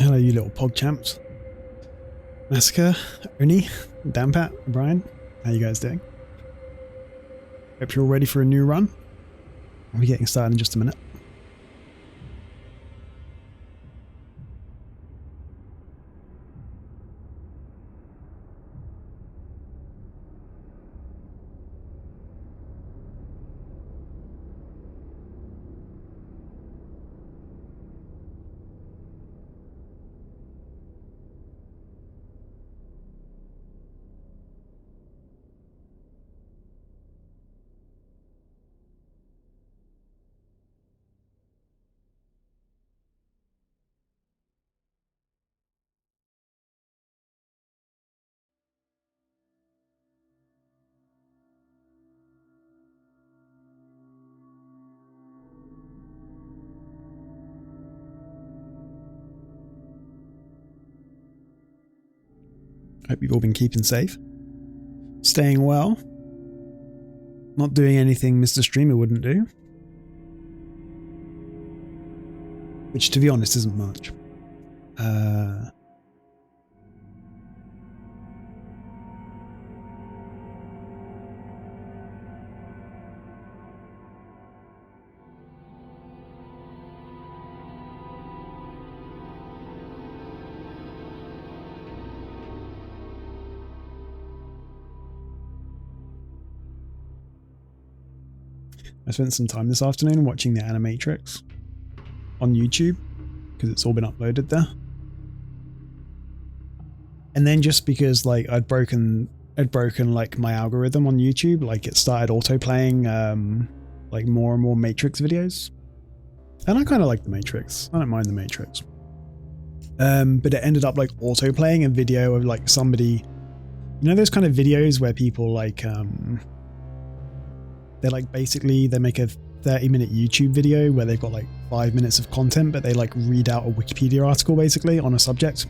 Hello, you little pog champs. Massacre, Oni, Dampat, Brian. How you guys doing? Hope you're all ready for a new run. I'll be getting started in just a minute. Hope you've all been keeping safe. Staying well. Not doing anything Mr. Streamer wouldn't do. Which, to be honest, isn't much. I spent some time this afternoon watching the Animatrix on YouTube because it's all been uploaded there. And then just because like I'd broken like my algorithm on YouTube, like it started auto-playing like more and more Matrix videos. And I kind of like the Matrix. I don't mind the Matrix. But it ended up like auto-playing a video of like somebody, you know those kind of videos where people like they're like basically they make a 30-minute YouTube video where they've got like 5 minutes of content, but they like read out a Wikipedia article basically on a subject.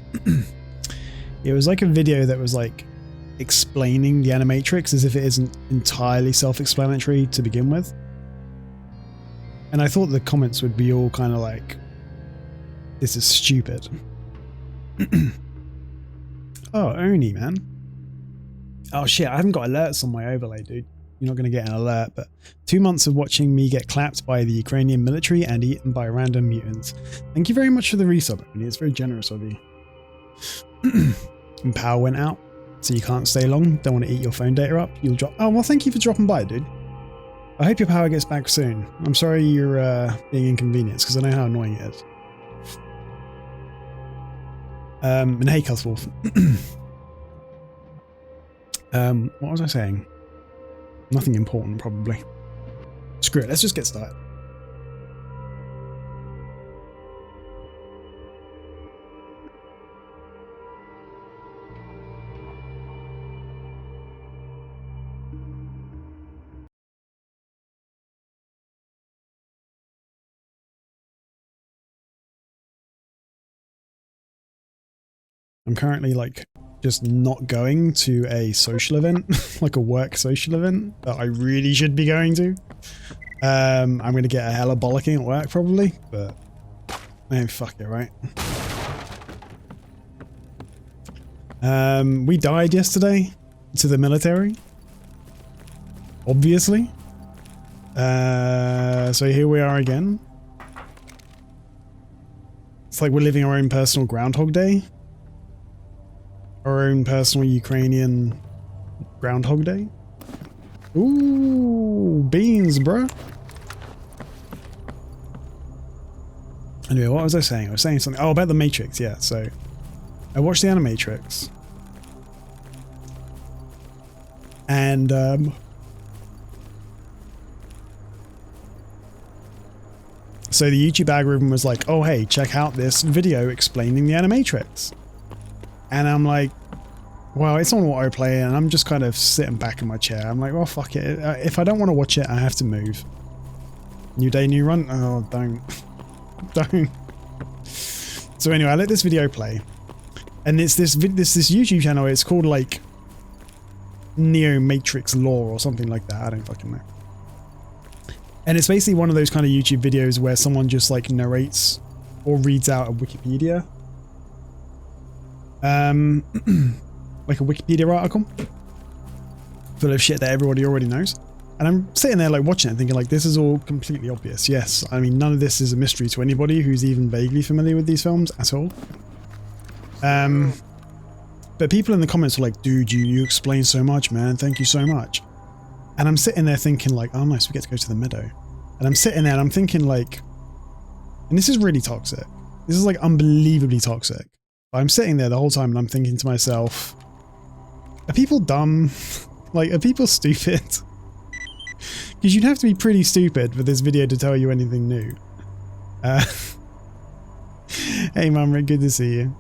It was like a video that was like explaining the Animatrix as if it isn't entirely self-explanatory to begin with. And I thought the comments would be all kind of like, this is stupid. Oh, Oni, man. Oh shit, I haven't got alerts on my overlay, dude. You're not going to get an alert, but 2 months of watching me get clapped by the Ukrainian military and eaten by random mutants. Thank you very much for the resub, Oni. It's very generous of you. And power went out, so you can't stay long. Don't want to eat your phone data up. You'll drop. Oh, well, thank you for dropping by, dude. I hope your power gets back soon. I'm sorry you're being inconvenienced, because I know how annoying it is. And hey, Cuthwolf. What was I saying? Nothing important, probably. Screw it, let's just get started. I'm currently like just not going to a social event, like a work social event that I really should be going to. I'm going to get a hella bollocking at work probably, but man, fuck it, right? We died yesterday to the military, obviously. So here we are again. It's like we're living our own personal Groundhog Day. Our own personal Ukrainian Groundhog Day. Ooh, beans, bruh. Anyway, what was I saying? I was saying something. Oh, about the Matrix, yeah. So, I watched the Animatrix. And, so the YouTube algorithm was like, oh, hey, check out this video explaining the Animatrix. And I'm like, well, it's on autoplay, and I'm just kind of sitting back in my chair. I'm like, well, fuck it. If I don't want to watch it, I have to move. New day, new run? Oh, don't. Don't. So anyway, I let this video play. And it's this YouTube channel. It's called, like, Neo Matrix Lore or something like that. I don't fucking know. And it's basically one of those kind of YouTube videos where someone just, like, narrates or reads out a Wikipedia Like a Wikipedia article full of shit that everybody already knows. And I'm sitting there like watching it thinking like, this is all completely obvious. Yes, I mean, none of this is a mystery to anybody who's even vaguely familiar with these films at all. But people in the comments are like, dude, you explain so much, man. Thank you so much. And I'm sitting there thinking like, oh nice, we get to go to the meadow. And I'm sitting there and I'm thinking like, and this is really toxic. This is like unbelievably toxic. I'm sitting there the whole time and I'm thinking to myself, are people dumb? Like, are people stupid? Because you'd have to be pretty stupid for this video to tell you anything new. Hey Mumra, good to see you.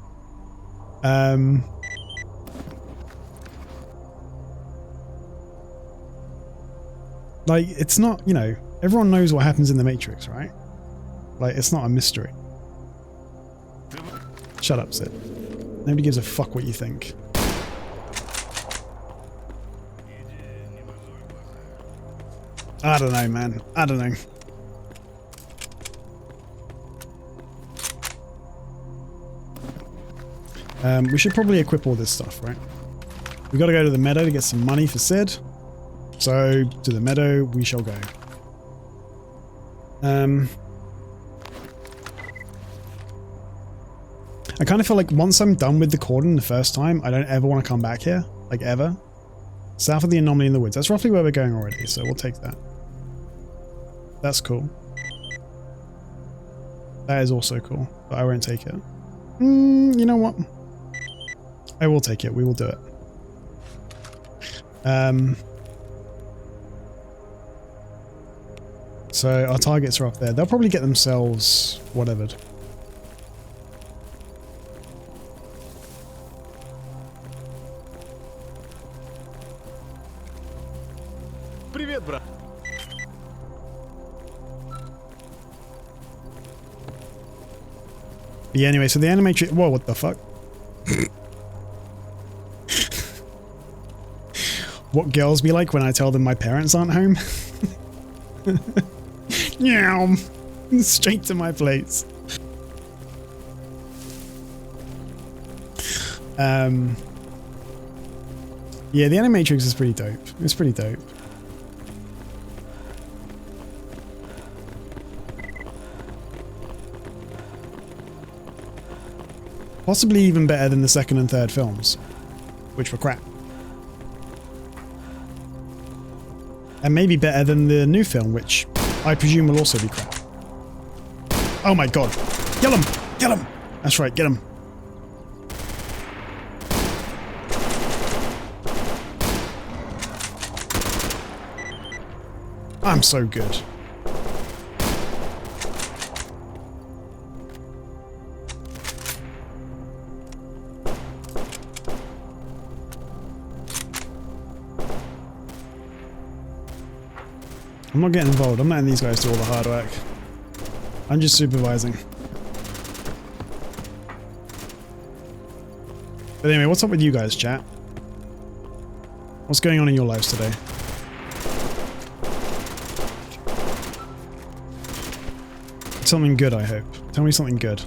Like, it's not, you know, everyone knows what happens in the Matrix, right? Like, it's not a mystery. Shut up, Sid. Nobody gives a fuck what you think. I don't know, man. I don't know. We should probably equip all this stuff, right? We gotta go to the meadow to get some money for Sid. So, to the meadow we shall go. I kind of feel like once I'm done with the cordon the first time, I don't ever want to come back here. Like, ever. South of the Anomaly in the woods. That's roughly where we're going already, so we'll take that. That's cool. That is also cool, but I won't take it. You know what? I will take it. We will do it. So our targets are up there. They'll probably get themselves whatevered. Привет, брат. Yeah, anyway, so the animatrix... Whoa, what the fuck? What girls be like when I tell them my parents aren't home? Meow. Straight to my place. Yeah, the animatrix is pretty dope. It's pretty dope. Possibly even better than the second and third films, which were crap. And maybe better than the new film, which I presume will also be crap. Oh my god. Kill him! Kill him! That's right, get him. I'm so good. I'm not getting involved. I'm letting these guys do all the hard work. I'm just supervising. But anyway, what's up with you guys, chat? What's going on in your lives today? Something good, I hope. Tell me something good.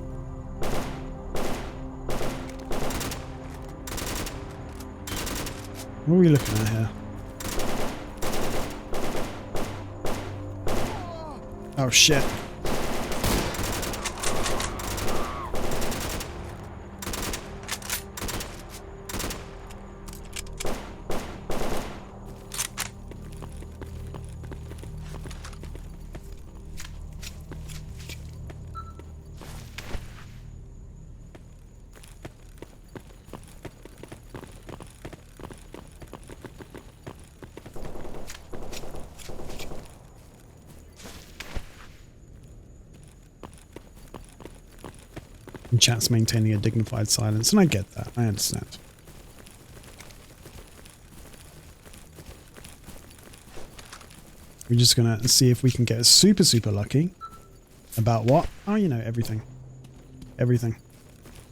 What are we looking at here? Oh shit. And chat's maintaining a dignified silence, and I get that. I understand. We're just gonna see if we can get super, super lucky. About what? Oh, you know, everything. Everything.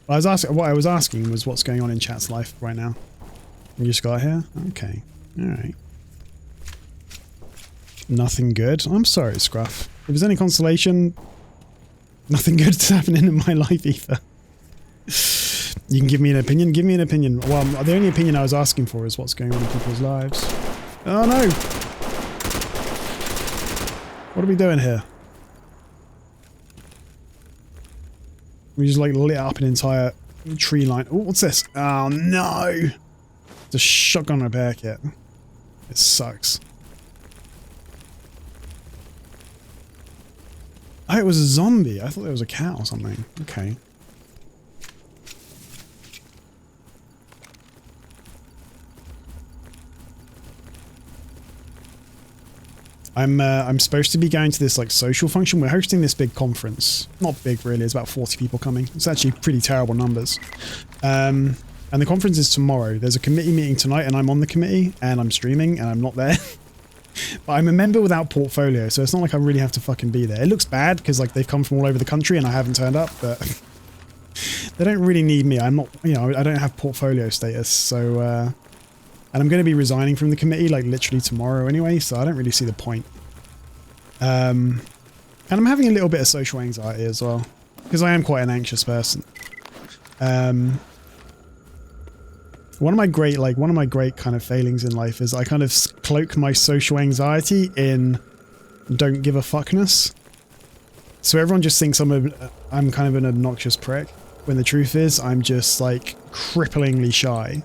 What I was asking was what's going on in chat's life right now. You just got here? Okay. Alright. Nothing good? I'm sorry, Scruff. If there's any consolation, nothing good is happening in my life either. You can give me an opinion. Give me an opinion. Well, the only opinion I was asking for is what's going on in people's lives. Oh no! What are we doing here? We just like lit up an entire tree line. Oh, what's this? Oh no! It's a shotgun repair kit. It sucks. Oh, it was a zombie. I thought it was a cat or something. Okay. I'm supposed to be going to this like social function. We're hosting this big conference. Not big really, it's about 40 people coming. It's actually pretty terrible numbers. And the conference is tomorrow. There's a committee meeting tonight and I'm on the committee and I'm streaming and I'm not there. But I'm a member without portfolio, so it's not like I really have to fucking be there. It looks bad because like they've come from all over the country and I haven't turned up, but they don't really need me. I'm not, you know, I don't have portfolio status, so and I'm going to be resigning from the committee like literally tomorrow anyway, so I don't really see the point. And I'm having a little bit of social anxiety as well, because I am quite an anxious person. One of my great kind of failings in life is I kind of cloak my social anxiety in don't give a fuckness. So everyone just thinks I'm kind of an obnoxious prick, when the truth is I'm just like cripplingly shy.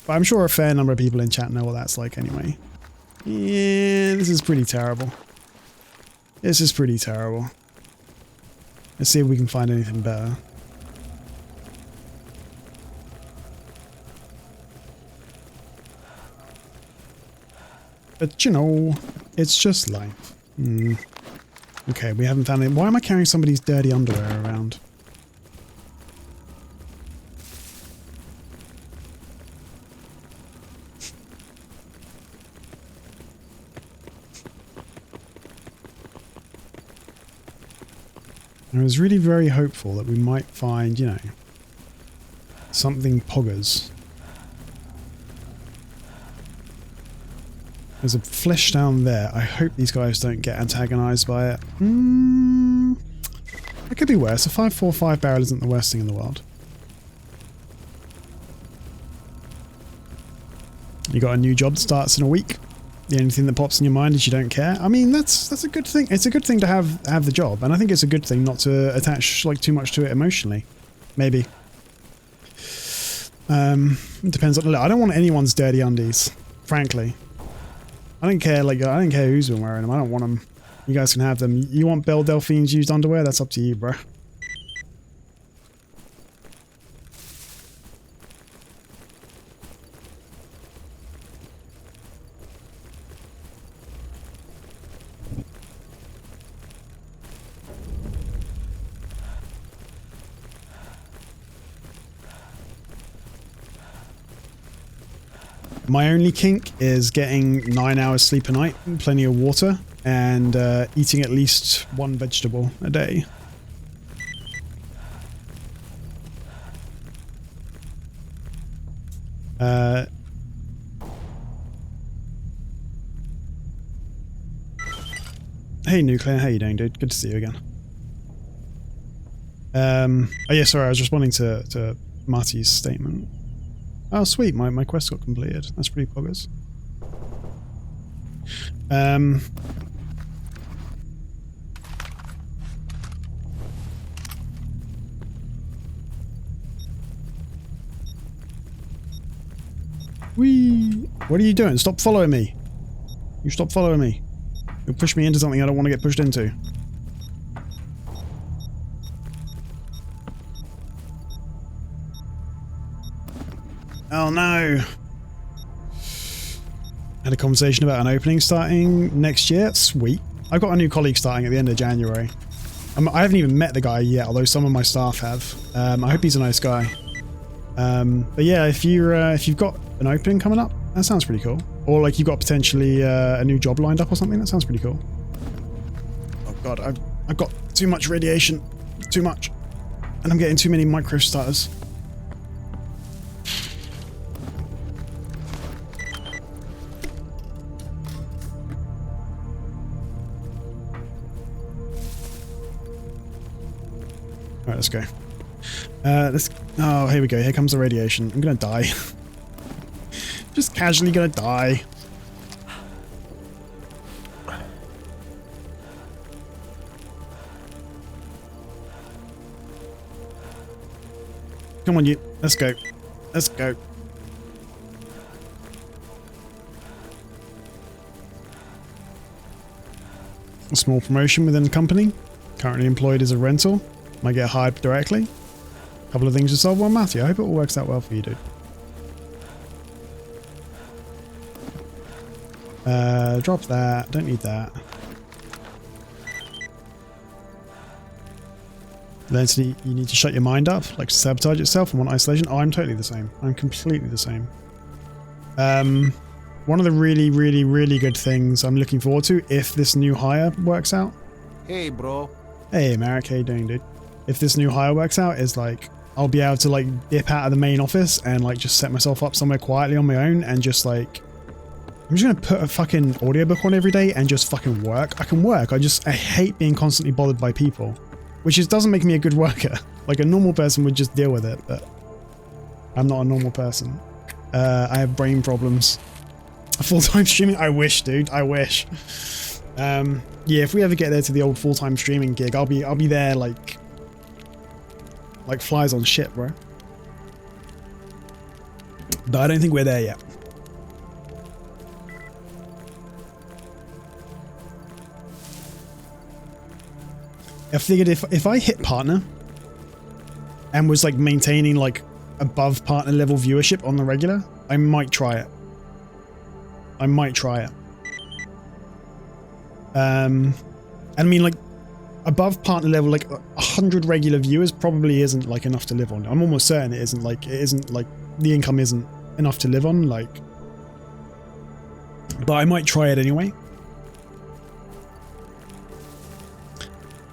But I'm sure a fair number of people in chat know what that's like anyway. Yeah, this is pretty terrible. This is pretty terrible. Let's see if we can find anything better. But you know, it's just life. Okay, we haven't found it. Why am I carrying somebody's dirty underwear around? I was really very hopeful that we might find, you know, something poggers. There's a flesh down there. I hope these guys don't get antagonized by it. It could be worse. A 5.45 barrel isn't the worst thing in the world. You got a new job that starts in a week. The only thing that pops in your mind is you don't care. I mean, that's a good thing. It's a good thing to have the job, and I think it's a good thing not to attach like too much to it emotionally. Maybe. It depends on. I don't want anyone's dirty undies, frankly. I don't care. Like I don't care who's been wearing them. I don't want them. You guys can have them. You want Belle Delphine's used underwear? That's up to you, bro. My only kink is getting 9 hours sleep a night, plenty of water, and eating at least one vegetable a day. Hey Nuclear, how you doing, dude? Good to see you again. Oh yeah, sorry, I was responding to Marty's statement. Oh sweet, my quest got completed. That's pretty poggers. Whee! What are you doing? Stop following me! You stop following me. You'll push me into something I don't want to get pushed into. Oh no! Had a conversation about an opening starting next year. Sweet. I've got a new colleague starting at the end of January. I haven't even met the guy yet, although some of my staff have. I hope he's a nice guy. But yeah, if you've got an opening coming up, that sounds pretty cool. Or like you've got potentially a new job lined up or something, that sounds pretty cool. Oh god, I've got too much radiation. Too much. And I'm getting too many micro starters. let's go. Oh, here we go. Here comes the radiation. I'm gonna die. Just casually gonna die. Come on, you. Let's go. Let's go. A small promotion within the company. Currently employed as a rental. Might get hired directly. Couple of things to solve. Well, Matthew, I hope it all works out well for you, dude. Drop that. Don't need that. Then you need to shut your mind up, like sabotage itself and want isolation. Oh, I'm totally the same. I'm completely the same. One of the really, really, really good things I'm looking forward to if this new hire works out. Hey, bro. Hey, Marek, how you doing, dude? If this new hire works out, is like I'll be able to like dip out of the main office and like just set myself up somewhere quietly on my own and just like I'm just gonna put a fucking audiobook on every day and just fucking work. I can work. I hate being constantly bothered by people. Which doesn't make me a good worker. Like a normal person would just deal with it, but I'm not a normal person. I have brain problems. Full-time streaming? I wish, dude. I wish. Yeah, if we ever get there to the old full-time streaming gig, I'll be there like flies on shit, bro. But I don't think we're there yet. I figured if I hit partner and was like maintaining like above partner level viewership on the regular, I might try it. I might try it. I mean like above partner level, like 100 regular viewers probably isn't like enough to live on. I'm almost certain it isn't like the income isn't enough to live on, like, but I might try it anyway.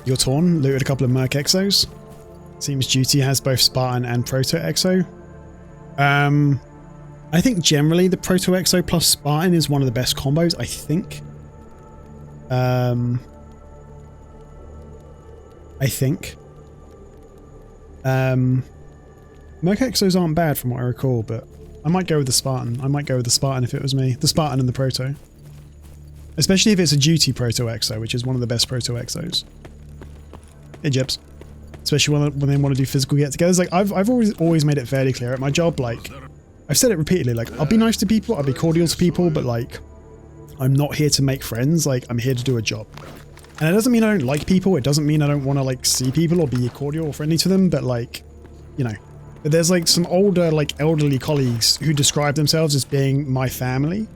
You're torn. Looted a couple of Merc Exos. Seems Duty has both Spartan and Proto Exo. I think generally the Proto Exo plus Spartan is one of the best combos, I think. Merc Exos aren't bad from what I recall, but I might go with the Spartan. I might go with the Spartan if it was me. The Spartan and the Proto. Especially if it's a Duty Proto Exo, which is one of the best Proto Exos. Hey, Jibs. Especially when they want to do physical get-togethers. Like, I've always made it fairly clear at my job, like, I've said it repeatedly, like, I'll be nice to people, I'll be cordial to people, but, like, I'm not here to make friends, like, I'm here to do a job. And it doesn't mean I don't like people, it doesn't mean I don't want to, like, see people or be cordial or friendly to them, but, like, you know. But there's, like, some older, like, elderly colleagues who describe themselves as being my family,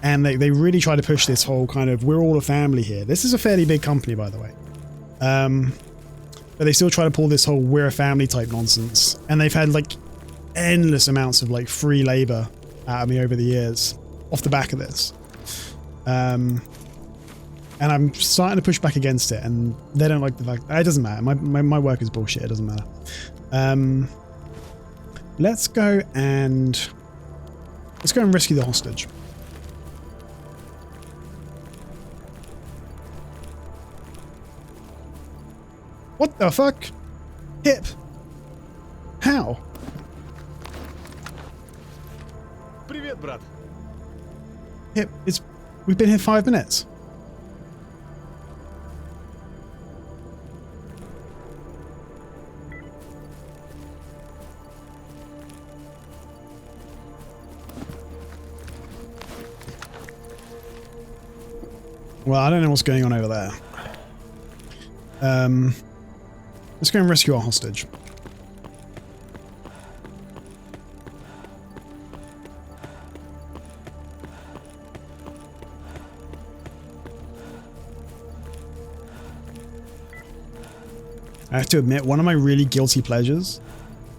and they really try to push this whole kind of, we're all a family here. This is a fairly big company, by the way. But they still try to pull this whole we're a family type nonsense. And they've had like endless amounts of like free labor out of me over the years off the back of this. And I'm starting to push back against it, and they don't like the fact it doesn't matter. My work is bullshit, it doesn't matter. Let's go and rescue the hostage. What the fuck? Hip. How? Привет, брат. Hip, we've been here 5 minutes. Well, I don't know what's going on over there. Let's go and rescue our hostage. I have to admit, one of my really guilty pleasures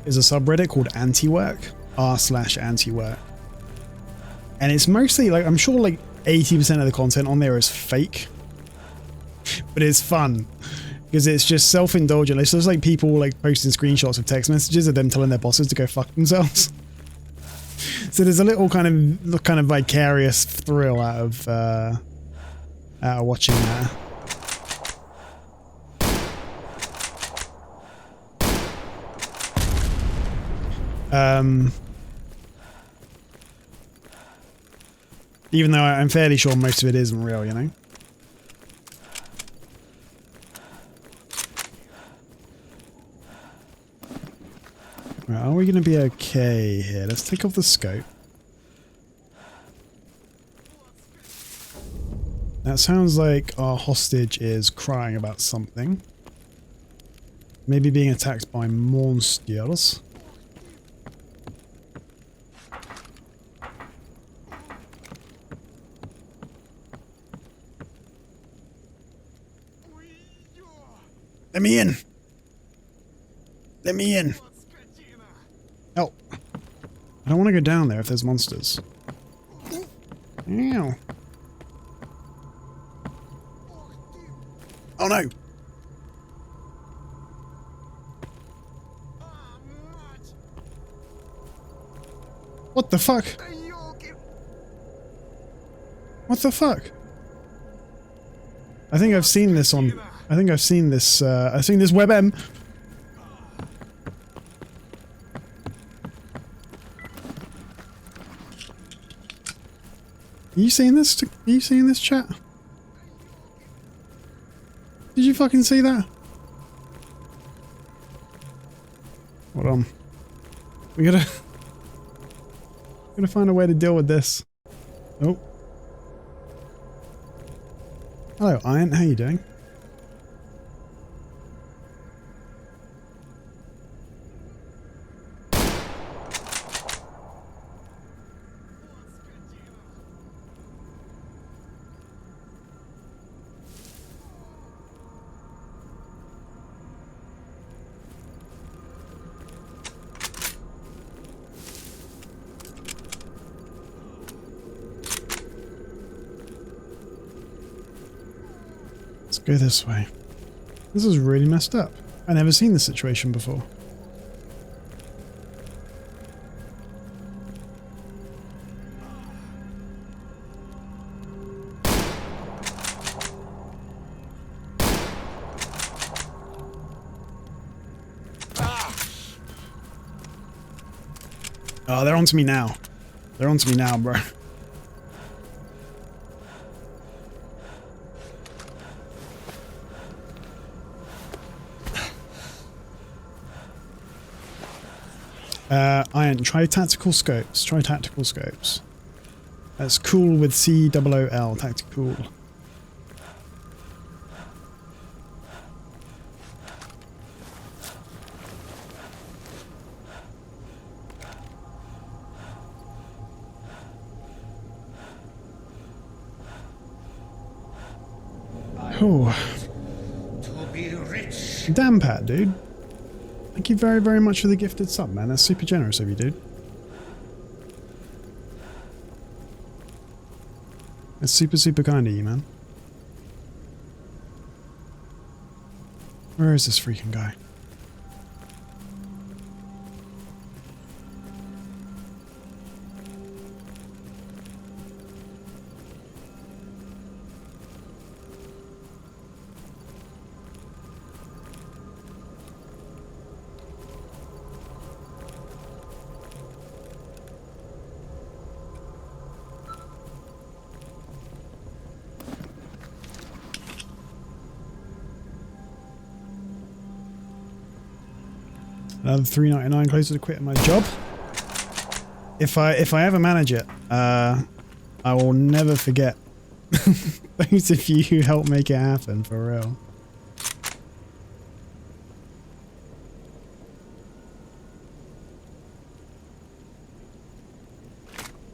is a subreddit called Anti-Work, r/Anti-Work. And it's mostly like, I'm sure like 80% of the content on there is fake, but it's fun. Because it's just self-indulgent. It's just like people like posting screenshots of text messages of them telling their bosses to go fuck themselves. So there's a little kind of vicarious thrill out of watching that. Even though I'm fairly sure most of it isn't real, you know? Right, are we going to be okay here? Let's take off the scope. That sounds like our hostage is crying about something. Maybe being attacked by monsters. Let me in! Let me in! Oh. I don't want to go down there if there's monsters. Ow. Oh no! What the fuck? What the fuck? I think I've seen this on... I think I've seen this WebM. Are you seeing this? Are you seeing this, chat? Did you fucking see that? Hold on. We gotta find a way to deal with this. Oh. Hello, Iron. How you doing? Go this way. This is really messed up. I've never seen this situation before. Oh, they're onto me now. They're onto me now, bro. Iron, try tactical scopes. Try tactical scopes. That's cool with C-O-O-L. Tactical. Oh. To be rich. Damn, Pat, dude. Thank you very, very much for the gifted sub, man. That's super generous of you, dude. That's super, super kind of you, man. Where is this freaking guy? Another $3.99 closer to quitting my job. If I ever manage it, I will never forget those of you who helped make it happen, for real.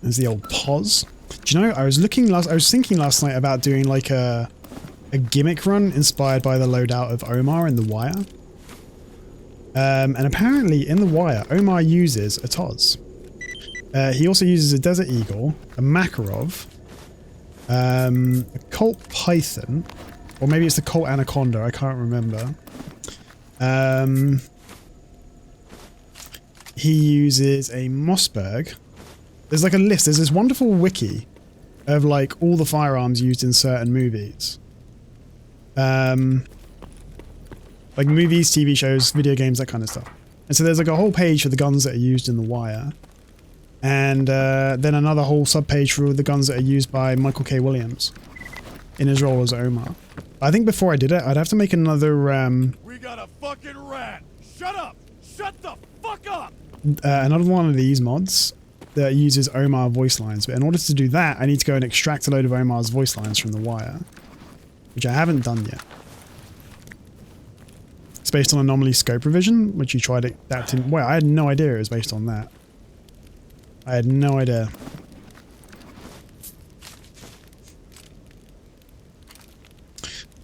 There's the old pause. Do you know, I was thinking last night about doing like a gimmick run inspired by the loadout of Omar in The Wire. And apparently in The Wire, Omar uses a Toz. He also uses a Desert Eagle, a Makarov, a Colt Python, or maybe it's the Colt Anaconda, I can't remember. He uses a Mossberg. There's like a list, there's this wonderful wiki of like all the firearms used in certain movies. Like movies, TV shows, video games, that kind of stuff. And so there's like a whole page for the guns that are used in The Wire. And then another whole subpage for the guns that are used by Michael K. Williams in his role as Omar. I think before I did it, I'd have to make another... We got a fucking rat! Shut up! Shut the fuck up! Another one of these mods that uses Omar voice lines. But in order to do that, I need to go and extract a load of Omar's voice lines from The Wire, which I haven't done yet. It's based on Anomaly scope revision, which you tried adapting. Well, I had no idea it was based on that. I had no idea.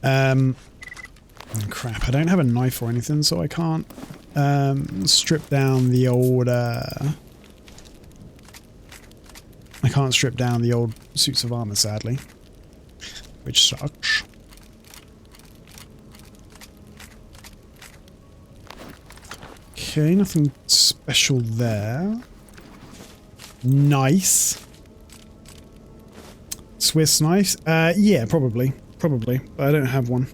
Oh crap, I don't have a knife or anything, so I can't strip down the old I can't strip down the old suits of armor, sadly, which sucks. Okay, nothing special there. Nice. Swiss knives? Yeah, probably, but I don't have one.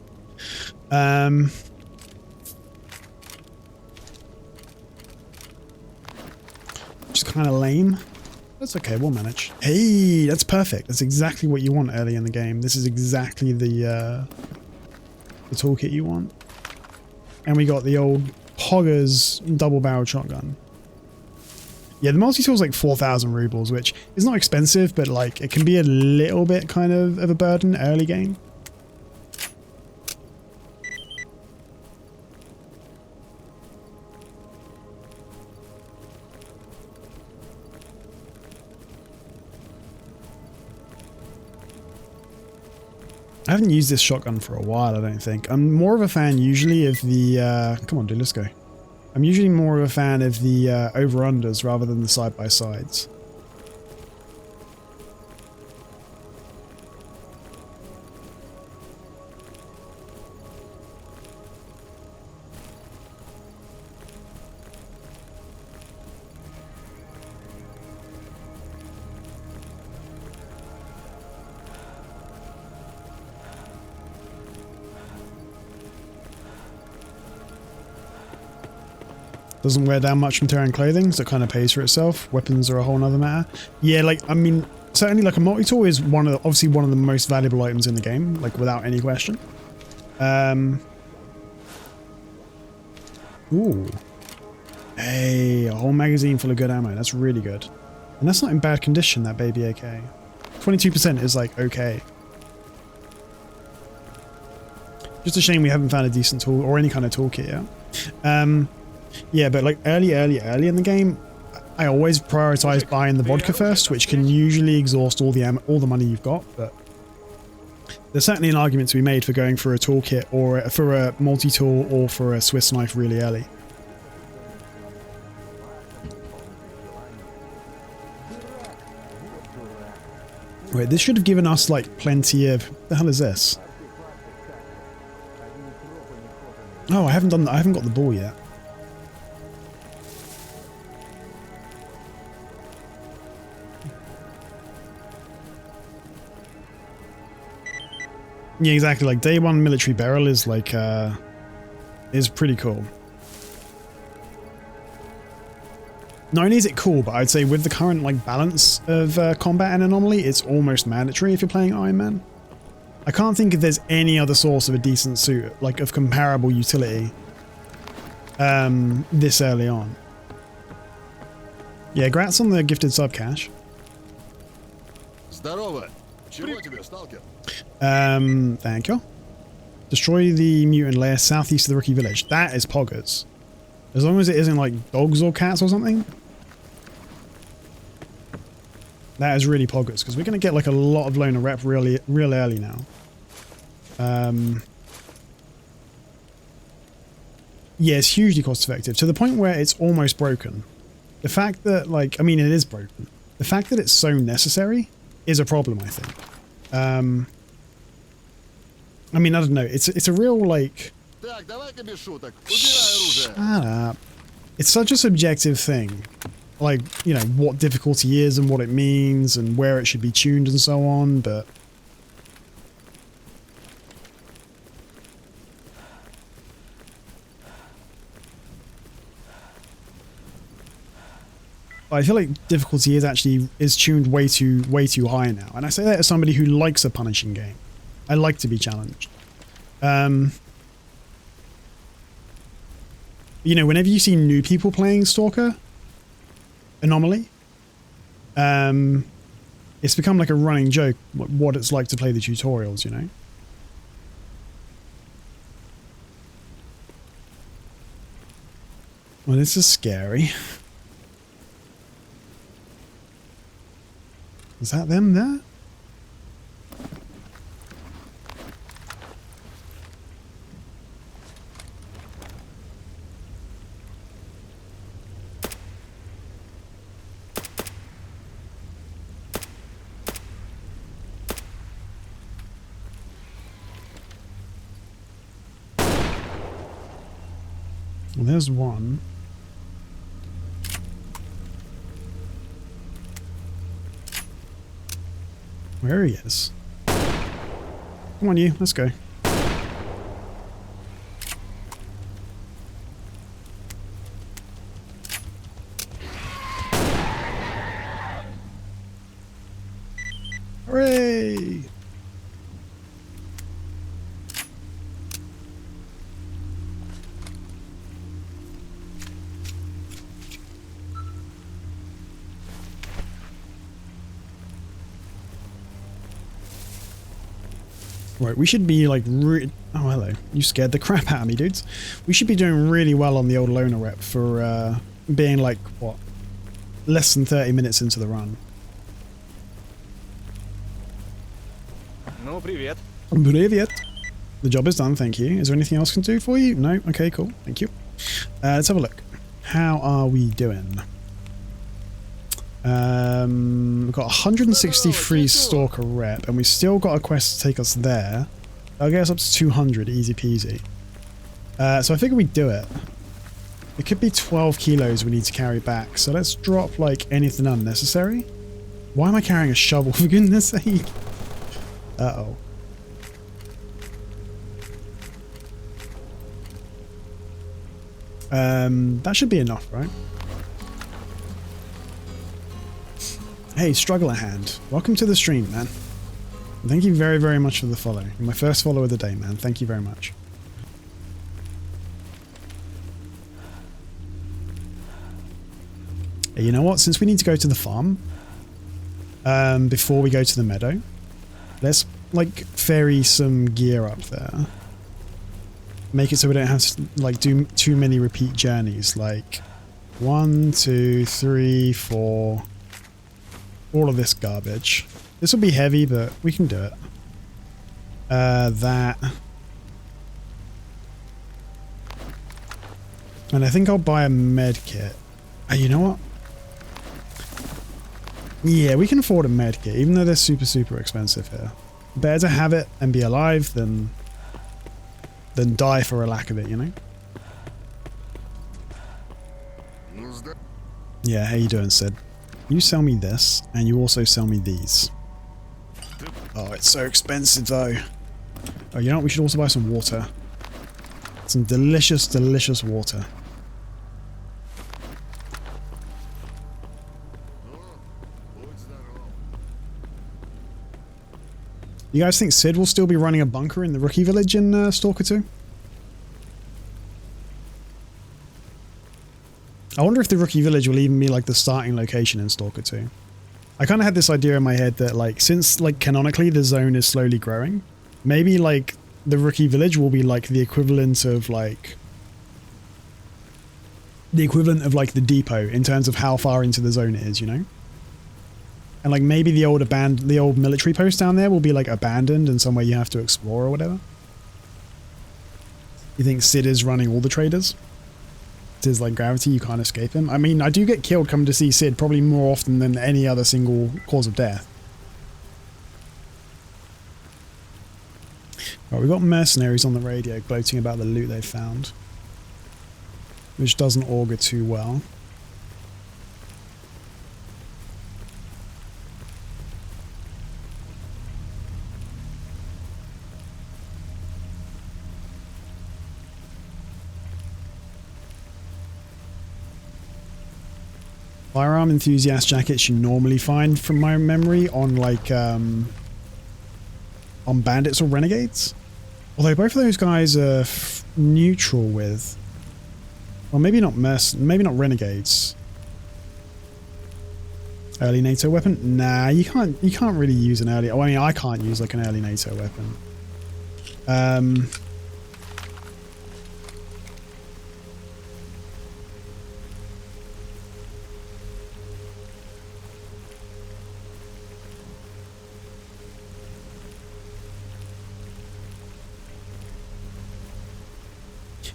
Just kind of lame. That's okay, we'll manage. Hey, that's perfect. That's exactly what you want early in the game. This is exactly the toolkit you want. And we got the old Poggers double-barreled shotgun. Yeah, the multi-tool is like 4,000 rubles, which is not expensive, but like it can be a little bit kind of a burden early game. I haven't used this shotgun for a while, I don't think. I'm more of a fan usually of the... come on, dude, let's go. I'm usually more of a fan of the over-unders rather than the side-by-sides. Doesn't wear down much from tearing clothing, so it kind of pays for itself. Weapons are a whole nother matter. Yeah, like, I mean, certainly like a multi-tool is obviously one of the most valuable items in the game, like without any question. Ooh. Hey, a whole magazine full of good ammo. That's really good. And that's not in bad condition, that baby AK. 22% is like okay. Just a shame we haven't found a decent tool or any kind of toolkit yet. Yeah, but like early in the game, I always prioritize buying the vodka first, which can usually exhaust all the money you've got. But there's certainly an argument to be made for going for a toolkit or for a multi-tool or for a Swiss knife really early. Wait, this should have given us like plenty of... What the hell is this? Oh, I haven't got the ball yet. Yeah, exactly. Like day one military barrel is like is pretty cool. Not only is it cool, but I'd say with the current like balance of combat and Anomaly, it's almost mandatory if you're playing Iron Man. I can't think if there's any other source of a decent suit, like of comparable utility, this early on. Yeah, grats on the gifted sub, Cash. Здорово. Чего тебе, Stalker? Thank you. Destroy the mutant lair southeast of the rookie village. That is poggers. As long as it isn't like dogs or cats or something. That is really poggers, because we're going to get like a lot of loner rep real early now. Yeah, it's hugely cost effective to the point where it's almost broken. The fact that like, I mean, it is broken. The fact that it's so necessary is a problem, I think. I mean, I don't know. It's a real like... Shut up. It's such a subjective thing. Like, you know, what difficulty is and what it means and where it should be tuned and so on, but... I feel like difficulty is tuned way too high now. And I say that as somebody who likes a punishing game. I like to be challenged. You know, whenever you see new people playing Stalker, Anomaly, it's become like a running joke what it's like to play the tutorials, you know? Well, this is scary. Is that them there? Well, there's one. Where he is. Come on, you. Let's go. Hooray! Right, we should be like oh, hello. You scared the crap out of me, dudes. We should be doing really well on the old loner rep for being like, what, less than 30 minutes into the run. Ну, привет. Привет. The job is done, thank you. Is there anything else I can do for you? No? Okay, cool. Thank you. Let's have a look. How are we doing? We've got 163 Stalker rep, and we've still got a quest to take us there. I'll get us up to 200, easy peasy. So I figure we do it. It could be 12 kilos we need to carry back, so let's drop like anything unnecessary. Why am I carrying a shovel, for goodness sake? Uh-oh. That should be enough, right? Hey, Struggler Hand. Welcome to the stream, man. Thank you very, very much for the follow. You're my first follow of the day, man. Thank you very much. Hey, you know what? Since we need to go to the farm, before we go to the meadow, let's, like, ferry some gear up there. Make it so we don't have to, like, do too many repeat journeys. Like, 1, 2, 3, 4... all of this garbage. This will be heavy, but we can do it. That. And I think I'll buy a med kit. You know what? Yeah, we can afford a med kit, even though they're super, super expensive here. Better to have it and be alive than die for a lack of it, you know? Yeah, how you doing, Sid? You sell me this, and you also sell me these. Oh, it's so expensive, though. Oh, you know what? We should also buy some water. Some delicious, delicious water. You guys think Sid will still be running a bunker in the rookie village in Stalker 2? I wonder if the rookie village will even be like the starting location in Stalker 2. I kind of had this idea in my head that like, since like canonically the zone is slowly growing, maybe like the rookie village will be like the equivalent of like the depot in terms of how far into the zone it is, you know? And like maybe the old military post down there will be like abandoned and somewhere you have to explore or whatever. You think Sid is running all the traders? Is like gravity, you can't escape him. I mean, I do get killed coming to see Sid probably more often than any other single cause of death. Right, we've got mercenaries on the radio gloating about the loot they've found, which doesn't augur too well. firearm enthusiast jackets you normally find, from my memory, on like on bandits or renegades. Although both of those guys are neutral with, well, maybe not maybe not renegades. Early NATO weapon? Nah, you can't really use an early. Oh, I mean, I can't use like an early NATO weapon.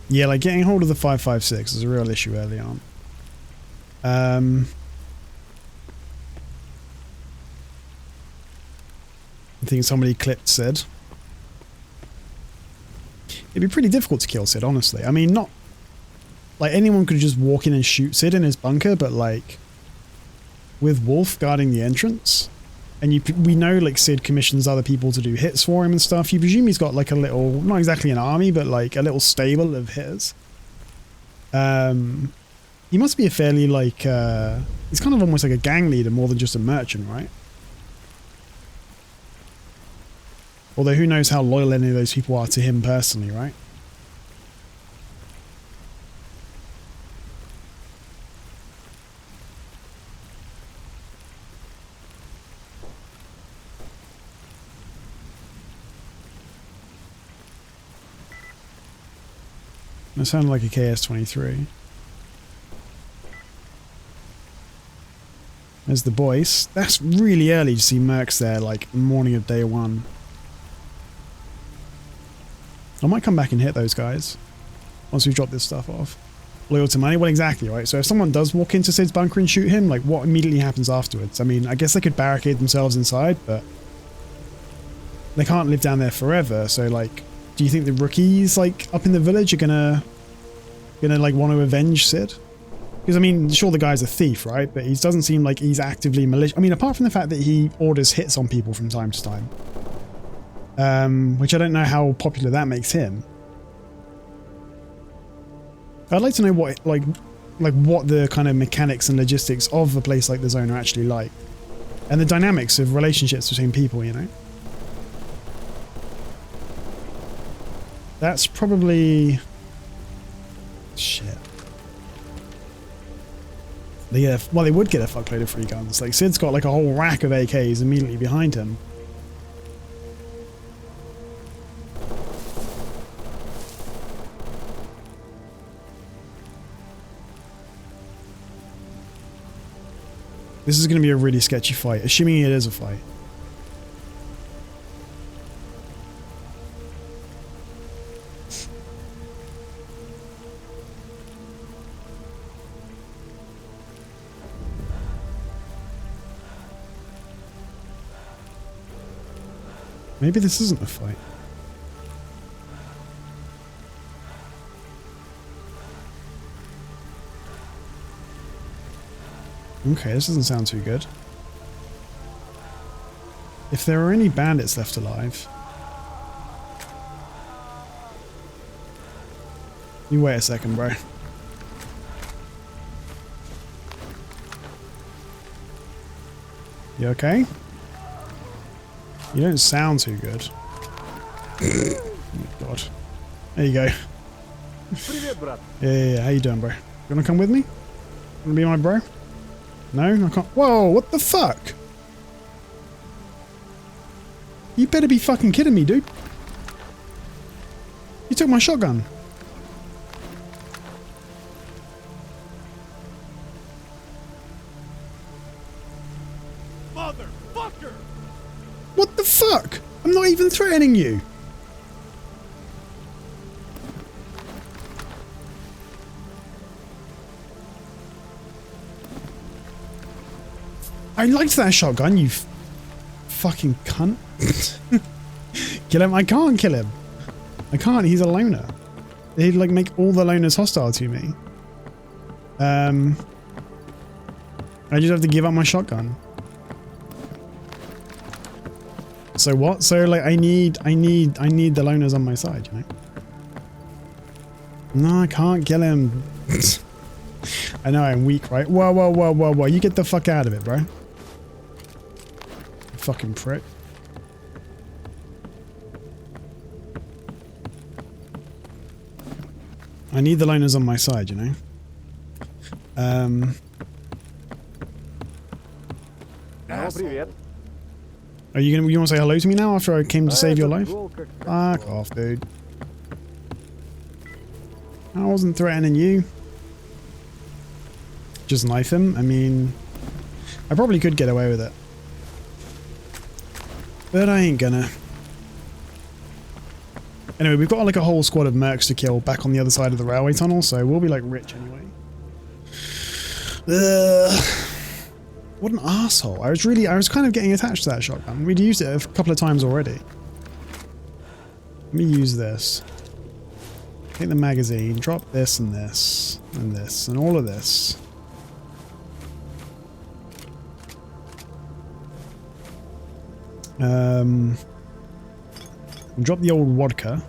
Yeah, like getting hold of the 5.56 is a real issue early on. I think somebody clipped Sid. It'd be pretty difficult to kill Sid, honestly. I mean, not like anyone could just walk in and shoot Sid in his bunker, but like with Wolf guarding the entrance, and we know like Sid commissions other people to do hits for him and stuff. You presume he's got like a little, not exactly an army, but like a little stable of hitters. He must be a fairly like he's kind of almost like a gang leader more than just a merchant, right? Although who knows how loyal any of those people are to him personally, right? That sounded like a KS-23. There's the boys. That's really early to see mercs there, like morning of day one. I might come back and hit those guys once we've dropped this stuff off. Loyal to money? Well, exactly, right? So if someone does walk into Sid's bunker and shoot him, like what immediately happens afterwards? I mean, I guess they could barricade themselves inside, but they can't live down there forever. So like, do you think the rookies like up in the village are gonna like want to avenge Sid? Because I mean, sure, the guy's a thief, right? But he doesn't seem like he's actively malicious. I mean, apart from the fact that he orders hits on people from time to time. Which I don't know how popular that makes him. I'd like to know what what the kind of mechanics and logistics of a place like the Zone are actually like, and the dynamics of relationships between people. You know, that's probably shit. Well, they would get a fuckload of free guns. Like Sid's got like a whole rack of AKs immediately behind him. This is going to be a really sketchy fight, assuming it is a fight. Maybe this isn't a fight. Okay, this doesn't sound too good. If there are any bandits left alive... You wait a second, bro. You okay? You don't sound too good. Oh my god. There you go. Yeah. How you doing, bro? You wanna come with me? Wanna be my bro? No, I can't. Whoa, what the fuck? You better be fucking kidding me, dude. You took my shotgun. Motherfucker! What the fuck? I'm not even threatening you. I liked that shotgun, you fucking cunt. Kill him? I can't kill him. I can't, he's a loner. He'd like make all the loners hostile to me. I just have to give up my shotgun. So what? So like I need the loners on my side, you know? No, I can't kill him. I know I'm weak, right? Whoa, whoa, whoa, whoa, whoa. You get the fuck out of it, bro. You fucking prick. I need the loners on my side, you know? Привет. Are you gonna? You want to say hello to me now after I came to save your life? Fuck off, dude. I wasn't threatening you. Just knife him. I mean, I probably could get away with it, but I ain't gonna. Anyway, we've got like a whole squad of mercs to kill back on the other side of the railway tunnel, so we'll be like rich anyway. What an asshole. I was kind of getting attached to that shotgun. We'd used it a couple of times already. Let me use this. Take the magazine, drop this and this and this and all of this. Drop the old vodka.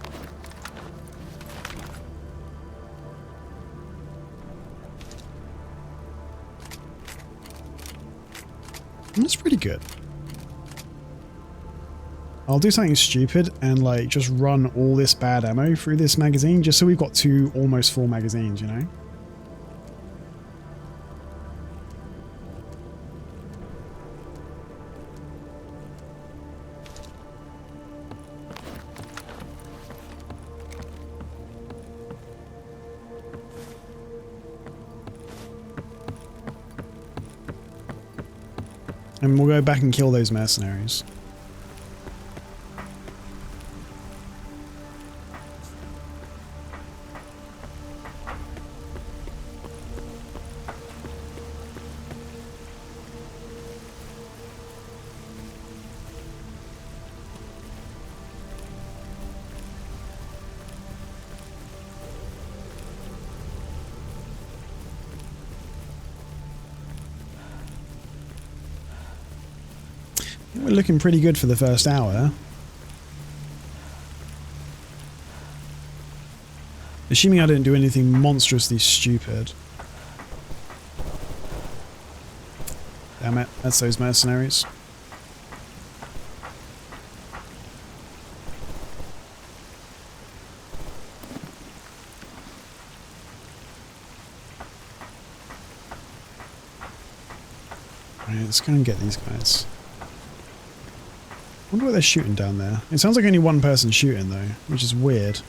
That's pretty good. I'll do something stupid and like just run all this bad ammo through this magazine just so we've got 2 almost full magazines, you know? And we'll go back and kill those mercenaries. We're looking pretty good for the first hour. Assuming I didn't do anything monstrously stupid. Damn it, that's those mercenaries. Right, let's go and get these guys. I wonder what they're shooting down there. It sounds like only one person shooting though, which is weird.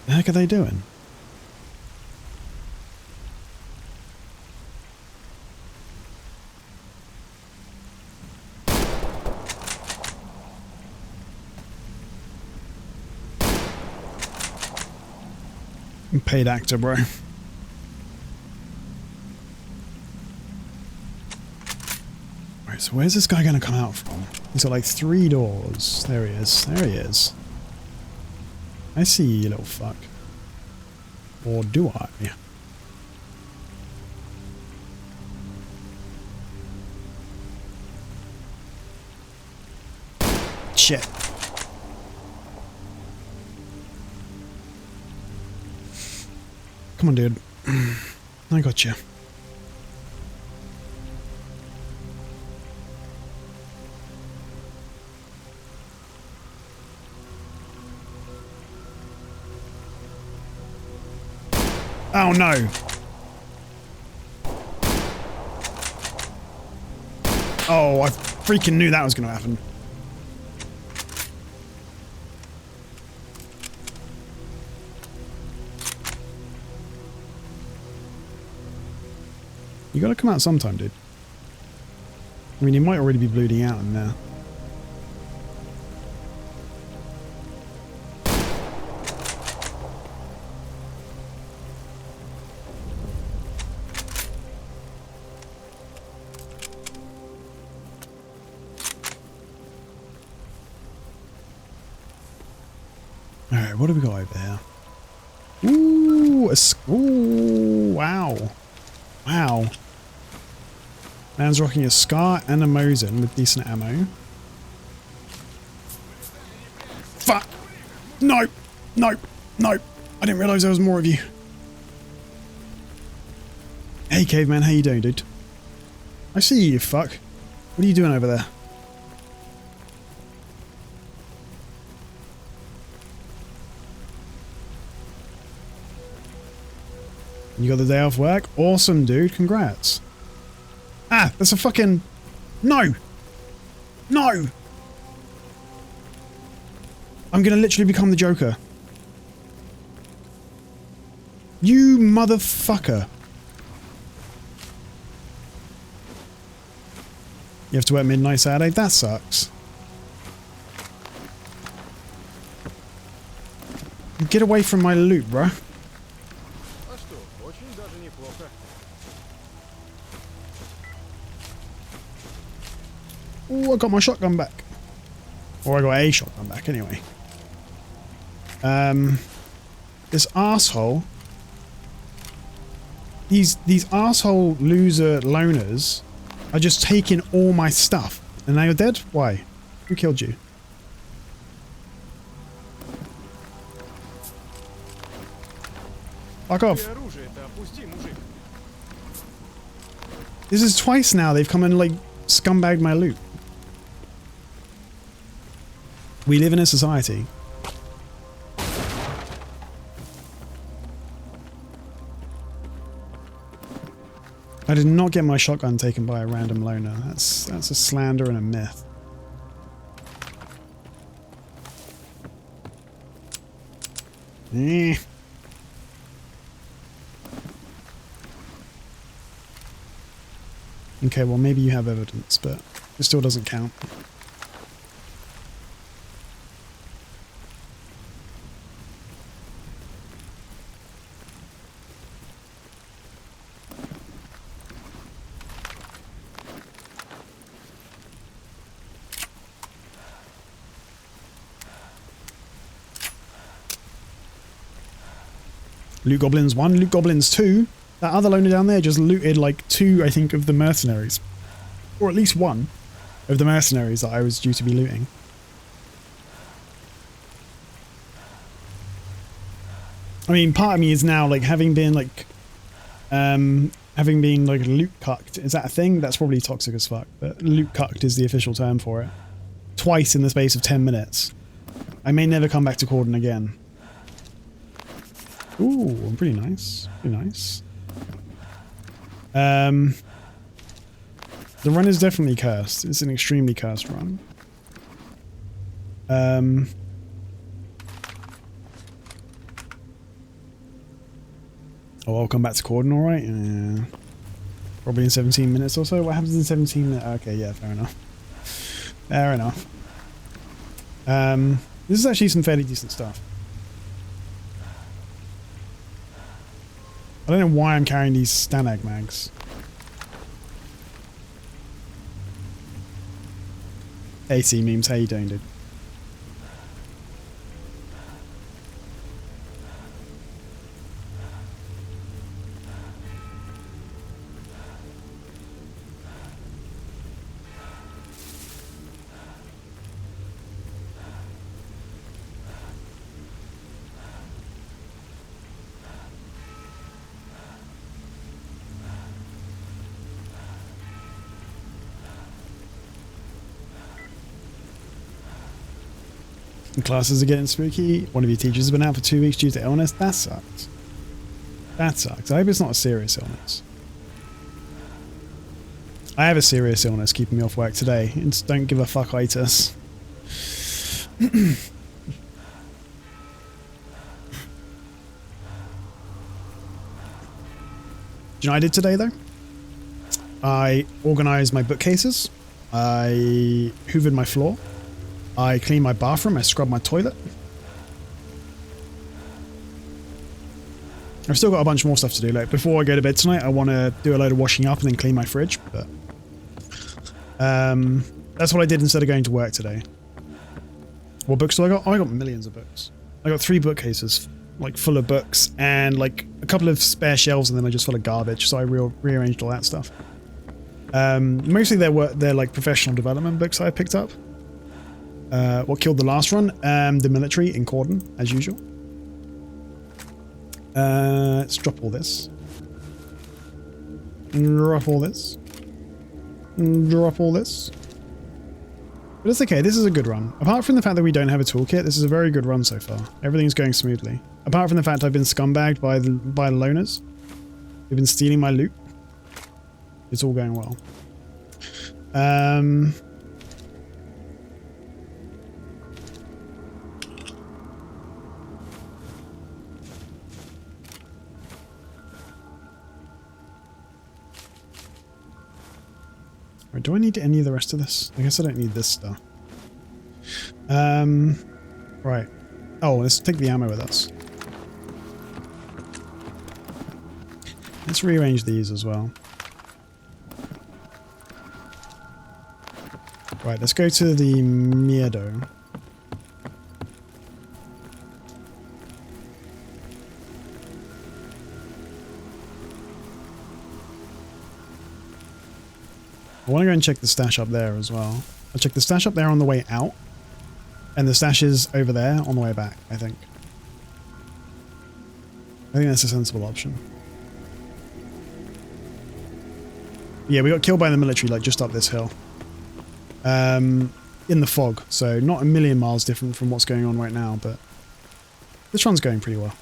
The heck are they doing? Paid actor, bro. Alright, so where's this guy gonna come out from? He's got like 3 doors. There he is. There he is. I see you, little fuck. Or do I? Shit. Come on, dude. I got you. Oh no. Oh, I freaking knew that was going to happen. You gotta come out sometime, dude. I mean, he might already be bleeding out in there. Alright, what do we got over here? Ooh, ooh, wow. Wow. Man's rocking a Scar and a Mosin with decent ammo. Fuck! No! No! No! I didn't realise there was more of you. Hey, caveman, how you doing, dude? I see you, fuck. What are you doing over there? You got the day off work? Awesome, dude. Congrats. Ah, that's a fucking... No! No! I'm gonna literally become the Joker. You motherfucker. You have to work midnight Saturday? That sucks. Get away from my loot, bruh. Oh, I got my shotgun back. Or I got a shotgun back, anyway. This asshole. These asshole loser loners are just taking all my stuff. And now you're dead? Why? Who killed you? Fuck off. This is twice now they've come and like scumbagged my loot. We live in a society. I did not get my shotgun taken by a random loner. That's a slander and a myth. Eh. Okay, well maybe you have evidence, but it still doesn't count. Loot Goblins 1, Loot Goblins 2. That other loner down there just looted like 2, I think, of the mercenaries. Or at least 1 of the mercenaries that I was due to be looting. I mean, part of me is now like having been loot cucked. Is that a thing? That's probably toxic as fuck, but loot cucked is the official term for it. Twice in the space of 10 minutes. I may never come back to Corden again. Ooh, pretty nice. Pretty nice. The run is definitely cursed. It's an extremely cursed run. Oh, I'll come back to Corden, alright? Yeah. Probably in 17 minutes or so. What happens in 17 minutes? Okay, yeah, fair enough. Fair enough. This is actually some fairly decent stuff. I don't know why I'm carrying these Stanag mags. AC memes, how you doing, dude? Classes are getting spooky. One of your teachers has been out for 2 weeks due to illness. That sucks. That sucks. I hope it's not a serious illness. I have a serious illness keeping me off work today. It's don't give a fuck-itis. Do you know what I did today, though? I organised my bookcases. I hoovered my floor. I cleaned my bathroom, I scrubbed my toilet. I've still got a bunch more stuff to do. Like before I go to bed tonight, I want to do a load of washing up and then clean my fridge. But that's what I did instead of going to work today. What books do I got? Oh, I got millions of books. I got 3 bookcases, like full of books, and like a couple of spare shelves, and then I just full of garbage. So I rearranged all that stuff. Mostly they're like professional development books I picked up. What killed the last run? The military in Cordon, as usual. Let's drop all this. Drop all this. Drop all this. But it's okay, this is a good run. Apart from the fact that we don't have a toolkit, this is a very good run so far. Everything's going smoothly. Apart from the fact I've been scumbagged by the loners. They've been stealing my loot. It's all going well. Right, do I need any of the rest of this? I guess I don't need this stuff. Right. Oh, let's take the ammo with us. Let's rearrange these as well. Right, let's go to the Miedo. I want to go and check the stash up there as well. I'll check the stash up there on the way out. And the stash is over there on the way back, I think. I think that's a sensible option. Yeah, we got killed by the military, like, just up this hill. In the fog, so not a million miles different from what's going on right now, but this run's going pretty well.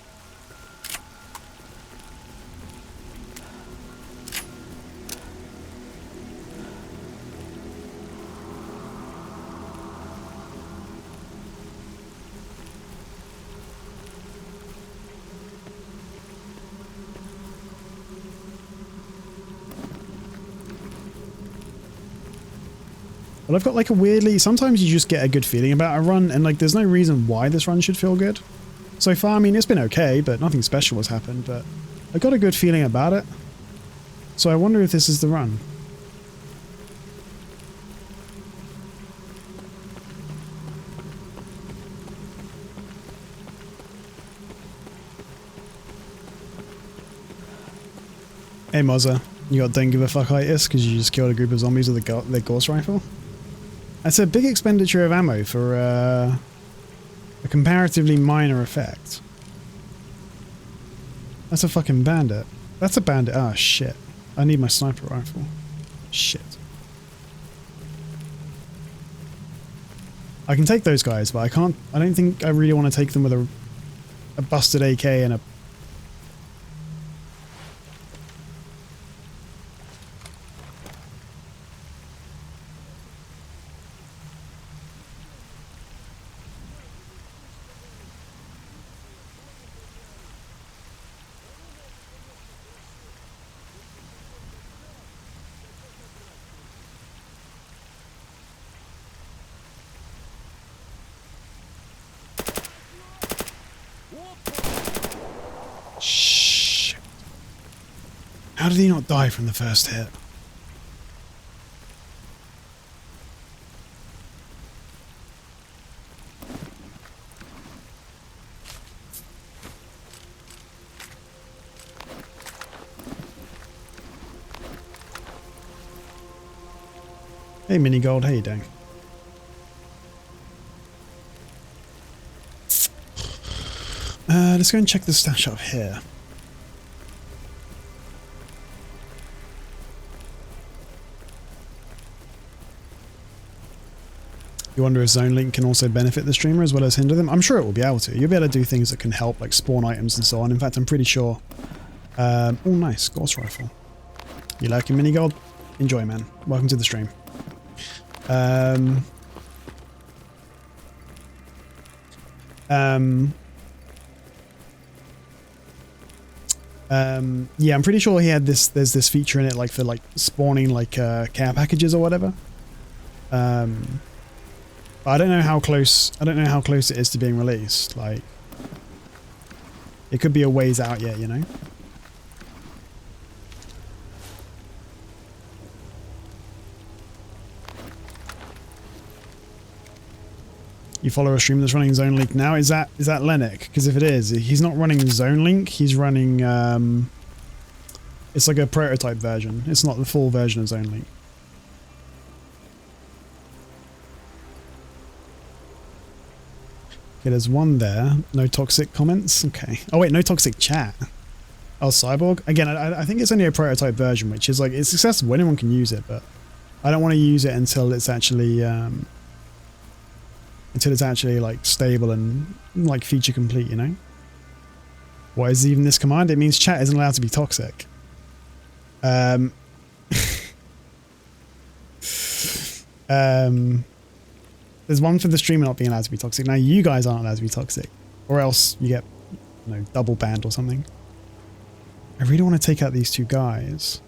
But I've got like a weirdly, sometimes you just get a good feeling about a run, and like there's no reason why this run should feel good. So far, I mean, it's been okay, but nothing special has happened, but I got a good feeling about it. So I wonder if this is the run. Hey Mozza, you got don't give a fuck-itis because you just killed a group of zombies with their Gauss rifle? That's a big expenditure of ammo for a comparatively minor effect. That's a fucking bandit. That's a bandit. Ah, shit. I need my sniper rifle. Shit. I can take those guys, but I can't. I don't think I really want to take them with a busted AK and a... Shit. How did he not die from the first hit? Hey Mini Gold, how you doing? Let's go and check the stash up here. You wonder if Zone Link can also benefit the streamer as well as hinder them? I'm sure it will be able to. You'll be able to do things that can help, like spawn items and so on. In fact, I'm pretty sure. Oh, nice. Gauss rifle. You liking Mini Gold? Enjoy, man. Welcome to the stream. Yeah, I'm pretty sure he had this. There's this feature in it, like for like spawning like care packages or whatever. But I don't know how close. I don't know how close it is to being released. Like, it could be a ways out yet, you know. You follow a streamer that's running Zone Link now? Is that Lennox? Because if it is, he's not running Zone Link. He's running. It's like a prototype version. It's not the full version of Zone Link. Okay, there's one there. No toxic comments. Okay. Oh wait, no toxic chat. Oh, Cyborg. Again, I think it's only a prototype version, which is like, it's accessible. Anyone can use it, but I don't want to use it until it's actually like stable and like feature complete, you know? What is even this command? It means chat isn't allowed to be toxic. There's one for the streamer not being allowed to be toxic. Now you guys aren't allowed to be toxic, or else you get, you know, double banned or something. I really want to take out these two guys,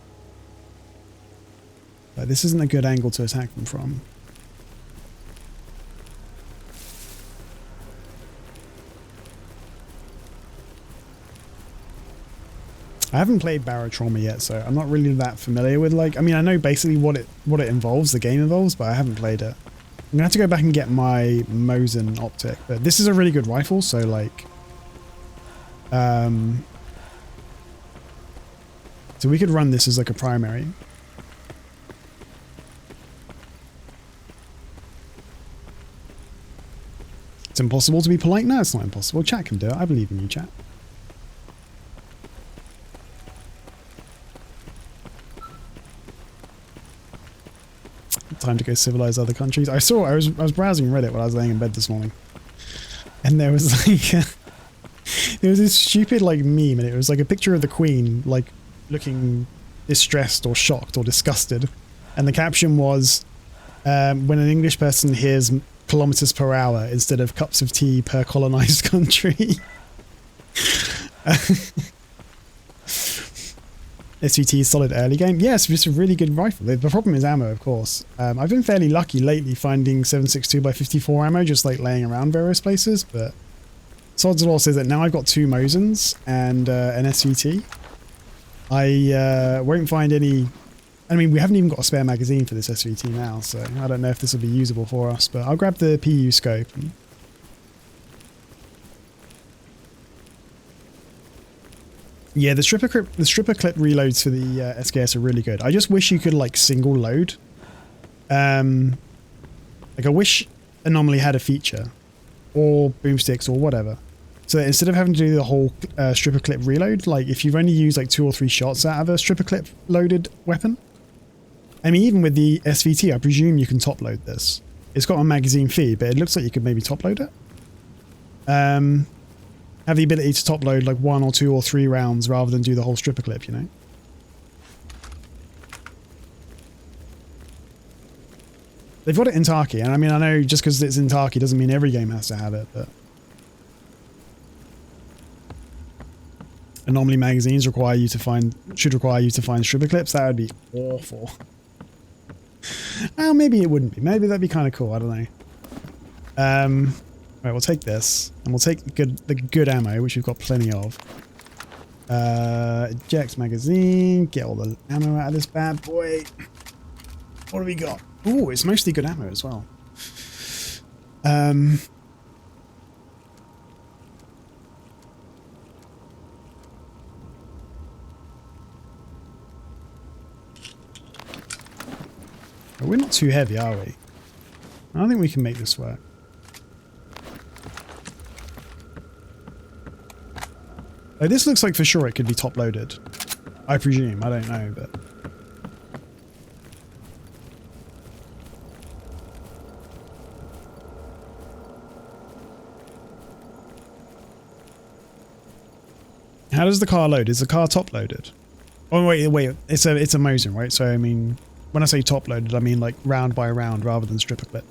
but this isn't a good angle to attack them from. I haven't played Barotrauma yet, so I'm not really that familiar with, like, I mean, I know basically what it involves, the game involves, but I haven't played it. I'm gonna have to go back and get my Mosin optic, but this is a really good rifle, so like, so we could run this as like a primary. It's impossible to be polite? No, it's not impossible. Chat can do it. I believe in you, chat. Time to go civilize other countries. I was browsing Reddit while I was laying in bed this morning, and there was like there was this stupid like meme, and it was like a picture of the Queen like looking distressed or shocked or disgusted, and the caption was when an English person hears kilometers per hour instead of cups of tea per colonized country. SVT solid early game. Yes, it's a really good rifle. The problem is ammo, of course. I've been fairly lucky lately finding 7.62x54 ammo just like laying around various places, but Sods Law says that now I've got 2 Mosins and an SVT. I won't find any... I mean, we haven't even got a spare magazine for this SVT now, so I don't know if this will be usable for us, but I'll grab the PU scope. And yeah, the stripper clip reloads for the SKS are really good. I just wish you could like single load. Like I wish Anomaly had a feature, or boomsticks or whatever, so that instead of having to do the whole stripper clip reload, like if you've only used like 2 or 3 shots out of a stripper clip loaded weapon. I mean, even with the SVT, I presume you can top load this. It's got a magazine feed, but it looks like you could maybe top load it. Have the ability to top load like 1 or 2 or 3 rounds rather than do the whole stripper clip, you know? They've got it in S.T.A.L.K.E.R, and I mean, I know just because it's in S.T.A.L.K.E.R doesn't mean every game has to have it, but Anomaly magazines should require you to find stripper clips. That would be awful. Well, maybe it wouldn't be. Maybe that'd be kind of cool. I don't know. Right, we'll take this, and we'll take the good ammo, which we've got plenty of. Eject magazine, get all the ammo out of this bad boy. What do we got? Ooh, it's mostly good ammo as well. We're not too heavy, are we? I think we can make this work. Like, this looks like for sure it could be top loaded. I presume. I don't know, but... How does the car load? Is the car top loaded? Oh wait, it's a Mosin, right? So I mean, when I say top loaded, I mean like round by round rather than stripper clip.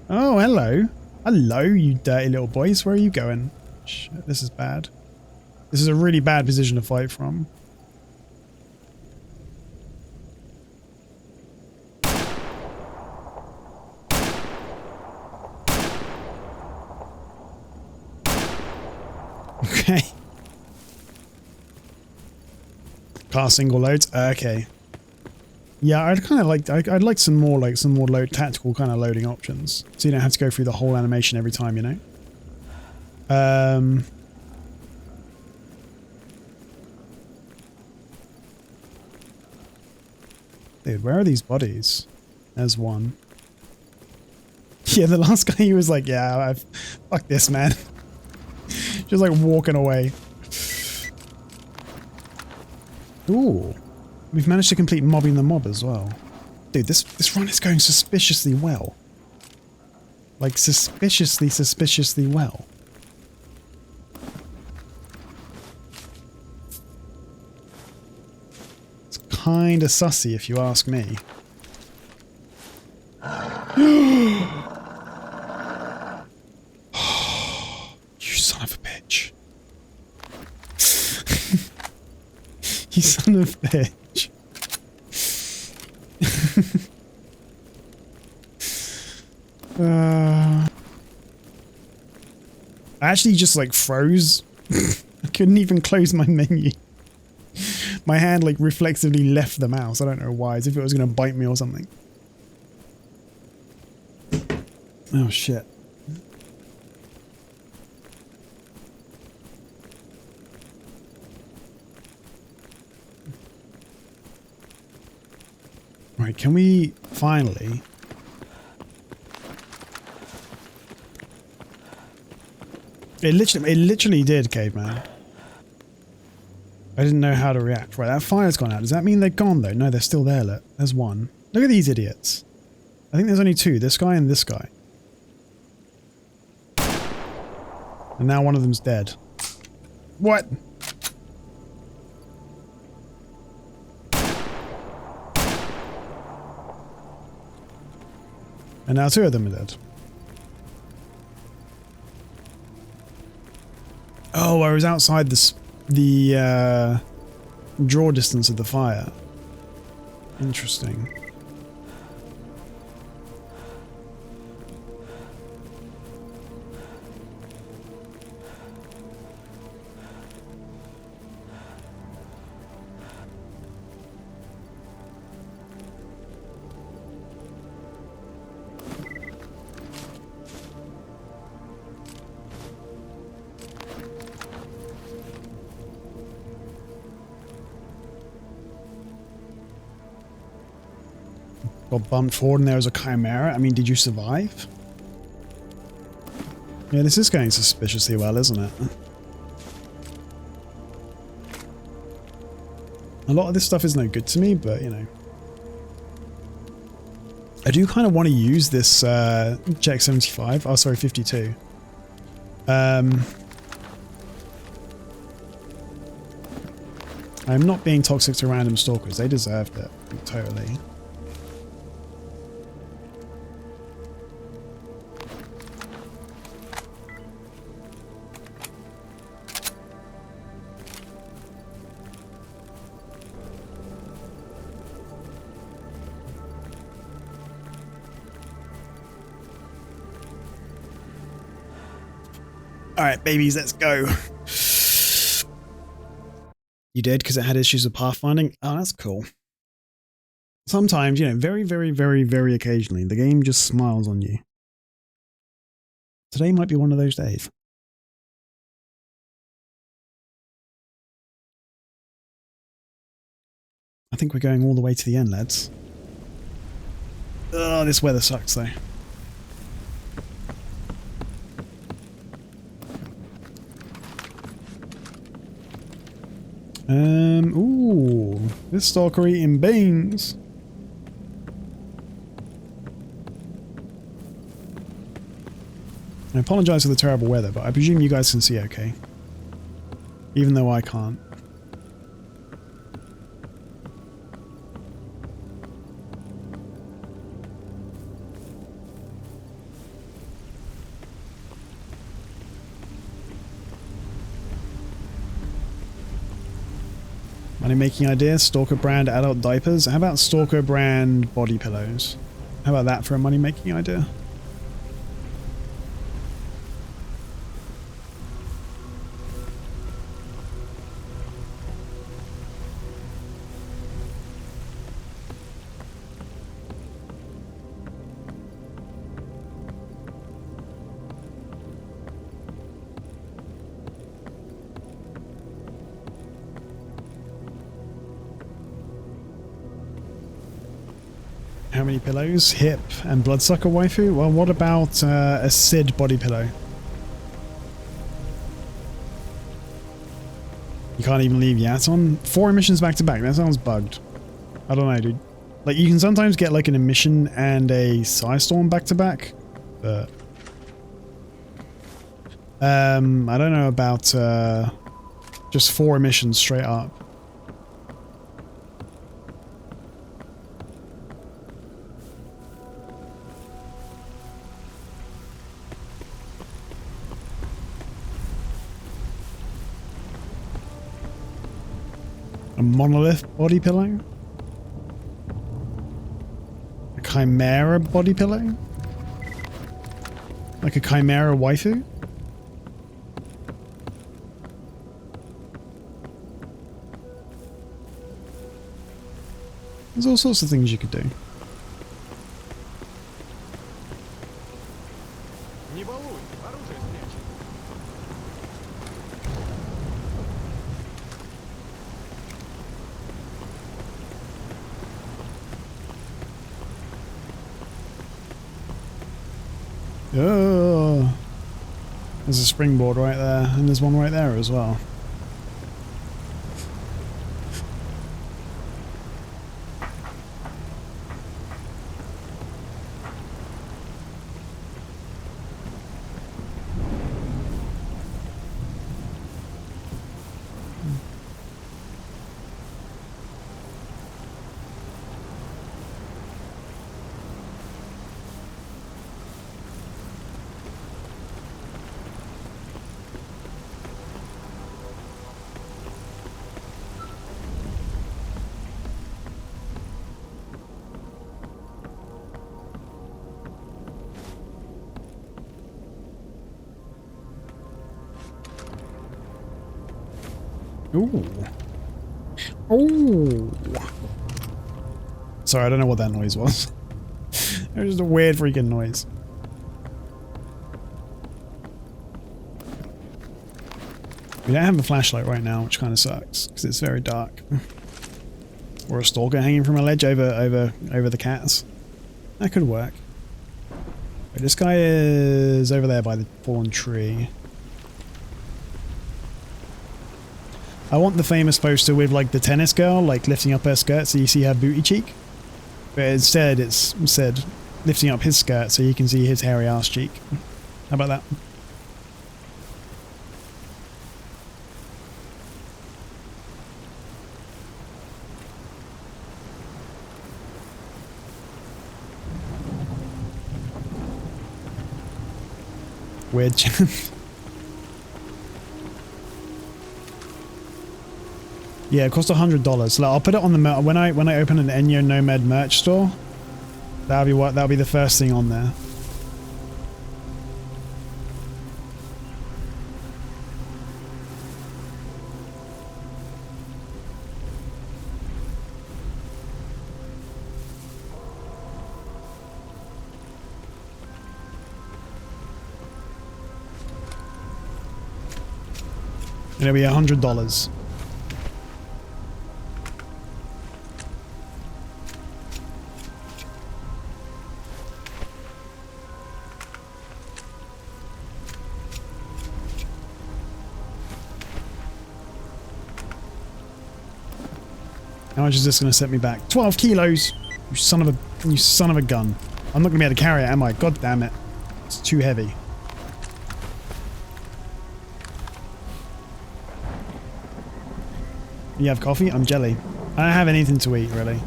Oh, hello. Hello, you dirty little boys. Where are you going? Shit, this is bad. This is a really bad position to fight from. Okay. Car single loads. Okay. Yeah, I'd kind of like. I'd like some more tactical kind of loading options, so you don't have to go through the whole animation every time, you know. Dude, where are these bodies? There's one. Yeah, the last guy, he was like, yeah, fuck this, man. Just like walking away. Ooh. We've managed to complete mobbing the mob as well. Dude, this run is going suspiciously well. Like, suspiciously well. It's kinda sussy if you ask me. You son of a bitch. You son of a bitch. I actually just like froze. I couldn't even close my menu. My hand like reflexively left the mouse. I don't know why, as if it was going to bite me or something. Oh shit. Right, can we finally... It literally did, caveman. I didn't know how to react. Right, that fire's gone out. Does that mean they're gone though? No, they're still there, look. There's one. Look at these idiots. I think there's only two, this guy and this guy. And now one of them's dead. What? And now two of them are dead. Oh, I was outside the draw distance of the fire. Interesting. Got bumped forward and there was a chimera. I mean, did you survive? Yeah, this is going suspiciously well, isn't it? A lot of this stuff is no good to me, but, you know. I do kind of want to use this Check 75. Oh, sorry, 52. I'm not being toxic to random stalkers. They deserved it. Totally. Alright, babies, let's go. You did because it had issues with pathfinding? Oh, that's cool. Sometimes, you know, very occasionally, the game just smiles on you. Today might be one of those days. I think we're going all the way to the end, lads. Oh, this weather sucks, though. Ooh, this stalker eating beans. I apologize for the terrible weather, but I presume you guys can see okay. Even though I can't. Money making idea, Stalker brand adult diapers. How about Stalker brand body pillows? How about that for a money making idea? How many pillows? Hip and bloodsucker waifu? Well, what about a Sid body pillow? You can't even leave Yat on? 4 emissions back to back. That sounds bugged. I don't know, dude. Like, you can sometimes get like an emission and a Psystorm back to back, but I don't know about just 4 emissions straight up. A monolith body pillow? A chimera body pillow? Like a chimera waifu? There's all sorts of things you could do. Oh, there's a springboard right there, and there's one right there as well. Ooh. Ooh. Sorry, I don't know what that noise was. It was just a weird freaking noise. We don't have a flashlight right now, which kind of sucks because it's very dark. Or a stalker hanging from a ledge over the cats. That could work. But this guy is over there by the fallen tree. I want the famous poster with like the tennis girl like lifting up her skirt so you see her booty cheek. But instead it's said lifting up his skirt so you can see his hairy ass cheek. How about that? Weird. Yeah, it cost $100. So I'll put it on the when I open an Enyo Nomad merch store. That'll be the first thing on there. It'll be $100. How much is this going to set me back? 12 kilos! You son of a gun. I'm not going to be able to carry it, am I? God damn it. It's too heavy. You have coffee? I'm jelly. I don't have anything to eat, really.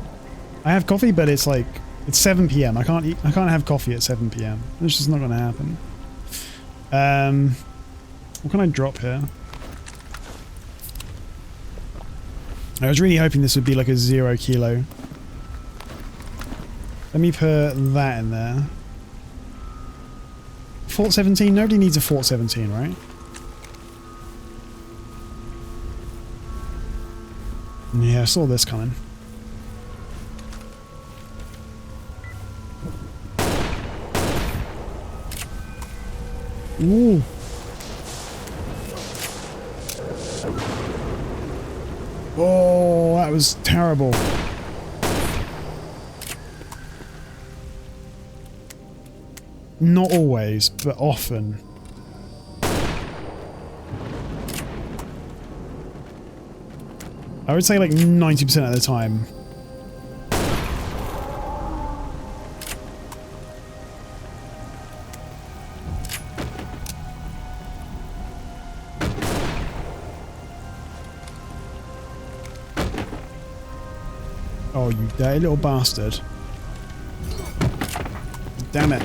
I have coffee, but it's like... It's 7 PM. I can't have coffee at 7 PM. It's just not going to happen. What can I drop here? I was really hoping this would be like a 0 kilo. Let me put that in there. Fort 17? Nobody needs a Fort 17, right? Yeah, I saw this coming. Ooh. Oh, that was terrible. Not always, but often. I would say like 90% of the time. Oh, you dirty little bastard. Damn it.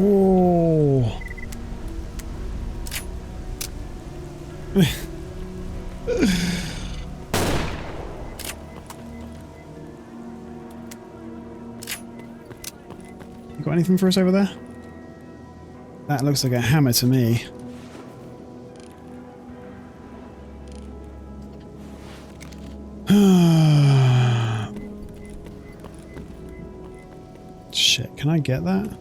Oh. You got anything for us over there? That looks like a hammer to me. Shit, can I get that?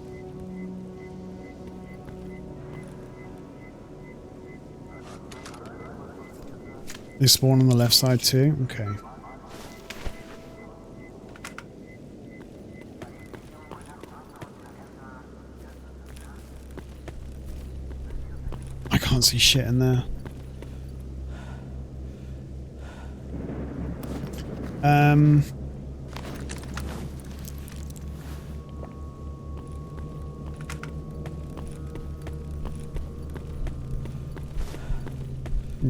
They spawn on the left side too? Okay. I can't see shit in there.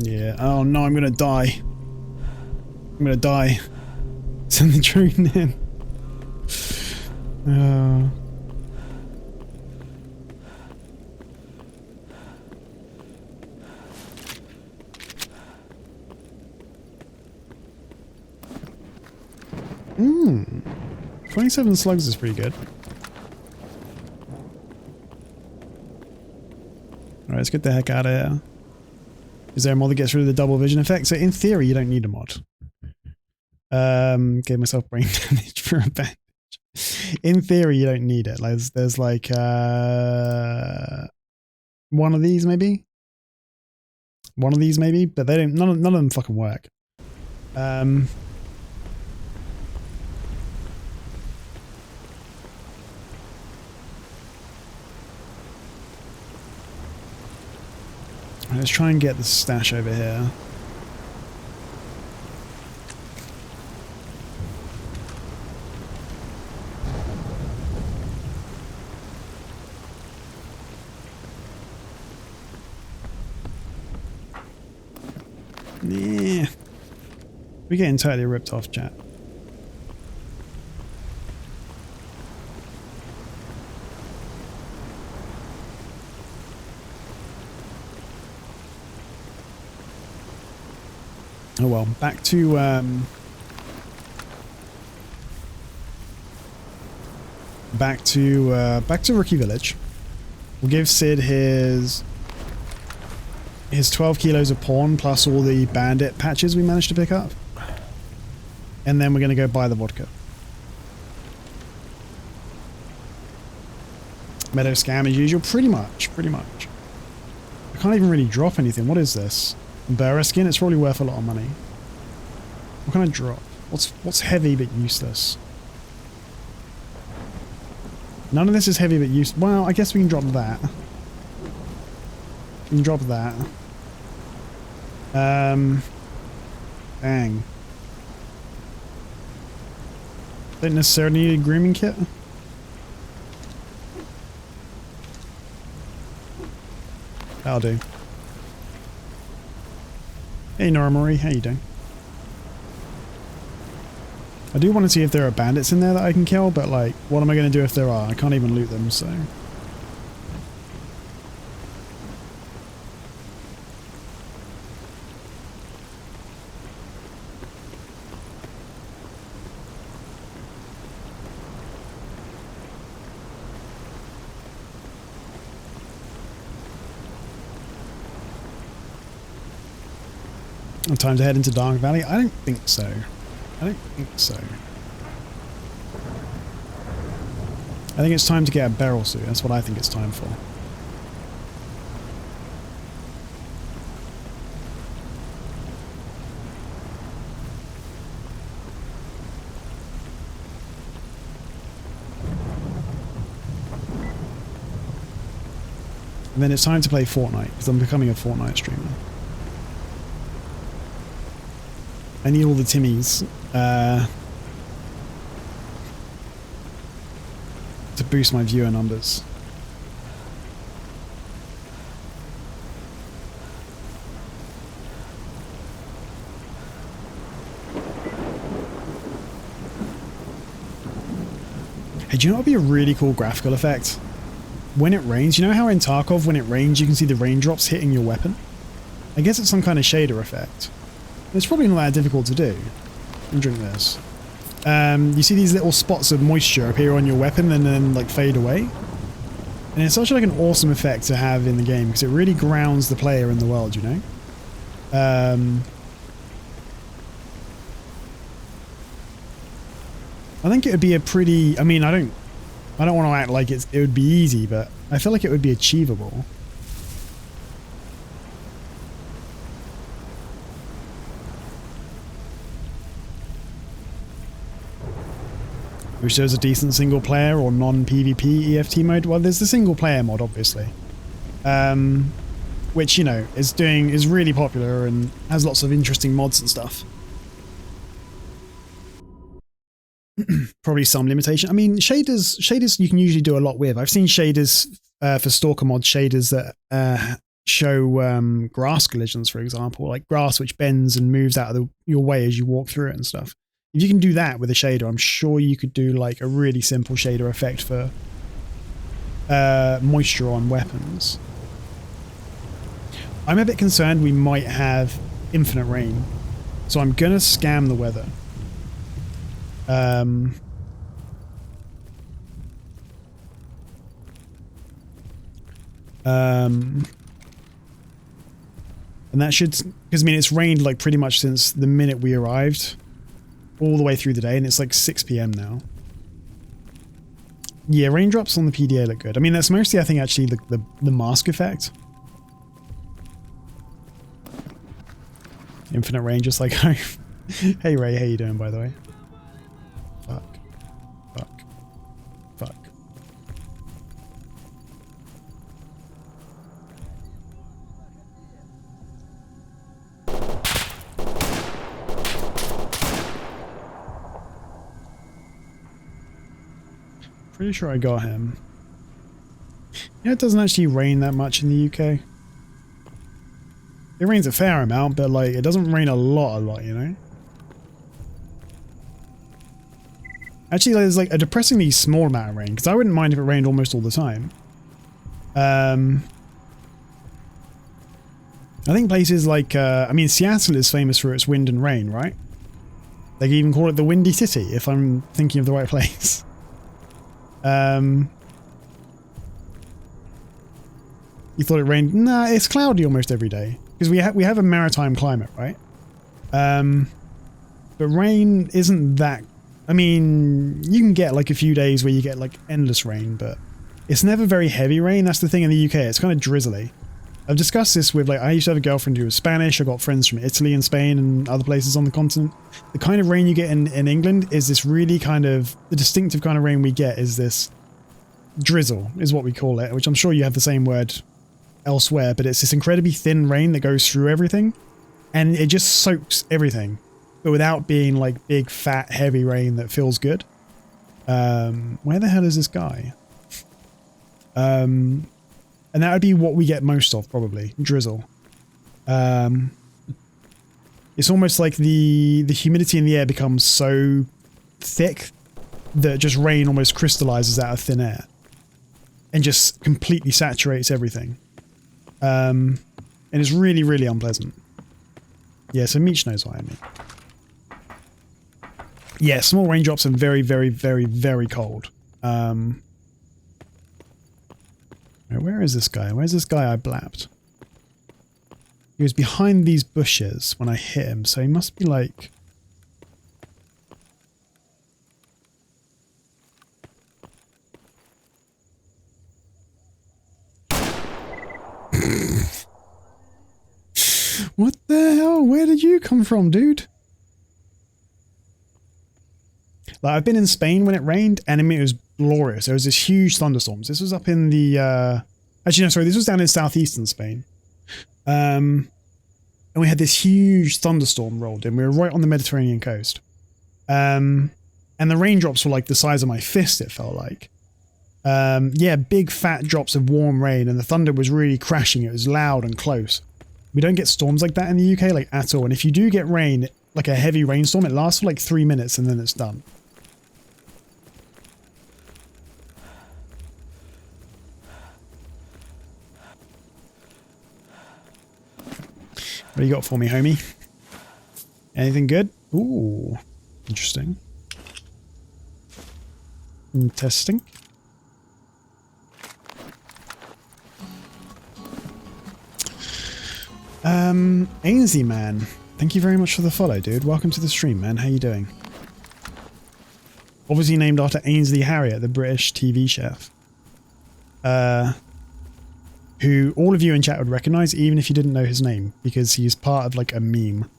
Yeah. Oh no, I'm gonna die. I'm gonna die. Send the drone in. Hmm. 27 slugs is pretty good. Alright, let's get the heck out of here. Is there a mod that gets rid of the double vision effect? So in theory, you don't need a mod. Gave myself brain damage for a bandage. In theory, you don't need it. Like, there's like one of these maybe, but they don't. None of them fucking work. Let's try and get the stash over here. Yeah. We're getting totally ripped off, chat. Oh well, back to Rookie Village. We'll give Sid his 12 kilos of porn plus all the bandit patches we managed to pick up. And then we're going to go buy the vodka. Meadow scam as usual, pretty much. I can't even really drop anything. What is this? Burra skin? It's probably worth a lot of money. What can I drop? What's heavy but useless? None of this is heavy but useless. Well, I guess we can drop that. We can drop that. Dang. Don't necessarily need a grooming kit. That'll do. Hey Nora Marie, how you doing? I do want to see if there are bandits in there that I can kill, but like, what am I going to do if there are? I can't even loot them, so... Time to head into Dark Valley? I don't think so. I don't think so. I think it's time to get a barrel suit. That's what I think it's time for. And then it's time to play Fortnite, because I'm becoming a Fortnite streamer. I need all the Timmies to boost my viewer numbers. Hey, do you know what would be a really cool graphical effect? When it rains, you know how in Tarkov when it rains you can see the raindrops hitting your weapon? I guess it's some kind of shader effect. It's probably not that difficult to do. And drink this. You see these little spots of moisture appear on your weapon and then like fade away? And it's such like an awesome effect to have in the game because it really grounds the player in the world, you know? I think it would be a pretty... I mean, I don't want to act like it would be easy, but I feel like it would be achievable. Which shows a decent single player or non-PvP EFT mode. Well, there's the single player mod, obviously. Which, you know, is really popular and has lots of interesting mods and stuff. Probably some limitation. I mean, shaders you can usually do a lot with. I've seen shaders for Stalker mod, shaders that show grass collisions, for example, like grass which bends and moves out of your way as you walk through it and stuff. If you can do that with a shader, I'm sure you could do like a really simple shader effect for moisture on weapons. I'm a bit concerned we might have infinite rain, so I'm gonna scam the weather. And that should, because I mean it's rained like pretty much since the minute we arrived. All the way through the day, and it's like 6 PM now. Yeah, raindrops on the PDA look good. I mean, that's mostly, I think, actually the mask effect. Infinite rain, just like home. Hey Ray, how you doing, by the way? Fuck. Fuck. Fuck. Pretty sure I got him. Yeah, it doesn't actually rain that much in the UK. It rains a fair amount, but like it doesn't rain a lot, you know? Actually, there's like a depressingly small amount of rain, because I wouldn't mind if it rained almost all the time. I think places like, I mean, Seattle is famous for its wind and rain, right? They can even call it the Windy City, if I'm thinking of the right place. You thought it rained? Nah, it's cloudy almost every day because we have a maritime climate, right? But rain isn't that. I mean, you can get like a few days where you get like endless rain, but it's never very heavy rain. That's the thing in the UK. It's kind of drizzly. I've discussed this with like I used to have a girlfriend who was Spanish. I got friends from Italy and Spain and other places on the continent. The kind of rain you get in England is this really kind of the distinctive kind of rain we get is this. Drizzle is what we call it, which I'm sure you have the same word elsewhere, but it's this incredibly thin rain that goes through everything and it just soaks everything, but without being like big, fat, heavy rain that feels good. Where the hell is this guy? And that would be what we get most of, probably. Drizzle. It's almost like the humidity in the air becomes so thick that just rain almost crystallizes out of thin air and just completely saturates everything. And it's really, really unpleasant. Yeah, so Meech knows what I mean. Yeah, small raindrops and very, very, very, very cold. Where is this guy? Where's this guy I blapped? He was behind these bushes when I hit him, so he must be like... What the hell? Where did you come from, dude? Like, I've been in Spain when it rained, and I mean, it was glorious. There was this huge thunderstorms. This was up in the... Actually, no, sorry. This was down in southeastern Spain. And we had this huge thunderstorm rolled in. We were right on the Mediterranean coast. And the raindrops were like the size of my fist, it felt like. Yeah, big fat drops of warm rain, and the thunder was really crashing. It was loud and close. We don't get storms like that in the UK, like, at all. And if you do get rain, like a heavy rainstorm, it lasts for like 3 minutes and then it's done. What do you got for me, homie? Anything good? Ooh, interesting. Interesting. Ainsley man, thank you very much for the follow, dude. Welcome to the stream, man. How you doing? Obviously named after Ainsley Harriott, the British TV chef. Who all of you in chat would recognize, even if you didn't know his name, because he's part of like a meme.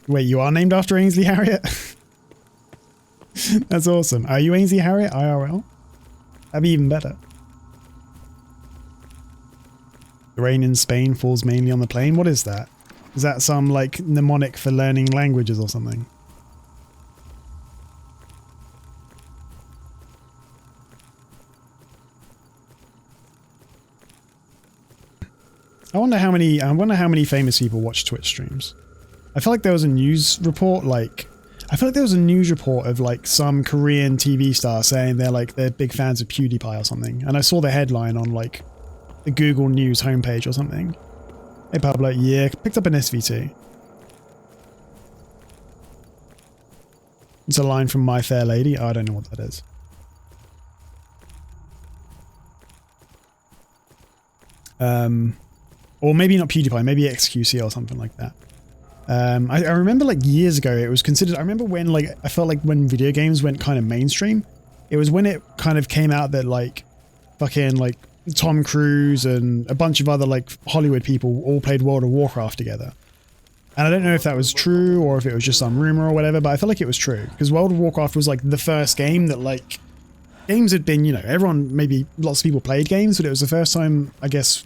Wait, you are named after Ainsley Harriott? That's awesome. Are you Ainsley Harriott IRL? That'd be even better. The rain in Spain falls mainly on the plain. What is that? Is that some like mnemonic for learning languages or something? I wonder how many famous people watch Twitch streams. I feel like there was a news report, like I feel like there was a news report of like some Korean TV star saying they're big fans of PewDiePie or something, and I saw the headline on like the Google News homepage or something. Hey Pablo, yeah, picked up an SVT. It's a line from My Fair Lady. Oh, I don't know what that is. Or maybe not PewDiePie, maybe XQC or something like that. I remember like years ago it was considered, I remember when like, I felt like when video games went kind of mainstream, it was when it kind of came out that like fucking like Tom Cruise and a bunch of other like Hollywood people all played World of Warcraft together. And I don't know if that was true or if it was just some rumor or whatever, but I feel like it was true because World of Warcraft was like the first game that like, games had been, you know, everyone, maybe lots of people played games, but it was the first time, I guess,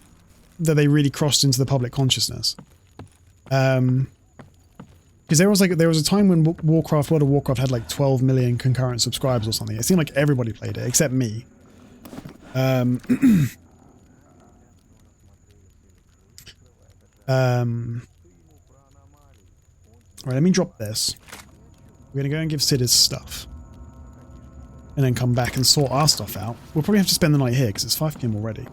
that they really crossed into the public consciousness. Because there was a time when World of Warcraft had like 12 million concurrent subscribers or something. It seemed like everybody played it, except me. Right, let me drop this. We're gonna go and give Sid his stuff. And then come back and sort our stuff out. We'll probably have to spend the night here because it's 5 PM already.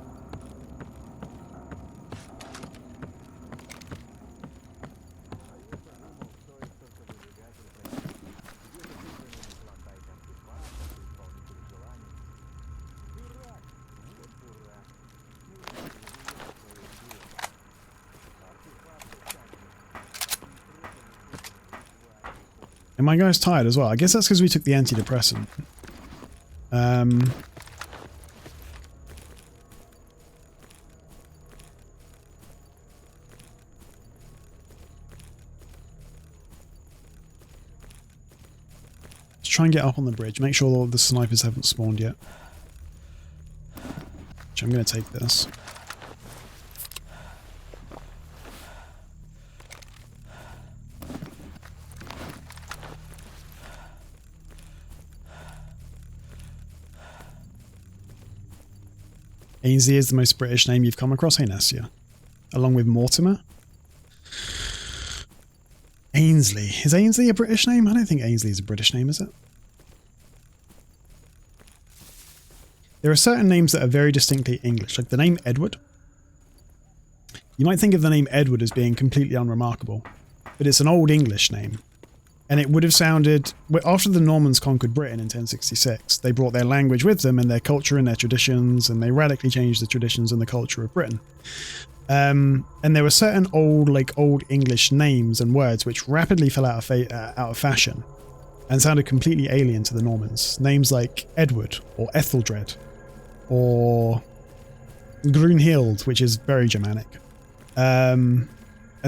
And my guy's tired as well. I guess that's because we took the antidepressant. Let's try and get up on the bridge. Make sure all the snipers haven't spawned yet. Which I'm going to take this. Ainsley is the most British name you've come across, hey Nassia? Along with Mortimer? Ainsley. Is Ainsley a British name? I don't think Ainsley is a British name, is it? There are certain names that are very distinctly English, like the name Edward. You might think of the name Edward as being completely unremarkable, but it's an Old English name. And it would have sounded, after the Normans conquered Britain in 1066, they brought their language with them and their culture and their traditions, and they radically changed the traditions and the culture of Britain. And there were certain Old English names and words which rapidly fell out of fashion and sounded completely alien to the Normans. Names like Edward or Etheldred or Grunhild, which is very Germanic, and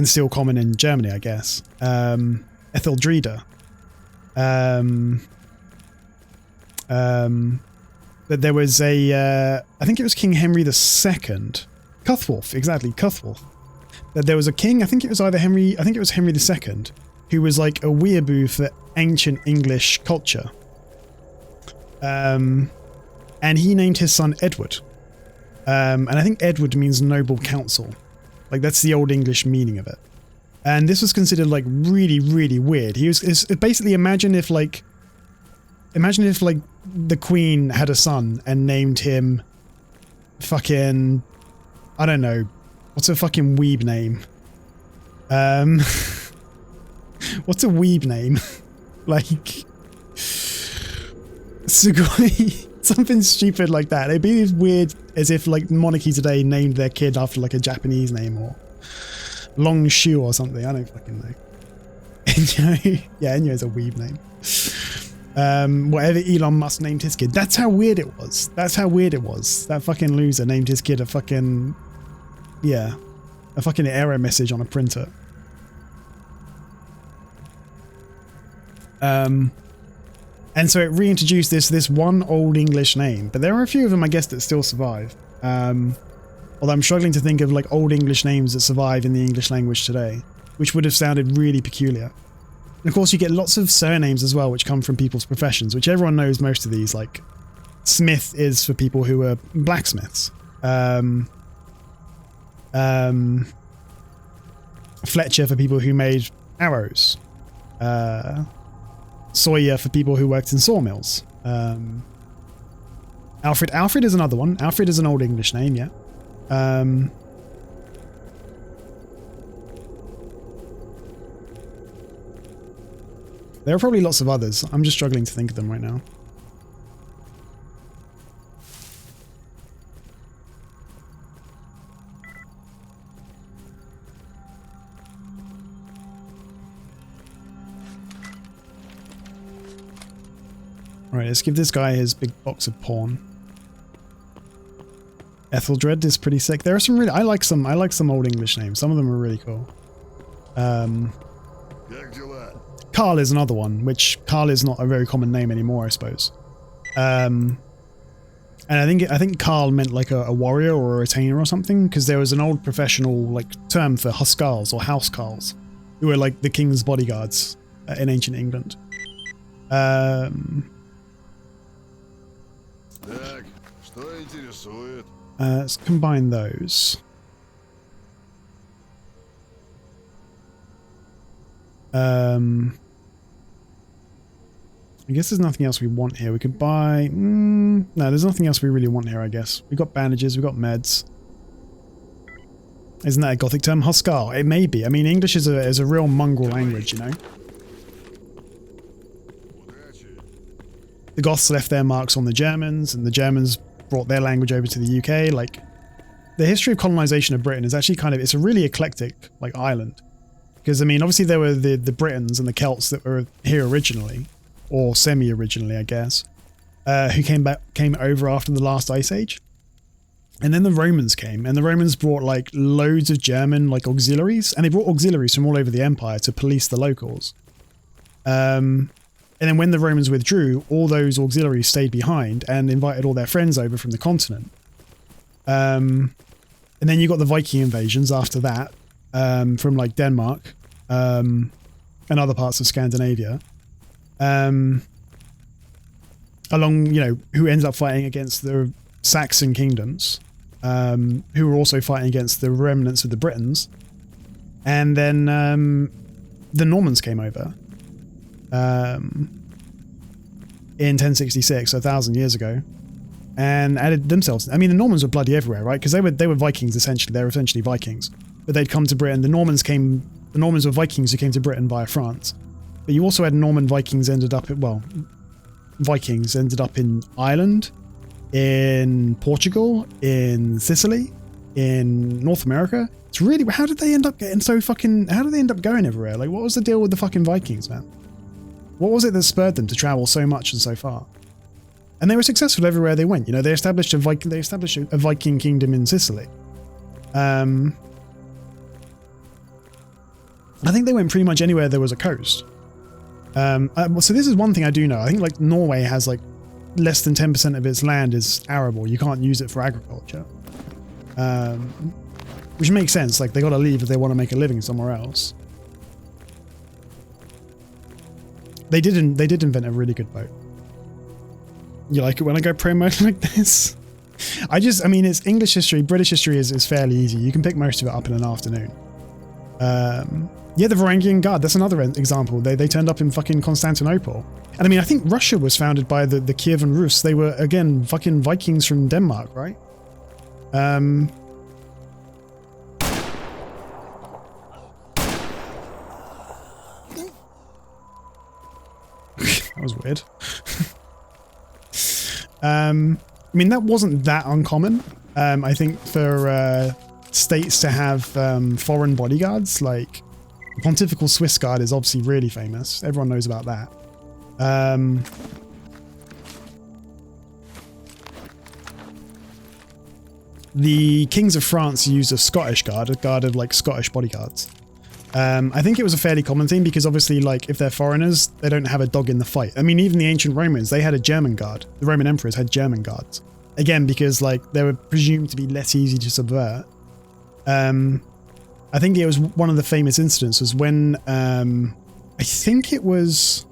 still common in Germany, I guess. Etheldreda. But there was I think it was King Henry II. Cuthwolf, exactly, Cuthwolf. That there was a king, I think it was Henry II, who was like a weeaboo for ancient English culture. And he named his son Edward. And I think Edward means noble counsel. Like that's the Old English meaning of it. And this was considered like really, really weird. Basically imagine if the Queen had a son and named him fucking, I don't know, what's a fucking weeb name? What's a weeb name? Like Sugoi, something stupid like that. It'd be as weird as if like monarchy today named their kid after like a Japanese name or Long Shoe or something. I don't fucking know. Enyo, yeah, Enyo is a weeb name. Whatever Elon Musk named his kid. That's how weird it was. That's how weird it was. That fucking loser named his kid a fucking, yeah, a fucking error message on a printer. And so it reintroduced this one Old English name, but there are a few of them, I guess, that still survive. Although I'm struggling to think of like Old English names that survive in the English language today, which would have sounded really peculiar. And of course, you get lots of surnames as well, which come from people's professions, which everyone knows most of these. Like Smith is for people who are blacksmiths. Fletcher for people who made arrows. Sawyer for people who worked in sawmills. Alfred is another one. Alfred is an Old English name, yeah. There are probably lots of others. I'm just struggling to think of them right now. Alright, let's give this guy his big box of porn. Etheldred is pretty sick. There are some really, I like some Old English names. Some of them are really cool. Carl is another one, which Carl is not a very common name anymore, I suppose. And I think Carl meant like a warrior or a retainer or something, because there was an old professional like term for huscarls or housecarls, who were like the king's bodyguards in ancient England. Let's combine those. I guess there's nothing else we want here. We could buy... no, there's nothing else we really want here, I guess. We've got bandages, we've got meds. Isn't that a Gothic term? Huscarl. It may be. I mean, English is a real mongrel language, you know? The Goths left their marks on the Germans, and the Germans brought their language over to the UK. Like, the history of colonization of Britain is actually kind of... It's a really eclectic, like, island. Because, I mean, obviously there were the Britons and the Celts that were here originally. Or semi-originally, I guess, who came over after the last ice age. And then the Romans came, and the Romans brought like loads of German like auxiliaries, and they brought auxiliaries from all over the empire to police the locals. And then when the Romans withdrew, all those auxiliaries stayed behind and invited all their friends over from the continent. And then you got the Viking invasions after that, from like Denmark and other parts of Scandinavia. Along, you know, who ended up fighting against the Saxon kingdoms, who were also fighting against the remnants of the Britons. And then the Normans came over in 1066, so 1,000 years ago, and added themselves. I mean, the Normans were bloody everywhere, right? Because they were Vikings essentially. They were essentially Vikings, but they'd come to Britain. The Normans were Vikings who came to Britain via France. But you also had Norman Vikings Vikings ended up in Ireland, in Portugal, in Sicily, in North America. It's really, how did they end up going everywhere? Like, what was the deal with the fucking Vikings, man? What was it that spurred them to travel so much and so far? And they were successful everywhere they went. You know, they established a Viking kingdom in Sicily. I think they went pretty much anywhere there was a coast. So this is one thing I do know. I think like Norway has like less than 10% of its land is arable. You can't use it for agriculture. Which makes sense. Like they got to leave if they want to make a living somewhere else. They did invent a really good boat. You like it when I go pro mode like this? I mean, it's English history. British history is fairly easy. You can pick most of it up in an afternoon. Yeah, the Varangian Guard, that's another example. They turned up in fucking Constantinople. And I mean, I think Russia was founded by the Kievan Rus. They were, again, fucking Vikings from Denmark, right? That was weird. I mean, that wasn't that uncommon. I think for states to have foreign bodyguards, like the Pontifical Swiss Guard is obviously really famous. Everyone knows about that. The kings of France used a Scottish guard, a guard of like Scottish bodyguards. I think it was a fairly common thing because obviously, like, if they're foreigners, they don't have a dog in the fight. I mean, even the ancient Romans, they had a German guard. The Roman emperors had German guards. Again, because like they were presumed to be less easy to subvert. I think it was one of the famous incidents was when I think it wasn't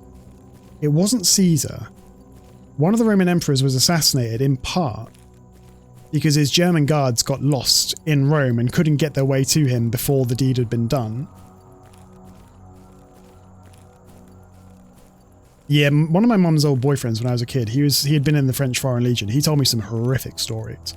Caesar. One of the Roman emperors was assassinated in part because his German guards got lost in Rome and couldn't get their way to him before the deed had been done. Yeah, one of my mum's old boyfriends when I was a kid, he had been in the French Foreign Legion. He told me some horrific stories.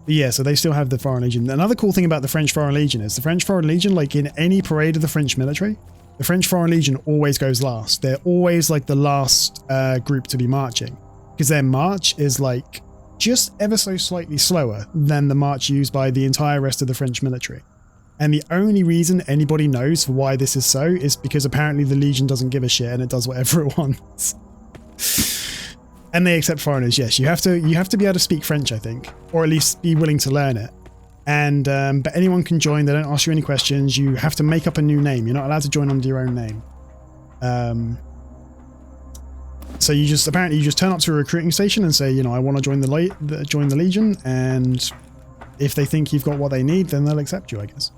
Yeah, so they still have the Foreign Legion. Another cool thing about the French Foreign Legion is the French Foreign Legion, like in any parade of the French military, the French Foreign Legion always goes last. They're always like the last group to be marching because their march is like just ever so slightly slower than the march used by the entire rest of the French military. And the only reason anybody knows for why this is so is because apparently the Legion doesn't give a shit and it does whatever it wants. And they accept foreigners. Yes, you have to be able to speak French, I think, or at least be willing to learn it. And but anyone can join. They don't ask you any questions. You have to make up a new name. You're not allowed to join under your own name. So you just turn up to a recruiting station and say, you know, I want to join the Legion, and if they think you've got what they need, then they'll accept you, I guess.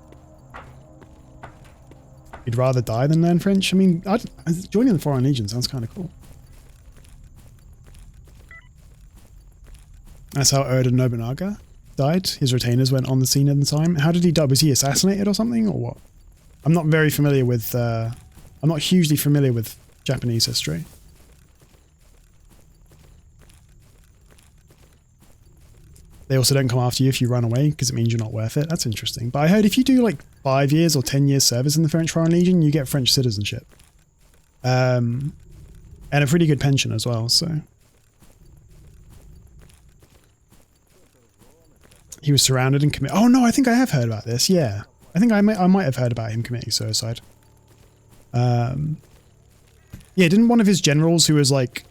You'd rather die than learn French? I mean, joining the Foreign Legion sounds kind of cool. That's how Oda Nobunaga died. His retainers went on the scene at the time. How did he die? Was he assassinated or something, or what? I'm not very familiar with... I'm not hugely familiar with Japanese history. They also don't come after you if you run away, because it means you're not worth it. That's interesting. But I heard if you do like 5 years or 10 years service in the French Foreign Legion, you get French citizenship. And a pretty good pension as well, so... He was surrounded and committed... Oh no, I think I have heard about this, yeah. I think I might have heard about him committing suicide. Yeah, didn't one of his generals who was like...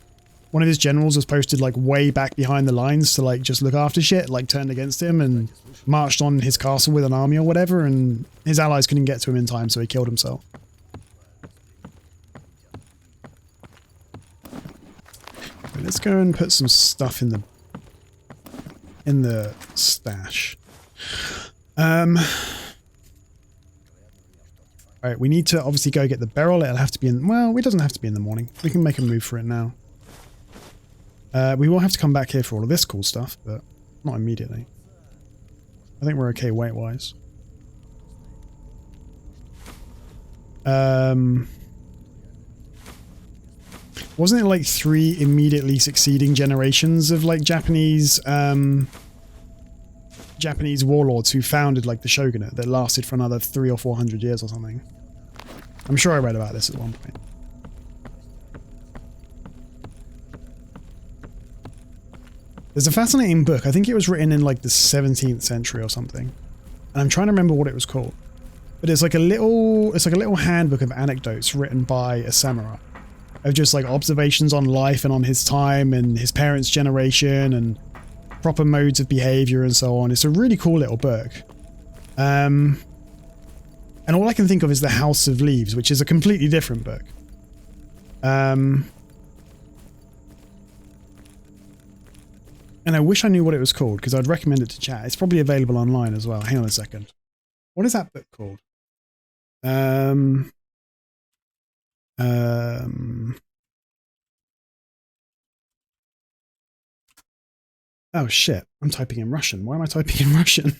One of his generals was posted like way back behind the lines to like just look after shit, like turned against him and marched on his castle with an army or whatever, and his allies couldn't get to him in time, so he killed himself. Okay, let's go and put some stuff in the stash. Alright, we need to obviously go get the barrel. It'll have to be in... Well, it doesn't have to be in the morning. We can make a move for it now. We will have to come back here for all of this cool stuff, but not immediately. I think we're okay weight-wise. Wasn't it like 3 immediately succeeding generations of like Japanese warlords who founded like the shogunate that lasted for another 300 or 400 years or something? I'm sure I read about this at one point. There's a fascinating book. I think it was written in like the 17th century or something, and I'm trying to remember what it was called. But it's like a little handbook of anecdotes written by a samurai, of just like observations on life and on his time and his parents' generation and proper modes of behavior and so on. It's a really cool little book. And all I can think of is The House of Leaves, which is a completely different book. And I wish I knew what it was called, because I'd recommend it to chat. It's probably available online as well. Hang on a second. What is that book called? Oh shit, I'm typing in Russian. Why am I typing in Russian?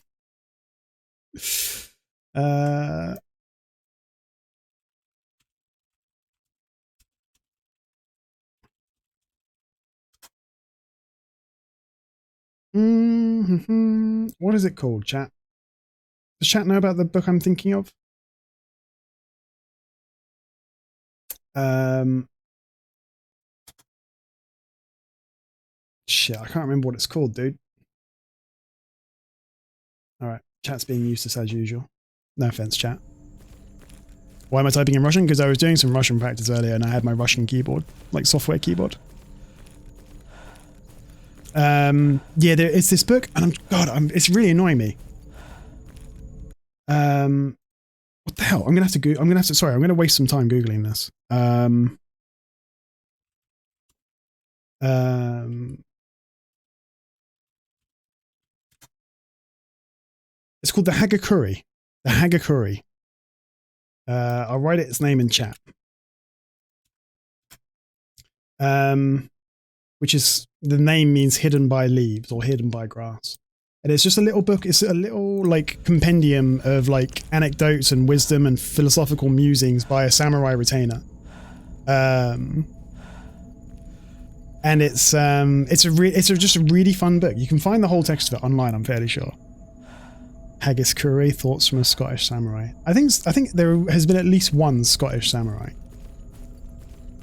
What is it called, chat? Does chat know about the book I'm thinking of? Shit, I can't remember what it's called, dude. Alright, chat's being useless as usual. No offense, chat. Why am I typing in Russian? Because I was doing some Russian practice earlier and I had my Russian keyboard, like software keyboard. Yeah, there is this book, and it's really annoying me. What the hell? I'm gonna have to sorry, I'm gonna waste some time Googling this. It's called the Hagakure. The Hagakure. I'll write its name in chat. Which is, the name means hidden by leaves or hidden by grass. And it's just a little book. It's a little like compendium of like anecdotes and wisdom and philosophical musings by a samurai retainer. And it's just a really fun book. You can find the whole text of it online, I'm fairly sure. Hagakure, Thoughts from a Scottish Samurai. I think there has been at least one Scottish samurai.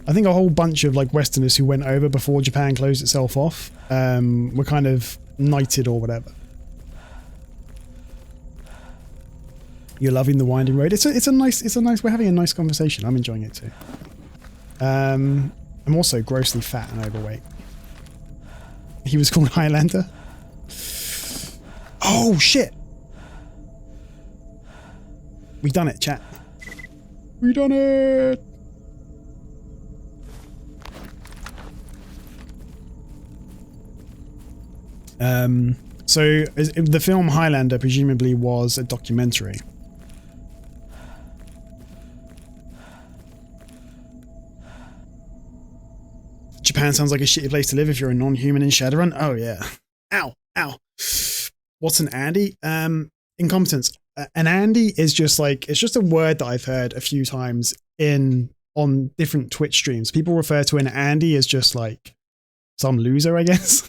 I think a whole bunch of like Westerners who went over before Japan closed itself off were kind of knighted or whatever. You're loving the winding road. It's a nice. We're having a nice conversation. I'm enjoying it too. I'm also grossly fat and overweight. He was called Highlander. Oh shit! We done it, chat. We done it. So the film Highlander presumably was a documentary. Japan sounds like a shitty place to live if you're a non-human in Shadowrun. Oh yeah. Ow. Ow. What's an Andy? Incompetence. An Andy is just like, it's just a word that I've heard a few times on different Twitch streams. People refer to an Andy as just like some loser, I guess.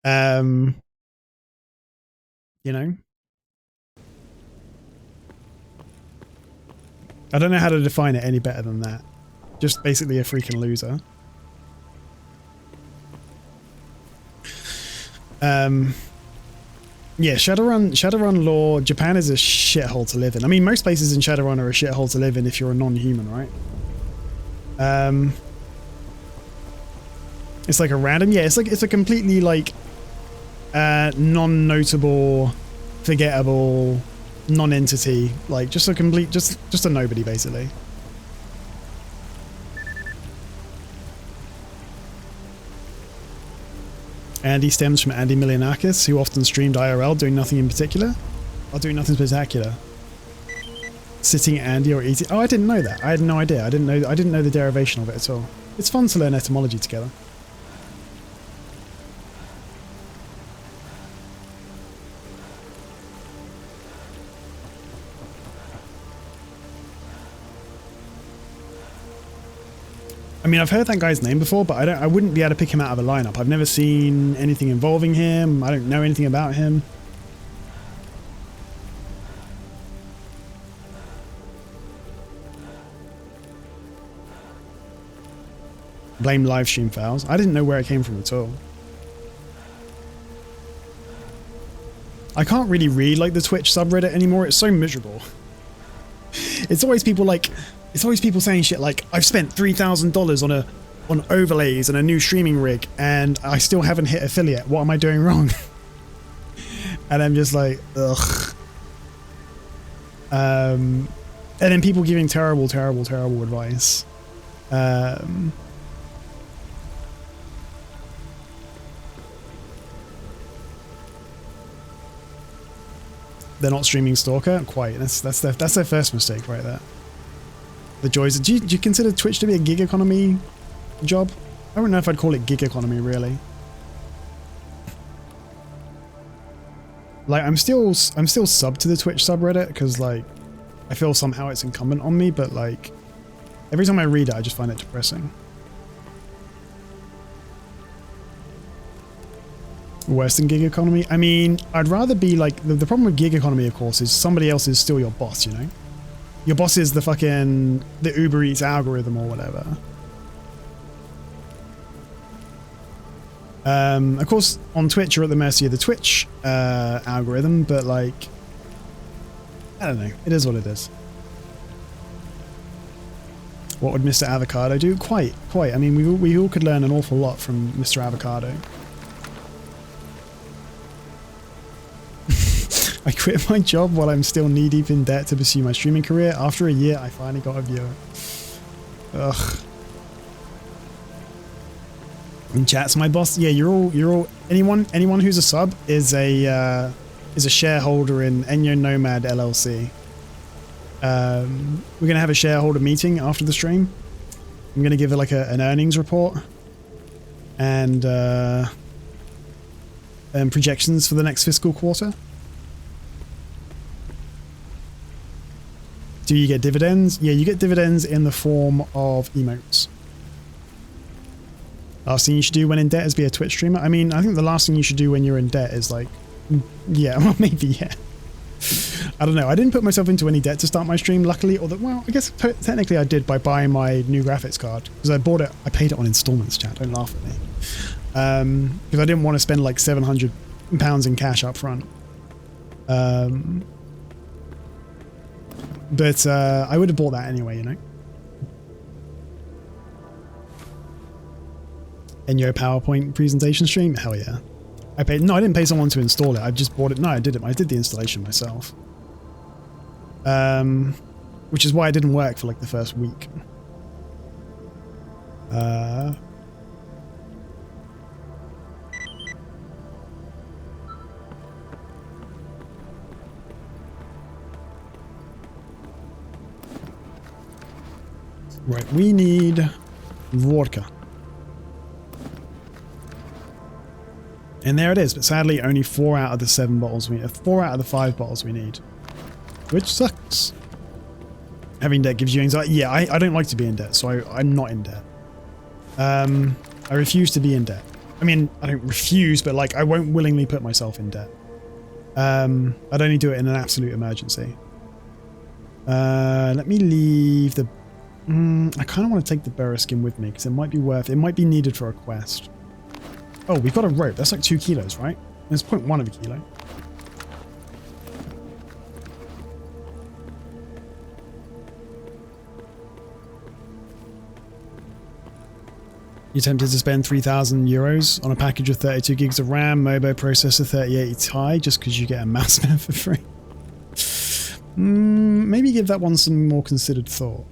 You know? I don't know how to define it any better than that. Just basically a freaking loser. Yeah, Shadowrun lore, Japan is a shithole to live in. I mean, most places in Shadowrun are a shithole to live in if you're a non-human, right? It's like a random, yeah, it's a completely like non-notable, forgettable non-entity, like just a complete, just a nobody basically. Andy stems from Andy Milionakis, who often streamed IRL doing nothing in particular, or doing nothing spectacular. Sitting Andy or eating. Oh, I didn't know that. I had no idea. I didn't know the derivation of it at all. It's fun to learn etymology together. mean, I've heard that guy's name before, but I wouldn't be able to pick him out of a lineup. I've never seen anything involving him. I don't know anything about him. Blame live stream fails. I didn't know where it came from at all. I can't really read like the Twitch subreddit anymore. It's so miserable. It's always people like, it's always people saying shit like, I've spent $3,000 on overlays and a new streaming rig and I still haven't hit affiliate. What am I doing wrong? And I'm just like, ugh. And then people giving terrible advice. They're not streaming S.T.A.L.K.E.R. Quite. That's their first mistake right there. The joys. Do you consider Twitch to be a gig economy job? I don't know if I'd call it gig economy really. Like I'm still sub to the Twitch subreddit because like I feel somehow it's incumbent on me, but like every time I read it, I just find it depressing. Worse than gig economy? I mean, I'd rather be like, the problem with gig economy, of course, is somebody else is still your boss, you know? Your boss is the fucking, the Uber Eats algorithm or whatever. Of course, on Twitch, you're at the mercy of the Twitch algorithm, but like, I don't know. It is what it is. What would Mr. Avocado do? Quite. I mean, we all could learn an awful lot from Mr. Avocado. I quit my job while I'm still knee-deep in debt to pursue my streaming career. After a year, I finally got a viewer. Ugh. In chat's my boss. Yeah, you're all anyone who's a sub is a shareholder in Enyo Nomad LLC. We're gonna have a shareholder meeting after the stream. I'm gonna give it like an earnings report and projections for the next fiscal quarter. Do you get dividends? Yeah, you get dividends in the form of emotes. Last thing you should do when in debt is be a Twitch streamer. I mean, I think the last thing you should do when you're in debt is like, yeah, well, maybe, yeah. I don't know. I didn't put myself into any debt to start my stream, luckily. Although, well, I guess technically I did by buying my new graphics card. Because I bought it, I paid it on installments, chat. Don't laugh at me. Because I didn't want to spend like £700 in cash up front. But I would have bought that anyway, you know. And your PowerPoint presentation stream? Hell yeah. I didn't pay someone to install it. I just bought it. No, I did it. I did the installation myself. Which is why it didn't work for like the first week. Right, we need vodka. And there it is, but sadly only 4 out of the 7 bottles we need. 4 out of the 5 bottles we need. Which sucks. Having debt gives you anxiety. Yeah, I don't like to be in debt, so I'm not in debt. I refuse to be in debt. I mean, I don't refuse, but like I won't willingly put myself in debt. I'd only do it in an absolute emergency. Let me leave the... I kind of want to take the bearer skin with me because it might be needed for a quest. Oh, we've got a rope. That's like 2 kilos, right? It's 0.1 of a kilo. You tempted to spend 3,000 euros on a package of 32 gigs of RAM, Mobo processor 3080 Ti just because you get a mouse pad for free? Maybe give that one some more considered thought.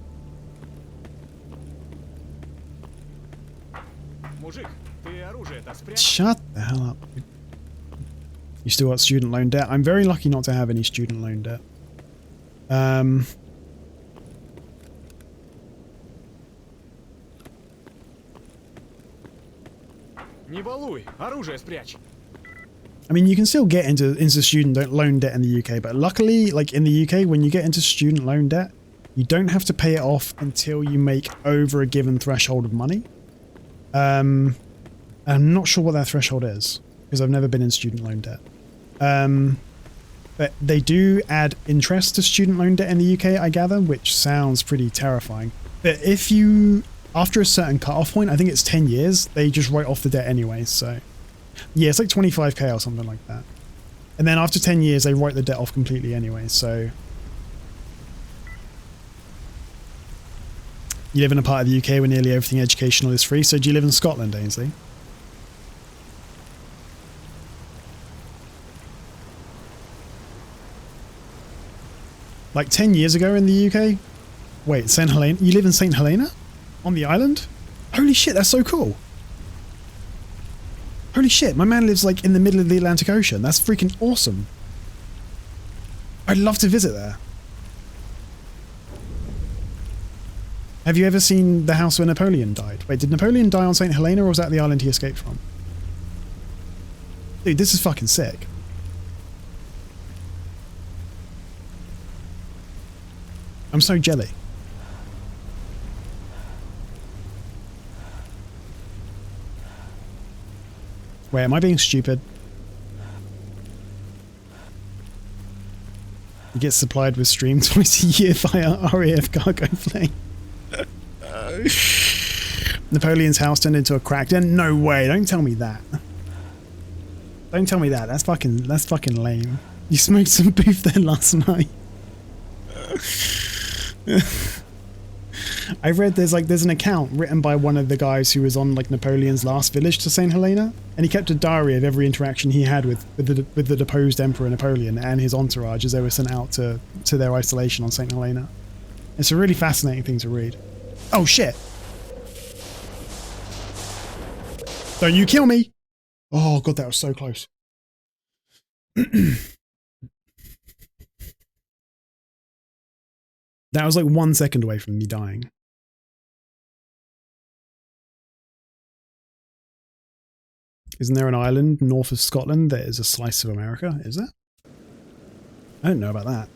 Shut the hell up. You still got student loan debt? I'm very lucky not to have any student loan debt. I mean, you can still get into student loan debt in the UK, but luckily, like in the UK, when you get into student loan debt, You don't have to pay it off until you make over a given threshold of money. I'm not sure what that threshold is because I've never been in student loan debt. But they do add interest to student loan debt in the UK, I gather, which sounds pretty terrifying. But if you, after a certain cutoff point, I think it's 10 years, they just write off the debt anyway. So yeah, it's like 25k or something like that. And then after 10 years, they write the debt off completely anyway. So you live in a part of the UK where nearly everything educational is free. So do you live in Scotland, Ainsley? Like 10 years ago in the UK? Wait, St. Helena? You live in St. Helena? On the island? Holy shit, that's so cool. Holy shit, my man lives like in the middle of the Atlantic Ocean. That's freaking awesome. I'd love to visit there. Have you ever seen the house where Napoleon died? Wait, did Napoleon die on St. Helena or was that the island he escaped from? Dude, this is fucking sick. I'm so jelly. Wait, am I being stupid? He gets supplied with stream twice a year via RAF cargo plane. Napoleon's house turned into a crack den? No way, don't tell me that. Don't tell me that, that's fucking lame. You smoked some booth there last night. I read there's an account written by one of the guys who was on like Napoleon's last village to St. Helena, and he kept a diary of every interaction he had with the deposed Emperor Napoleon and his entourage as they were sent out to their isolation on St. Helena. It's a really fascinating thing to read. Oh shit! Don't you kill me! Oh god, that was so close. That was like 1 second away from me dying. Isn't there an island north of Scotland that is a slice of America? Is there? I don't know about that.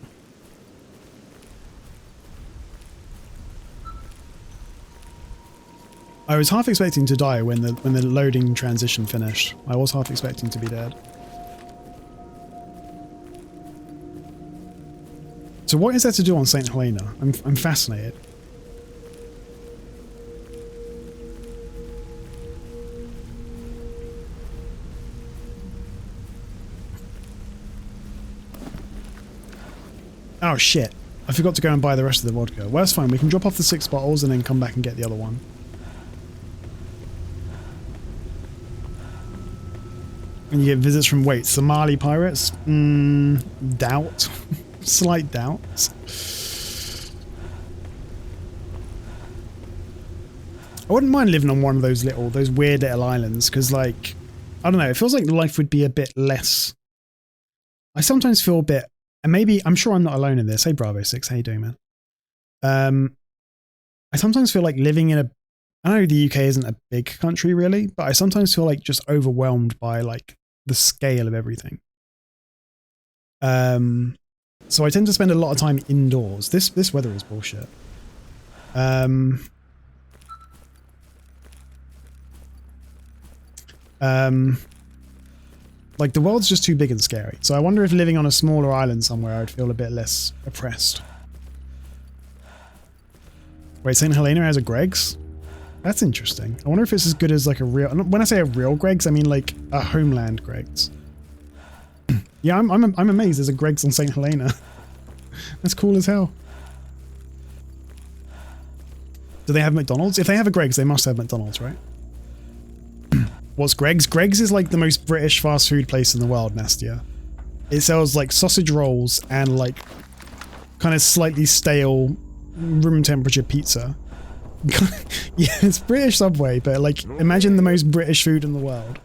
I was half expecting to die when the loading transition finished. I was half expecting to be dead. So what is there to do on St. Helena? I'm fascinated. Oh shit. I forgot to go and buy the rest of the vodka. Well, that's fine. We can drop off the 6 bottles and then come back and get the other one. And you get visits from, wait, Somali pirates? Doubt. Slight doubts. I wouldn't mind living on one of those weird little islands, because like, I don't know, it feels like life would be a bit less. I sometimes feel a bit, and maybe, I'm sure I'm not alone in this. Hey Bravo 6, how you doing, man? I sometimes feel like living in a, I know the UK isn't a big country really, but I sometimes feel like just overwhelmed by like the scale of everything. So I tend to spend a lot of time indoors. This weather is bullshit. Like the world's just too big and scary. So I wonder if living on a smaller island somewhere I'd feel a bit less oppressed. Wait, St. Helena has a Greggs? That's interesting. I wonder if it's as good as like a real, when I say a real Greggs, I mean like a homeland Greggs. Yeah, I'm amazed there's a Greggs on St. Helena. That's cool as hell. Do they have McDonald's? If they have a Greggs, they must have McDonald's, right? What's Greggs? Greggs is like the most British fast food place in the world, Nastia. It sells like sausage rolls and like kind of slightly stale room temperature pizza. Yeah, it's British Subway, but like imagine the most British food in the world.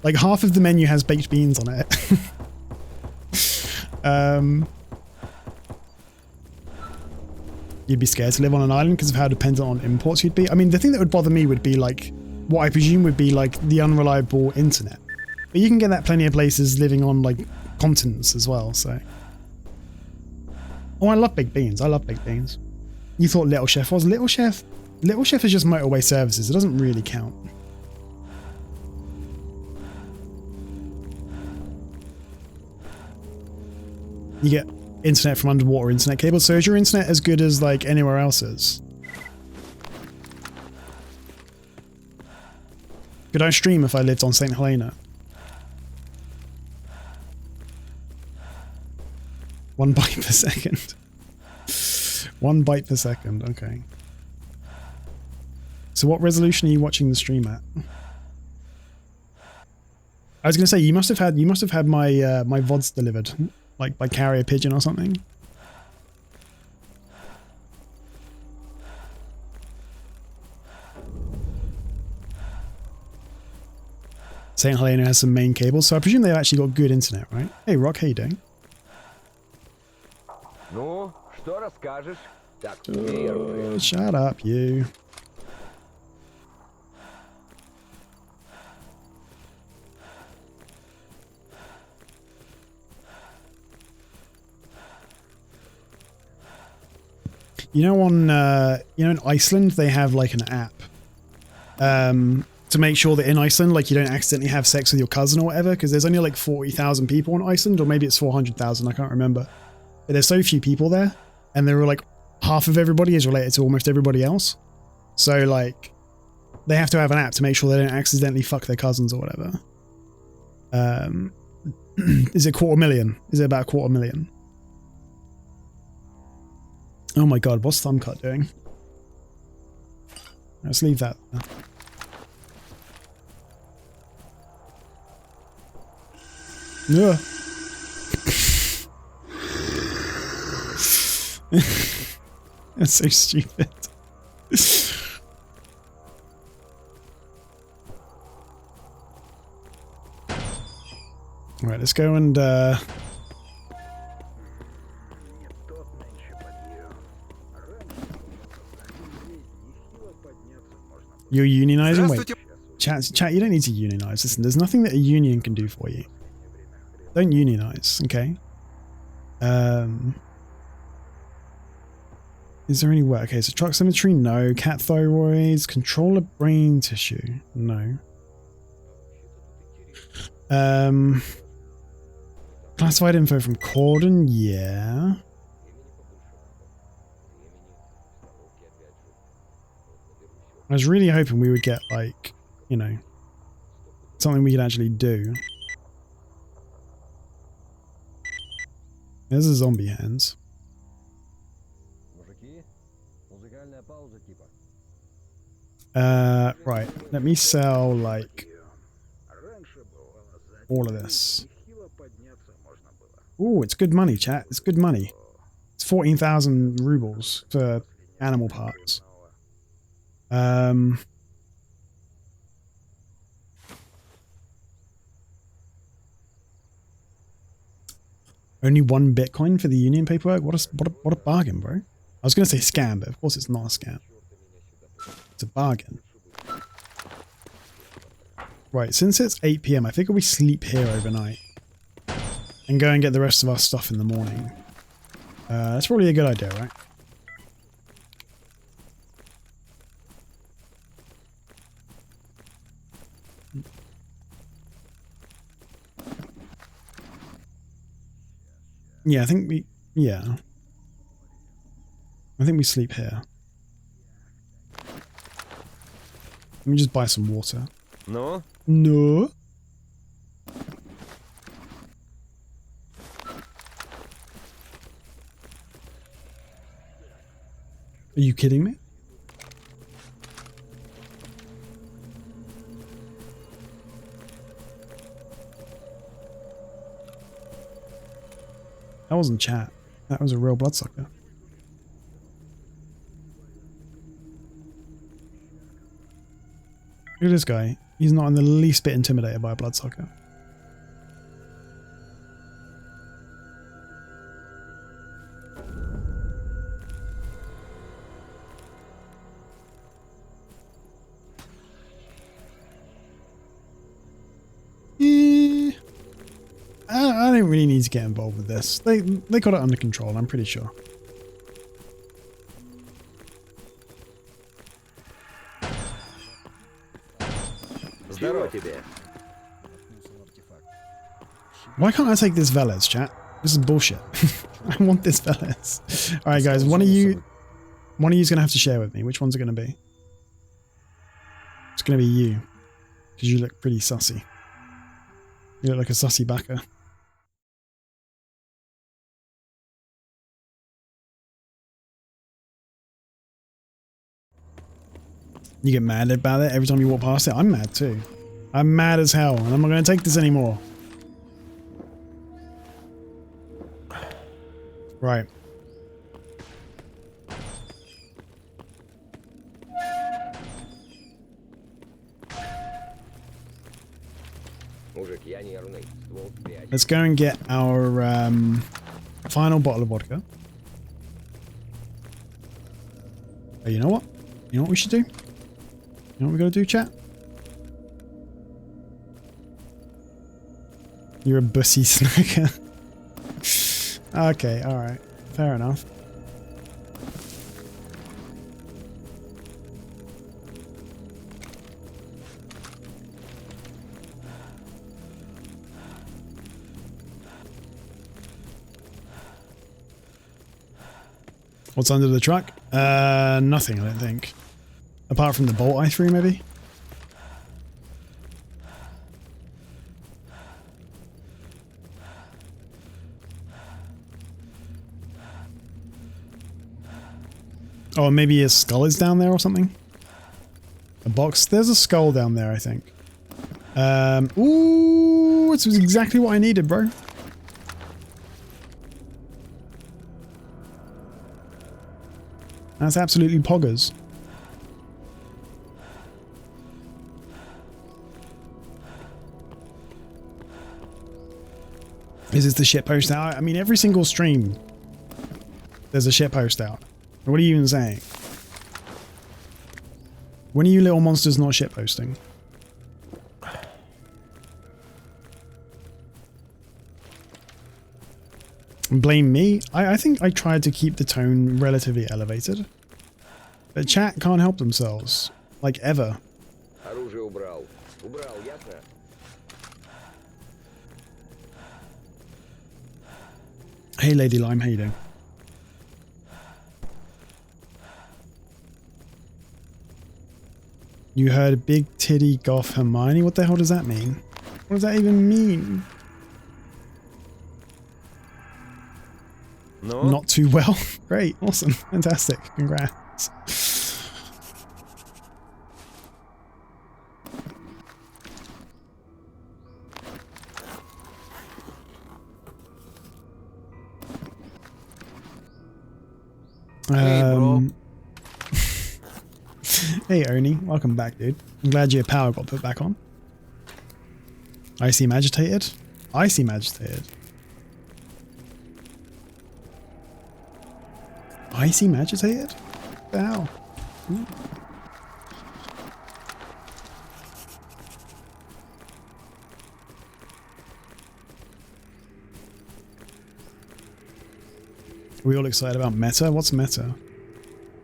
Like half of the menu has baked beans on it. You'd be scared to live on an island because of how dependent on imports you'd be. I mean, the thing that would bother me would be like what I presume would be like the unreliable internet. But you can get that plenty of places living on like continents as well, so. Oh, I love baked beans. I love baked beans. You thought Little Chef was? Little Chef? Little Chef is just motorway services. It doesn't really count. You get internet from underwater internet cables. So is your internet as good as like anywhere else's? Could I stream if I lived on St. Helena? 1 byte per second. 1 byte per second. Okay. So what resolution are you watching the stream at? I was gonna say you must have had my my VODs delivered, like by carrier pigeon or something. St. Helena has some main cables, so I presume they've actually got good internet, right? Hey Rock, how you doing? Ну, что расскажешь? Так, первый. Shut up, you. You know, in Iceland, they have like an app to make sure that in Iceland, like you don't accidentally have sex with your cousin or whatever, because there's only like 40,000 people in Iceland, or maybe it's 400,000, I can't remember. But there's so few people there, and they're like half of everybody is related to almost everybody else. So like, they have to have an app to make sure they don't accidentally fuck their cousins or whatever. Is it 250,000? Is it about 250,000? Oh my god, what's Thumbcut doing? Let's leave that there. Yeah. That's so stupid. Alright, let's go and you're unionizing? Wait. Chat, you don't need to unionize. Listen, there's nothing that a union can do for you. Don't unionize, okay? Is there any work? Okay, so truck symmetry, no. Cat thyroids, controller brain tissue, no. Classified info from Corden, yeah. I was really hoping we would get, like, you know, something we could actually do. There's a zombie hands. Right. Let me sell, like, all of this. Ooh, it's good money, chat. It's good money. It's 14,000 rubles for animal parts. Only 1 Bitcoin for the union paperwork? What a bargain, bro. I was going to say scam, but of course it's not a scam. It's a bargain. Right, since it's 8 PM, I think we sleep here overnight. And go and get the rest of our stuff in the morning. That's probably a good idea, right? Yeah, I think we... Yeah. I think we sleep here. Let me just buy some water. No? No. Are you kidding me? That wasn't chat. That was a real bloodsucker. Look at this guy. He's not in the least bit intimidated by a bloodsucker. I don't really need to get involved with this. They got it under control, I'm pretty sure. Здорово тебе. Why can't I take this Veles, chat? This is bullshit. I want this Veles. Alright guys, one of you's gonna have to share with me. Which one's it gonna be? It's gonna be you. Because you look pretty sussy. You look like a sussy backer. You get mad about it every time you walk past it? I'm mad too. I'm mad as hell, and I'm not going to take this anymore. Right. Мужик, я нервный. Ствол спрячь. Let's go and get our final bottle of vodka. Oh, you know what? You know what we should do? You know what we gotta do, chat? You're a bussy snacker. Okay, alright. Fair enough. What's under the truck? Nothing, I don't think. Apart from the bolt I threw, maybe? Oh, maybe a skull is down there or something? A box? There's a skull down there, I think. Ooh, this was exactly what I needed, bro. That's absolutely poggers. Is this the shitpost out? I mean, every single stream, there's a shitpost out. What are you even saying? When are you little monsters not shitposting? Blame me? I think I tried to keep the tone relatively elevated. But chat can't help themselves. Like, ever. Оружие убрал. Убрал, ясно? Hey Lady Lime, how you doing? You heard big titty goth Hermione? What the hell does that mean? What does that even mean? No. Not too well. Great, awesome, fantastic, congrats. Hey, bro. Hey Oni, welcome back, dude. I'm glad your power got put back on. I seem agitated. I seem agitated. I seem agitated? What the hell? Ooh. Are we all excited about meta? What's meta?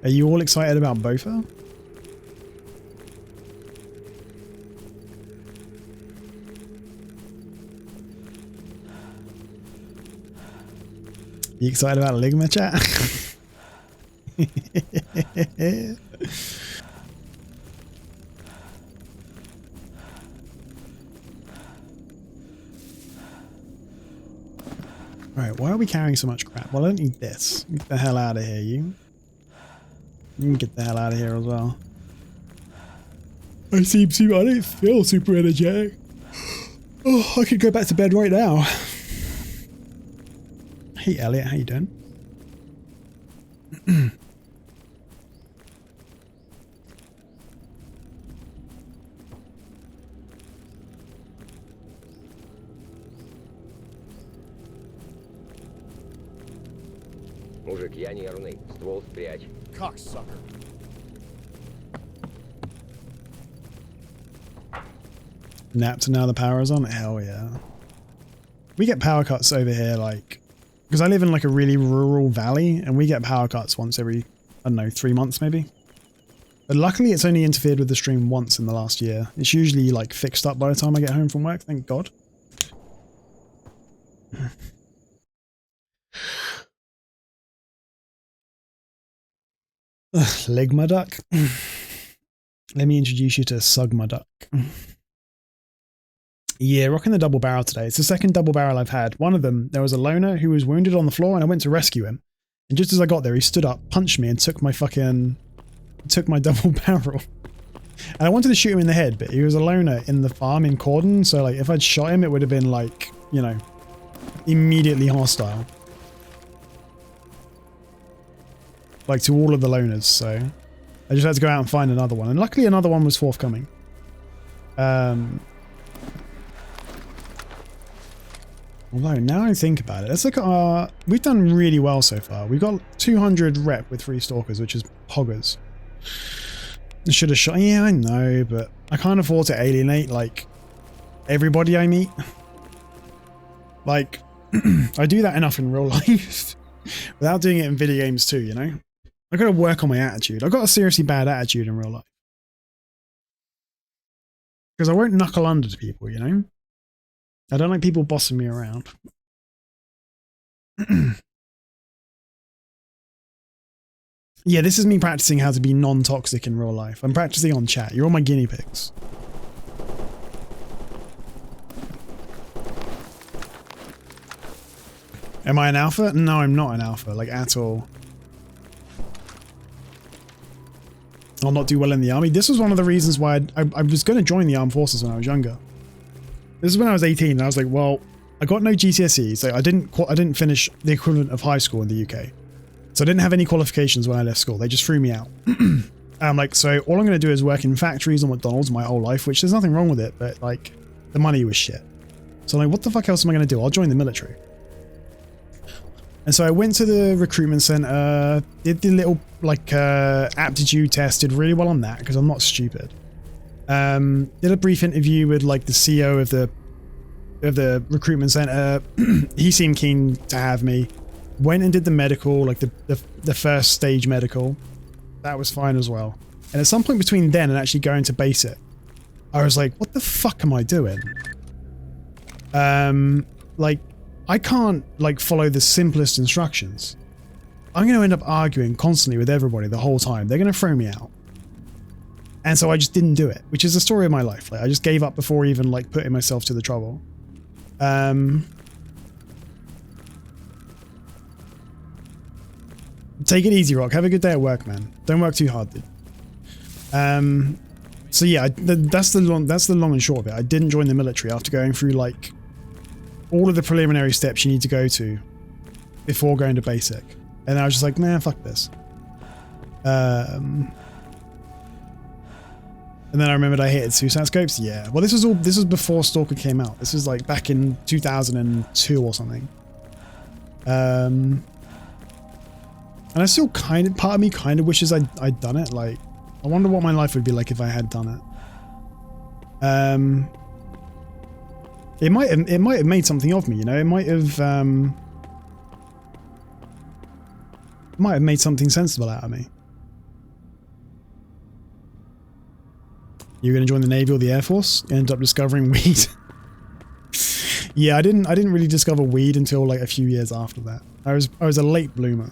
Are you all excited about Bofa? You excited about Ligma, chat? Alright, why are we carrying so much crap? Well, I don't need this. Get the hell out of here, you. You can get the hell out of here as well. I don't feel super energetic. Oh, I could go back to bed right now. Hey Elliot, how you doing? Мужик, я нервный. Ствол спрячь. Cocksucker. Napped and now the power is on? Hell yeah. We get power cuts over here, like, because I live in like a really rural valley, and we get power cuts once every, I don't know, 3 months maybe. But luckily it's only interfered with the stream once in the last year. It's usually like fixed up by the time I get home from work, thank God. Ligma duck. Let me introduce you to Sugma duck. Yeah, rocking the double barrel today. It's the second double barrel I've had. One of them, there was a loner who was wounded on the floor and I went to rescue him. And just as I got there, he stood up, punched me and took my double barrel. And I wanted to shoot him in the head, but he was a loner in the farm in Cordon. So like if I'd shot him, it would have been like, you know, immediately hostile. Like to all of the loners. So I just had to go out and find another one. And luckily another one was forthcoming. Although, now I think about it, let's look at our... We've done really well so far. We've got 200 rep with 3 stalkers, which is poggers. I should have shot... Yeah, I know, but I can't afford to alienate, like, everybody I meet. Like, I do that enough in real life. Without doing it in video games too, you know? I gotta work on my attitude. I've got a seriously bad attitude in real life. Because I won't knuckle under to people, you know? I don't like people bossing me around. Yeah, this is me practicing how to be non-toxic in real life. I'm practicing on chat. You're all my guinea pigs. Am I an alpha? No, I'm not an alpha, like at all. I'll not do well in the army. This was one of the reasons why I was going to join the armed forces when I was younger. This is when I was 18 and I was like, well, I got no GCSEs. So I didn't finish the equivalent of high school in the UK. So I didn't have any qualifications when I left school. They just threw me out. And I'm like, so all I'm going to do is work in factories or McDonald's my whole life, which there's nothing wrong with it, but like the money was shit. So I'm like, what the fuck else am I going to do? I'll join the military. And so I went to the recruitment center, did the little like aptitude test, did really well on that because I'm not stupid. Did a brief interview with like the CEO of the recruitment center. He seemed keen to have me. Went and did the medical, like the first stage medical. That was fine as well. And at some point between then and actually going to basic, I was like, what the fuck am I doing? Like, I can't like follow the simplest instructions. I'm going to end up arguing constantly with everybody the whole time. They're going to throw me out. And so I just didn't do it, which is the story of my life. Like I just gave up before even like putting myself to the trouble. Take it easy, Rock. Have a good day at work, man. Don't work too hard, dude. So yeah, that's the long and short of it. I didn't join the military after going through like all of the preliminary steps you need to go to before going to basic. And I was just like, man, fuck this. And then I remembered I hated suicide scopes. Yeah. Well, this was before S.T.A.L.K.E.R came out. This was like back in 2002 or something. And I still part of me kind of wishes I'd done it. Like, I wonder what my life would be like if I had done it. It might have made something of me, you know. It might have made something sensible out of me. You're going to join the Navy or the Air Force? End up discovering weed. Yeah, I didn't really discover weed until like a few years after that. I was a late bloomer.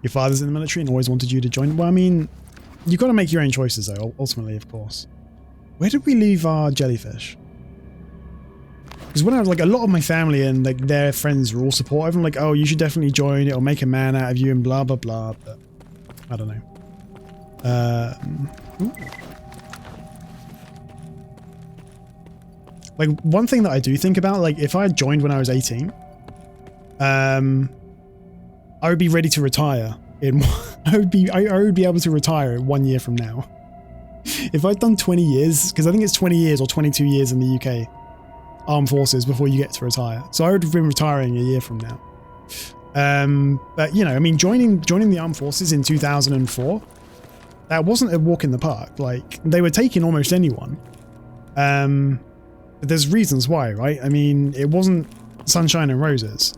Your father's in the military and always wanted you to join. Well, I mean, you've got to make your own choices though, ultimately, of course. Where did we leave our jellyfish? Because when I was like, a lot of my family and like their friends were all supportive. I'm like, oh, you should definitely join. It'll make a man out of you and blah, blah, blah. But I don't know. Like one thing that I do think about, like if I had joined when I was 18, I would be ready to retire in I would be able to retire 1 year from now. If I'd done 20 years, because I think it's 20 years or 22 years in the UK armed forces before you get to retire. So I would have been retiring a year from now. But you know, I mean, joining the armed forces in 2004, that wasn't a walk in the park. Like they were taking almost anyone. But there's reasons why, right? I mean, it wasn't sunshine and roses.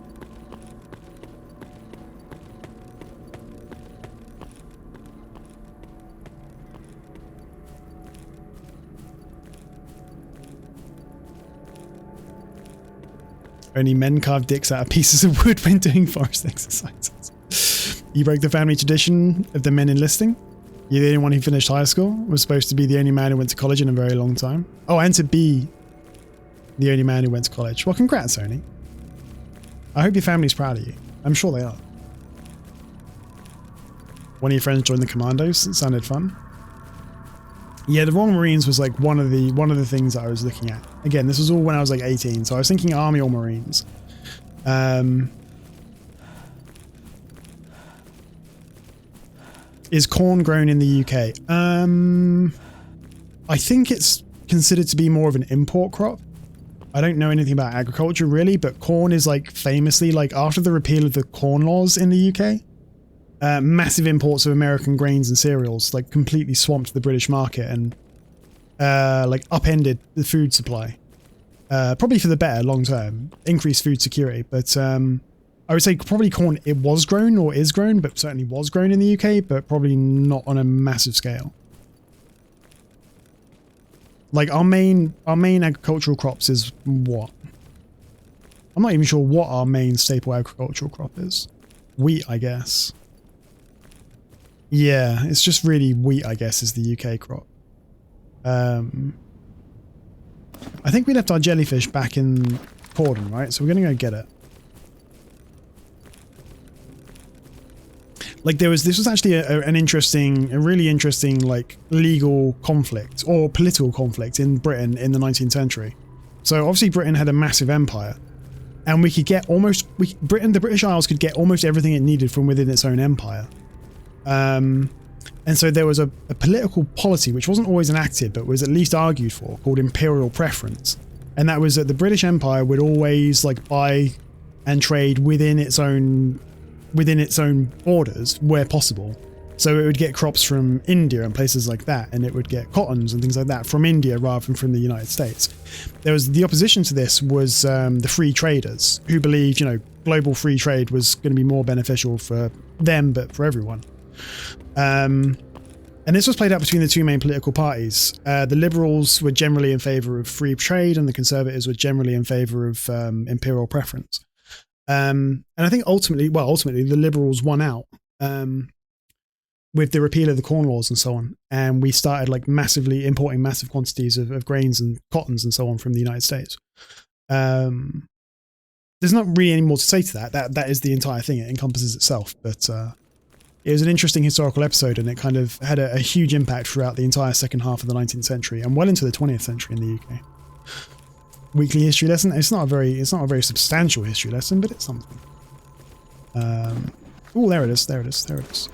Only men carve dicks out of pieces of wood when doing forest exercises. You broke the family tradition of the men enlisting. You're the only one who finished high school. Was supposed to be the only man who went to college in a very long time. Oh, and to be the only man who went to college. Well, congrats, Sony. I hope your family's proud of you. I'm sure they are. One of your friends joined the commandos. It sounded fun. Yeah, the Royal Marines was like one of the things that I was looking at. Again, this was all when I was like 18, so I was thinking Army or Marines. Is corn grown in the UK? I think it's considered to be more of an import crop. I don't know anything about agriculture really, but corn is like famously, like after the repeal of the corn laws in the UK, massive imports of American grains and cereals like completely swamped the British market and like upended the food supply. Probably for the better long term, increased food security. But I would say probably corn, it was grown or is grown, but certainly was grown in the UK, but probably not on a massive scale. Like our main agricultural crops is what? I'm not even sure what our main staple agricultural crop is. Wheat, I guess. Yeah, it's just really wheat, I guess, is the UK crop. I think we left our jellyfish back in Cordon, right? So we're going to go get it. Like this was actually a really interesting like legal conflict or political conflict in Britain in the 19th century. So obviously Britain had a massive empire, and we could get the British Isles could get almost everything it needed from within its own empire. And so there was a political policy which wasn't always enacted, but was at least argued for, called imperial preference, and that was that the British Empire would always like buy and trade within its own borders where possible. So it would get crops from India and places like that, and it would get cottons and things like that from India rather than from the United States. There was the opposition to this was the free traders, who believed, global free trade was going to be more beneficial for them, but for everyone. And this was played out between the two main political parties. The Liberals were generally in favour of free trade, and the Conservatives were generally in favour of imperial preference. And I think ultimately the Liberals won out with the repeal of the Corn Laws and so on. And we started like massively importing massive quantities of grains and cottons and so on from the United States. There's not really any more to say to that. That is the entire thing. It encompasses itself. But it was an interesting historical episode, and it kind of had a huge impact throughout the entire second half of the 19th century and well into the 20th century in the UK. Weekly history lesson. It's not a very substantial history lesson, but it's something. Oh, there it is. There it is. There it is.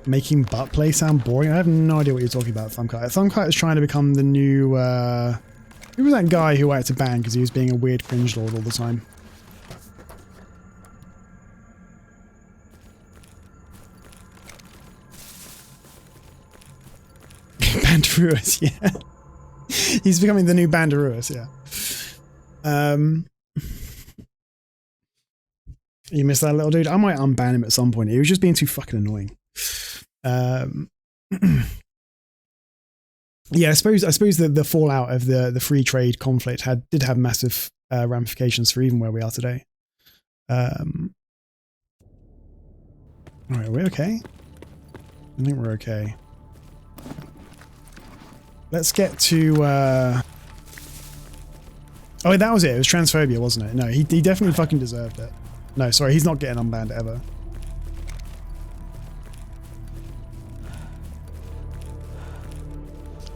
Making butt play sound boring. I have no idea what you're talking about, Thumbkite. Thumbkite is trying to become the new. Who was that guy who I had to ban because he was being a weird cringe lord all the time? Banderuas, yeah. He's becoming the new Banderuas, yeah. You missed that little dude? I might unban him at some point. He was just being too fucking annoying. Yeah, I suppose the fallout of the free trade conflict did have massive ramifications for even where we are today. Alright, are we okay? I think we're okay. Let's get to oh, that was it. It was transphobia, wasn't it? No, he definitely fucking deserved it. No, sorry, he's not getting unbanned ever.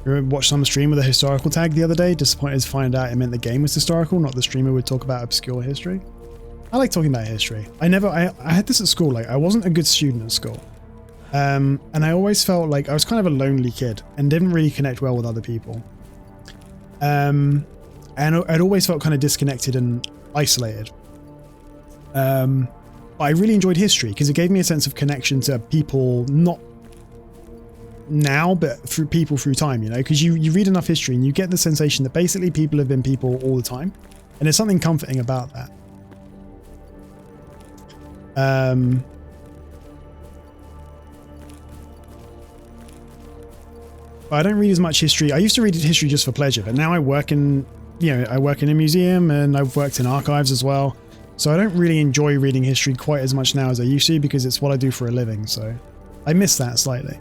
I watched some stream with a historical tag the other day. Disappointed to find out it meant the game was historical, not the streamer would talk about obscure history. I like talking about history. I had this at school. Like, I wasn't a good student at school. And I always felt like I was kind of a lonely kid and didn't really connect well with other people. And I'd always felt kind of disconnected and isolated. But I really enjoyed history because it gave me a sense of connection to people not now, but through people through time, you know, because you read enough history and you get the sensation that basically people have been people all the time. And there's something comforting about that. I don't read as much history. I used to read history just for pleasure, but now I work in, you know, I work in a museum and I've worked in archives as well. So I don't really enjoy reading history quite as much now as I used to because it's what I do for a living. So I miss that slightly.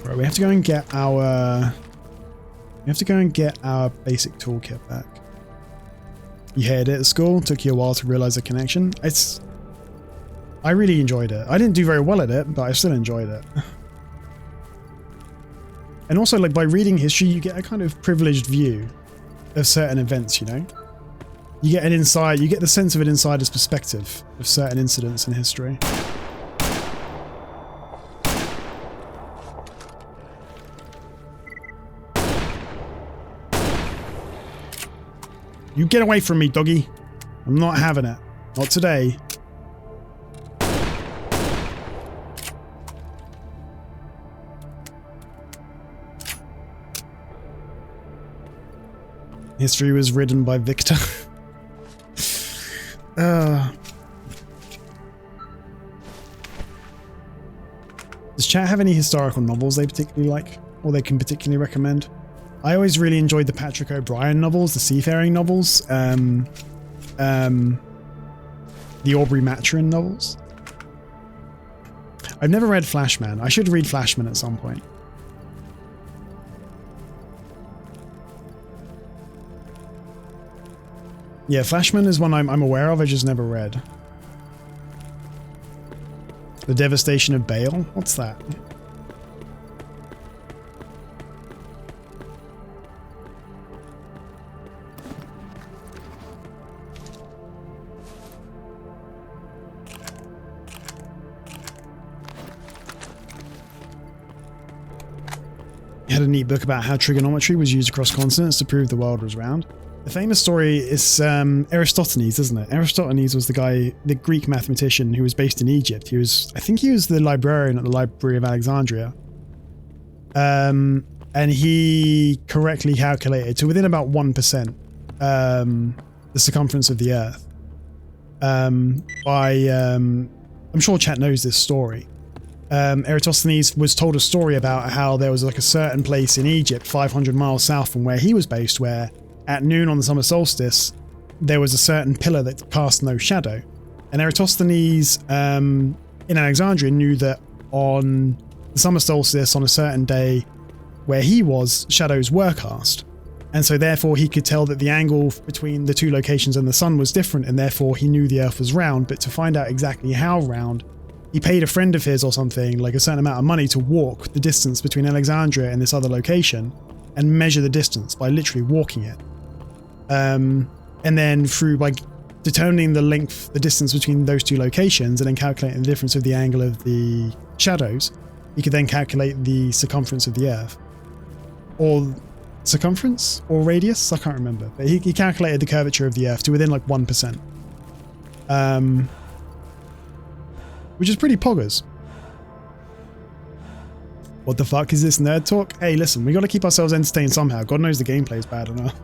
Right, we have to go and get our basic toolkit back. You hated it at school, took you a while to realize the connection. I really enjoyed it. I didn't do very well at it, but I still enjoyed it. And also, like, by reading history, you get a kind of privileged view of certain events, you know? You get the sense of an insider's perspective of certain incidents in history. You get away from me, doggy. I'm not having it. Not today. History was written by Victor. Does chat have any historical novels they particularly like, or they can particularly recommend? I always really enjoyed the Patrick O'Brian novels, the seafaring novels, the Aubrey Maturin novels. I've never read Flashman. I should read Flashman at some point. Yeah, Flashman is one I'm aware of, I just never read. The Devastation of Bale? What's that? He had a neat book about how trigonometry was used across continents to prove the world was round. The famous story is Aristophanes, isn't it? Aristophanes was the Greek mathematician who was based in Egypt. I think he was the librarian at the Library of Alexandria. And he correctly calculated to within about 1% the circumference of the Earth. I'm sure chat knows this story. Eratosthenes was told a story about how there was like a certain place in Egypt 500 miles south from where he was based where at noon on the summer solstice there was a certain pillar that cast no shadow. And Eratosthenes in Alexandria knew that on the summer solstice on a certain day where he was, shadows were cast. And so therefore he could tell that the angle between the two locations and the sun was different, and therefore he knew the Earth was round. But to find out exactly how round, he paid a friend of his or something, like a certain amount of money, to walk the distance between Alexandria and this other location and measure the distance by literally walking it. And then by determining the distance between those two locations and then calculating the difference of the angle of the shadows, he could then calculate the circumference of the Earth. Or circumference or radius? I can't remember. But he calculated the curvature of the Earth to within like 1%. Which is pretty poggers. What the fuck is this nerd talk? Hey, listen, we gotta keep ourselves entertained somehow. God knows the gameplay's bad enough.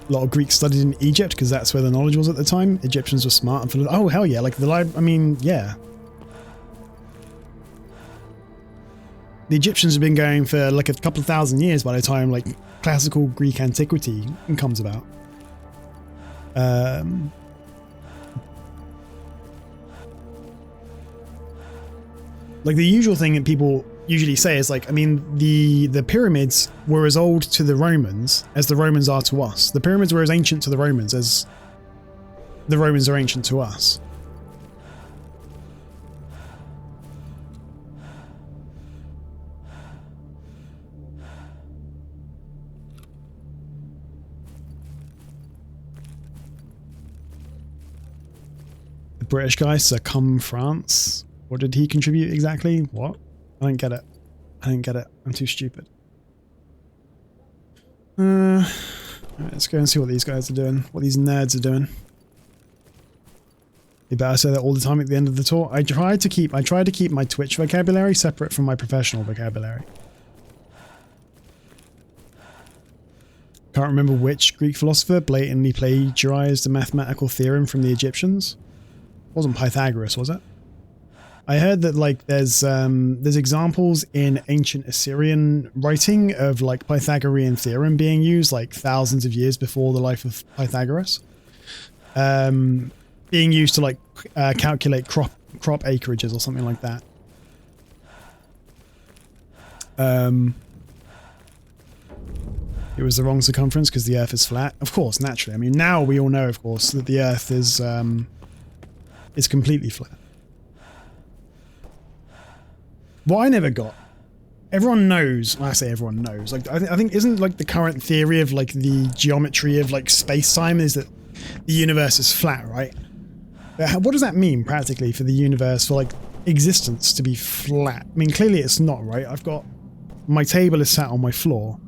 A lot of Greeks studied in Egypt because that's where the knowledge was at the time. Egyptians were smart and full of... Oh, hell yeah. Like I mean, yeah. The Egyptians have been going for like a couple of thousand years by the time like classical Greek antiquity comes about. Like the usual thing that people usually say is like, I mean, the pyramids were as old to the Romans as the Romans are to us. The pyramids were as ancient to the Romans as the Romans are ancient to us. The British guy, Sir France. What did he contribute exactly? What? I don't get it. I didn't get it. I'm too stupid. Let's go and see what these guys are doing. What these nerds are doing. You better say that all the time at the end of the tour. I try to keep my Twitch vocabulary separate from my professional vocabulary. Can't remember which Greek philosopher blatantly plagiarized a mathematical theorem from the Egyptians. It wasn't Pythagoras, was it? I heard that like there's examples in ancient Assyrian writing of like Pythagorean theorem being used like thousands of years before the life of Pythagoras. Being used to like calculate crop acreages or something like that. It was the wrong circumference because the Earth is flat. Of course, naturally. I mean, now we all know, of course, that the Earth is completely flat. What I never got. Everyone knows. Well, I say everyone knows. Like, I think isn't like the current theory of like the geometry of like space-time is that the universe is flat, right? But what does that mean practically for the universe, for like existence to be flat? I mean, clearly it's not, right? I've got my table is sat on my floor.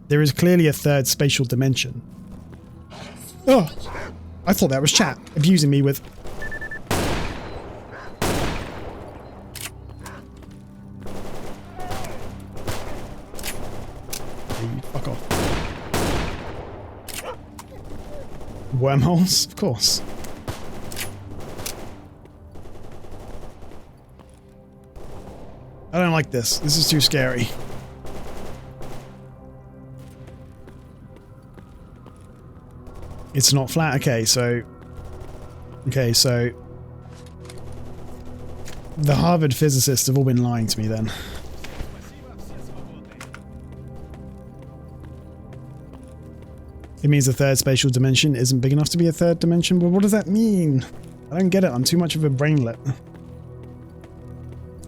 There is clearly a third spatial dimension. Oh, I thought that was chat abusing me with. Hey, fuck off. Wormholes, of course. I don't like this. This is too scary. It's not flat. Okay, so the Harvard physicists have all been lying to me then. It means the third spatial dimension isn't big enough to be a third dimension, but what does that mean? I don't get it. I'm too much of a brainlet.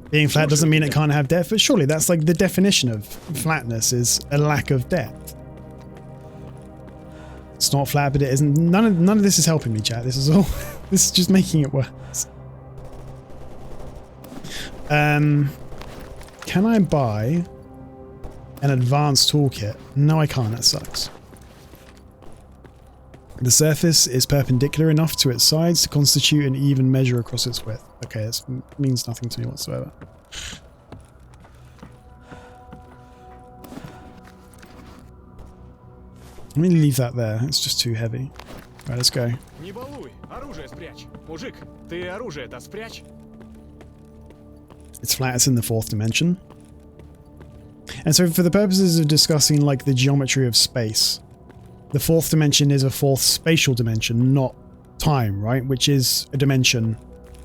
Being flat doesn't mean it can't have depth, but surely that's like the definition of flatness is a lack of depth. It's not flat, but it isn't. None of this is helping me, chat. This is all. This is just making it worse. Can I buy an advanced toolkit? No, I can't. That sucks. The surface is perpendicular enough to its sides to constitute an even measure across its width. Okay, this means nothing to me whatsoever. Let me leave that there. It's just too heavy. Alright, let's go. Не балуй, оружие спрячь. Мужик, ты оружие-то спрячь. It's flat, it's in the fourth dimension. And so for the purposes of discussing like the geometry of space, the fourth dimension is a fourth spatial dimension, not time, right? Which is a dimension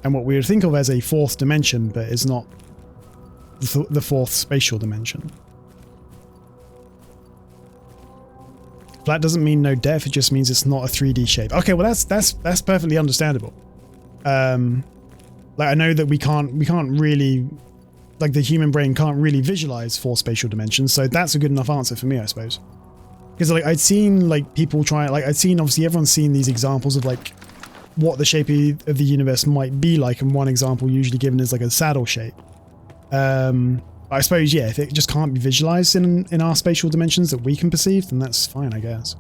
and what we would think of as a fourth dimension, but is not the fourth spatial dimension. Flat doesn't mean no depth, it just means it's not a 3D shape. Okay, well that's perfectly understandable. Like I know that we can't really, like the human brain can't really visualize four spatial dimensions, so that's a good enough answer for me, I suppose. Because like I'd seen like people try, like I'd seen obviously everyone's seen these examples of like what the shape of the universe might be like, and one example usually given is like a saddle shape. I suppose, yeah, if it just can't be visualized in our spatial dimensions that we can perceive, then that's fine, I guess.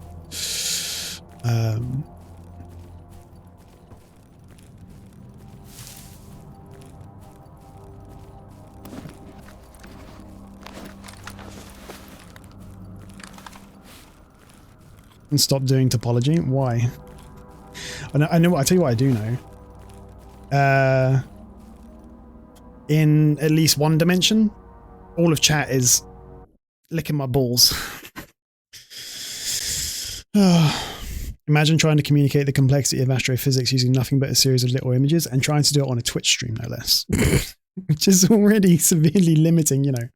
And stop doing topology? Why? I know. I tell you what I do know. In at least one dimension, all of chat is licking my balls. Imagine trying to communicate the complexity of astrophysics using nothing but a series of little images and trying to do it on a Twitch stream, no less. Which is already severely limiting, you know.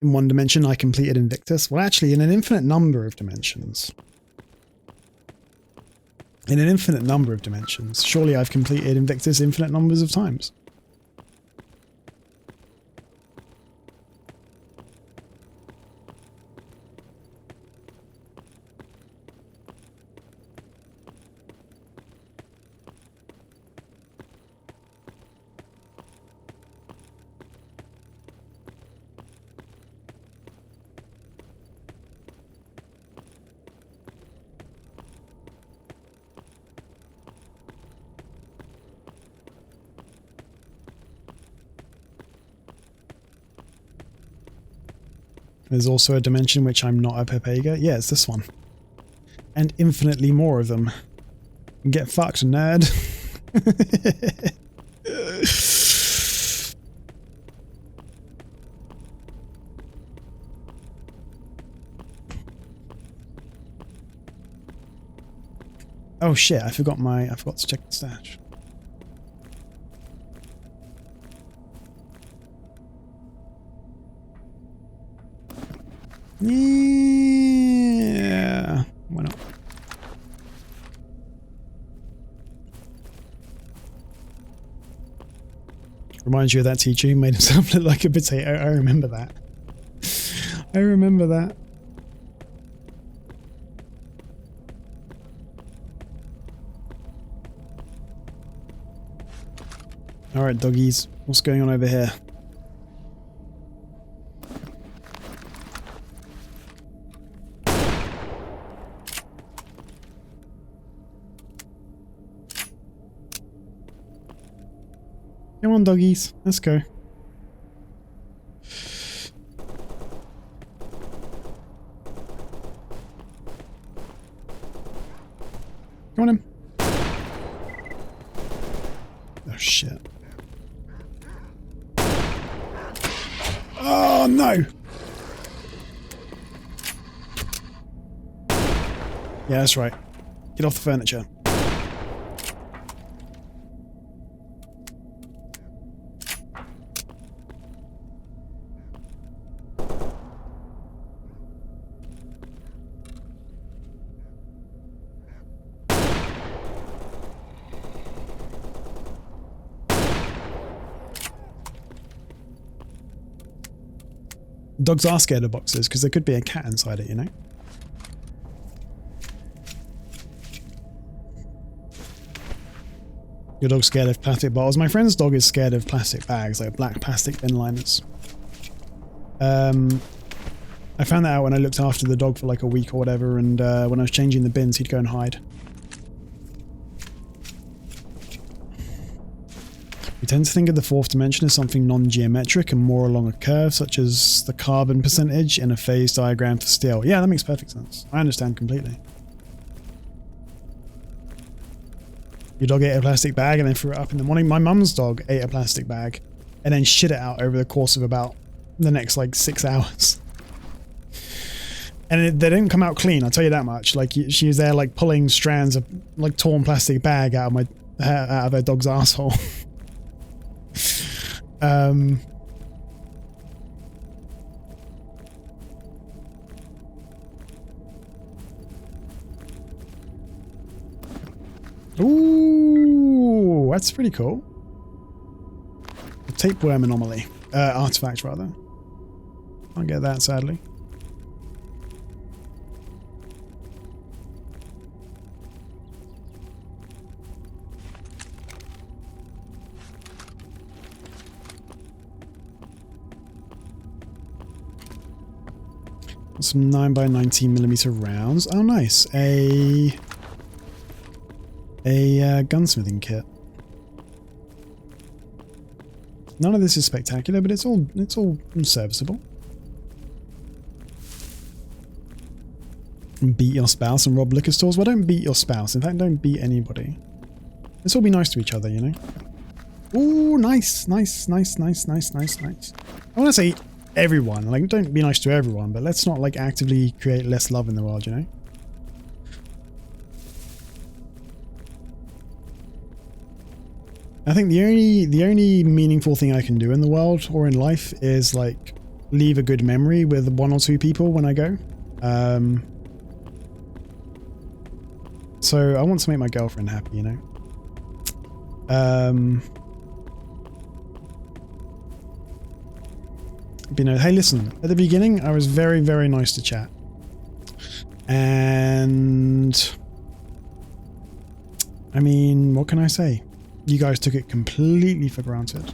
In one dimension, I completed Invictus. Well, actually, in an infinite number of dimensions. In an infinite number of dimensions. Surely I've completed Invictus infinite numbers of times. There's also a dimension which I'm not a Pepega. Yeah, it's this one. And infinitely more of them. Get fucked, nerd. Oh shit, I forgot to check the stash. Yeah, why not? Reminds you of that teacher who made himself look like a potato. I remember that. I remember that. Alright, doggies. What's going on over here? Come on, doggies. Let's go. Come on in. Oh, shit. Oh, no! Yeah, that's right. Get off the furniture. Dogs are scared of boxes because there could be a cat inside it, you know? Your dog's scared of plastic bottles. My friend's dog is scared of plastic bags, like black plastic bin liners. I found that out when I looked after the dog for like a week or whatever, and when I was changing the bins, he'd go and hide. We tend to think of the fourth dimension as something non-geometric and more along a curve, such as the carbon percentage in a phase diagram for steel. Yeah, that makes perfect sense. I understand completely. Your dog ate a plastic bag and then threw it up in the morning. My mum's dog ate a plastic bag and then shit it out over the course of about the next like 6 hours. And they didn't come out clean, I'll tell you that much. Like, she was there like pulling strands of like torn plastic bag out of her dog's asshole. Ooh, that's pretty cool. A tapeworm anomaly. Artifact, rather. Can't get that, sadly. Some 9x19mm rounds. Oh, nice. A gunsmithing kit. None of this is spectacular, but it's all serviceable. Beat your spouse and rob liquor stores. Well, don't beat your spouse. In fact, don't beat anybody. Let's all be nice to each other, you know? Ooh, nice, nice, nice, nice, nice, nice, nice. I want to say everyone. Like, don't be nice to everyone, but let's not, like, actively create less love in the world, you know? I think the only meaningful thing I can do in the world or in life is, like, leave a good memory with 1 or 2 people when I go. So I want to make my girlfriend happy, you know? But, you know, hey, listen, at the beginning, I was very, very nice to chat. And I mean, what can I say? You guys took it completely for granted.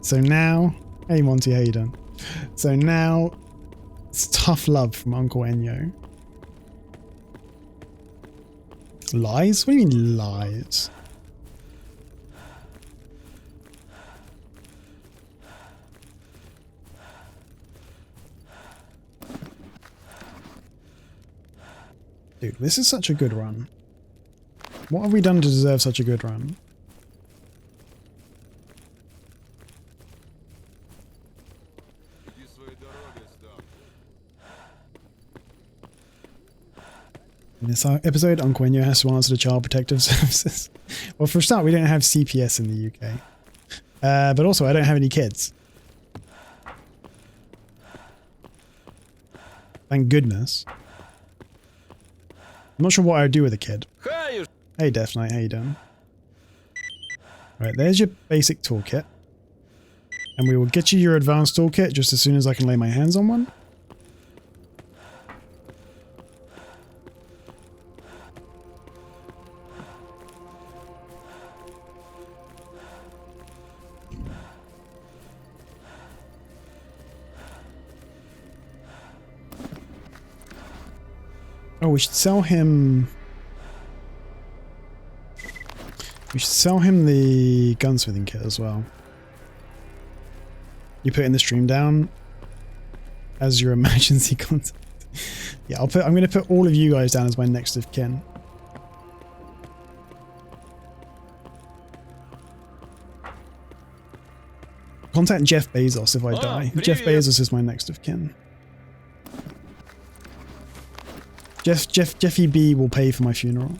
So now, hey Monty, how you doing? So now, it's tough love from Uncle Enyo. Lies? What do you mean lies? Dude, this is such a good run. What have we done to deserve such a good run? In this episode, Uncle Enyo has to answer the Child Protective Services. Well, for a start, we don't have CPS in the UK. But also, I don't have any kids. Thank goodness. I'm not sure what I would do with a kid. Hey, Death Knight, how you doing? Right, there's your basic toolkit. And we will get you your advanced toolkit just as soon as I can lay my hands on one. Oh, we should sell him... We should sell him the gunsmithing kit as well. You put in the stream down as your emergency contact. Yeah, I'm going to put all of you guys down as my next of kin. Contact Jeff Bezos if I die. Jeff Bezos is my next of kin. Jeffy B will pay for my funeral.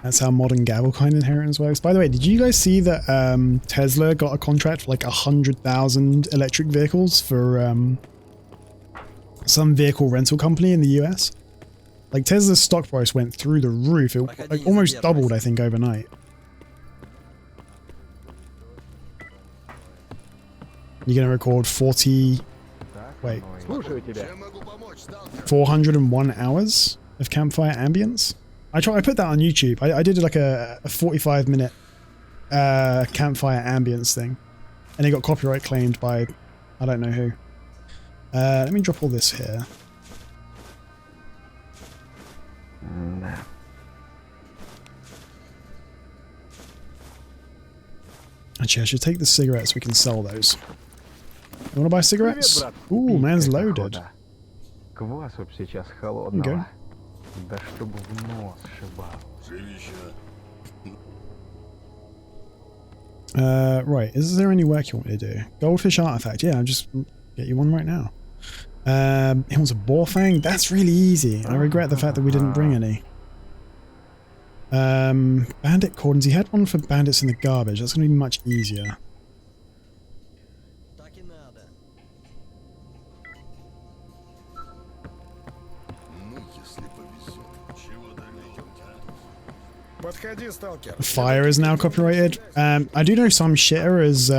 That's how modern gavel kind inheritance works. By the way, did you guys see that Tesla got a contract for like 100,000 electric vehicles for some vehicle rental company in the US? Like Tesla's stock price went through the roof. It like, almost doubled, I think, overnight. You're going to record 401 hours of campfire ambience? I put that on YouTube. I did like a 45-minute campfire ambience thing. And it got copyright claimed by I don't know who. Let me drop all this here. Actually, I should take the cigarettes. We can sell those. You want to buy cigarettes? Ooh, man's loaded. There you go. Right, is there any work you want me to do? Goldfish artifact, yeah, I'll just get you one right now. He wants a boar fang? That's really easy. I regret the fact that we didn't bring any. Bandit cordons, he had one for bandits in the garbage, that's going to be much easier. Fire is now copyrighted. I do know some shitter is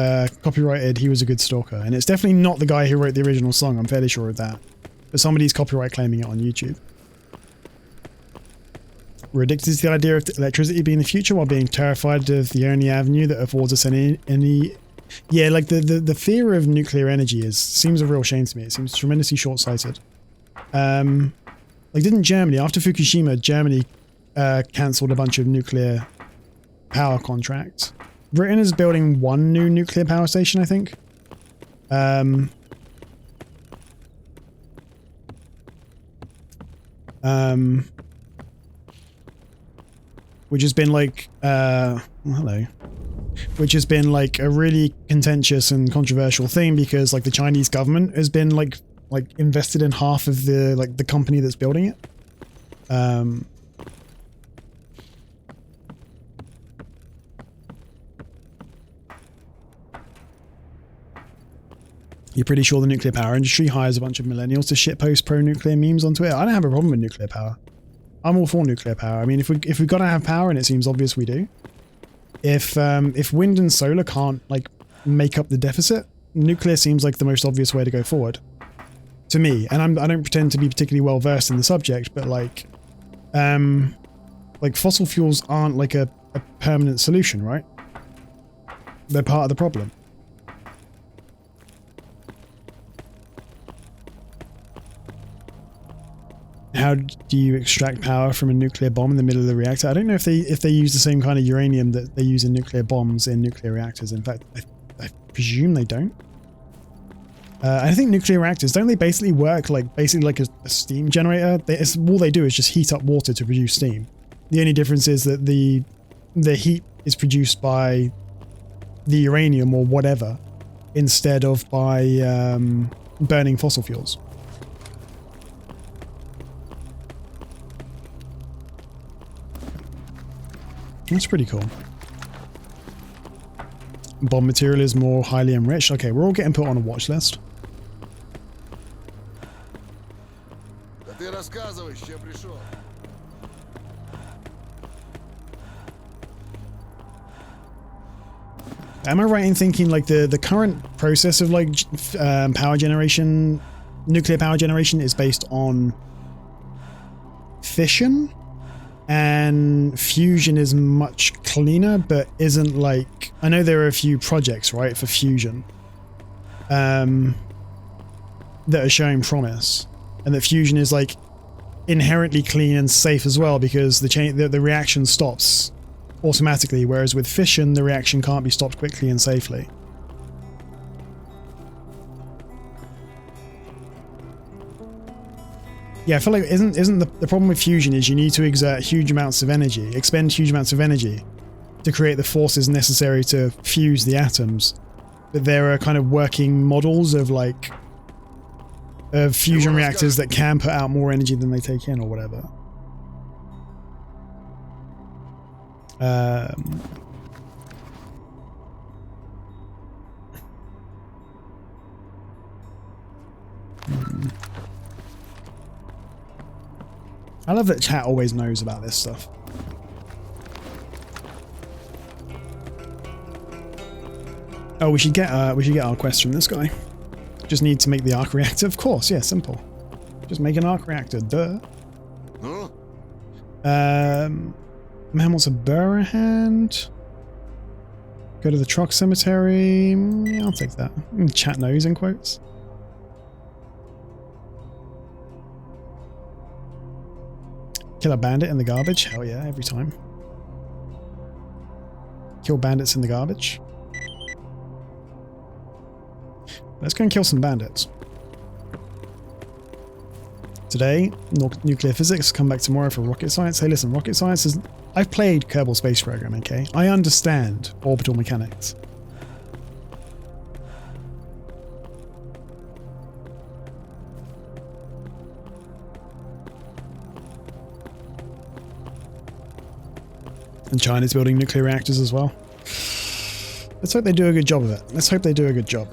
copyrighted He Was a Good Stalker, and it's definitely not the guy who wrote the original song, I'm fairly sure of that. But somebody's copyright claiming it on YouTube. We're addicted to the idea of electricity being the future while being terrified of the only avenue that affords us any... Yeah, like the fear of nuclear energy seems a real shame to me. It seems tremendously short-sighted. Like didn't Germany, after Fukushima, Germany cancelled a bunch of nuclear power contracts. Britain is building one new nuclear power station, I think. Which has been like, hello. Which has been like a really contentious and controversial thing because like the Chinese government has been like invested in half of the company that's building it. You're pretty sure the nuclear power industry hires a bunch of millennials to shitpost pro-nuclear memes on Twitter? I don't have a problem with nuclear power. I'm all for nuclear power. I mean, if we've got to have power, and it seems obvious we do. If wind and solar can't like make up the deficit, nuclear seems like the most obvious way to go forward. To me, and I don't pretend to be particularly well versed in the subject, but like fossil fuels aren't like a permanent solution, right? They're part of the problem. how do you extract power from a nuclear bomb in the middle of the reactor? I don't know if they use the same kind of uranium that they use in nuclear bombs in nuclear reactors. In fact, I presume they don't. I think nuclear reactors, don't they basically work like a steam generator? All they do is just heat up water to produce steam. The only difference is that the heat is produced by the uranium or whatever instead of by burning fossil fuels. That's pretty cool. Bomb material is more highly enriched. Okay, we're all getting put on a watch list. Am I right in thinking like the current process of like power generation, nuclear power generation is based on fission? And fusion is much cleaner, but isn't like... I know there are a few projects, right, for fusion that are showing promise. And that fusion is like inherently clean and safe as well because the reaction stops automatically, whereas with fission, the reaction can't be stopped quickly and safely. Yeah, I feel like isn't the problem with fusion is you need to exert huge amounts of energy, expend huge amounts of energy to create the forces necessary to fuse the atoms. But there are kind of working models of like fusion reactors that can put out more energy than they take in or whatever. I love that chat always knows about this stuff. Oh, we should get our quest from this guy. Just need to make the arc reactor, of course. Yeah, simple. Just make an arc reactor, duh. Man wants a burr hand. Go to the truck cemetery. Yeah, I'll take that. Chat knows in quotes. Kill a bandit in the garbage? Hell yeah, every time. Kill bandits in the garbage. Let's go and kill some bandits. Today, nuclear physics, come back tomorrow for rocket science. Hey listen, rocket science is... I've played Kerbal Space Program, okay? I understand orbital mechanics. And China's building nuclear reactors as well. Let's hope they do a good job of it. Let's hope they do a good job.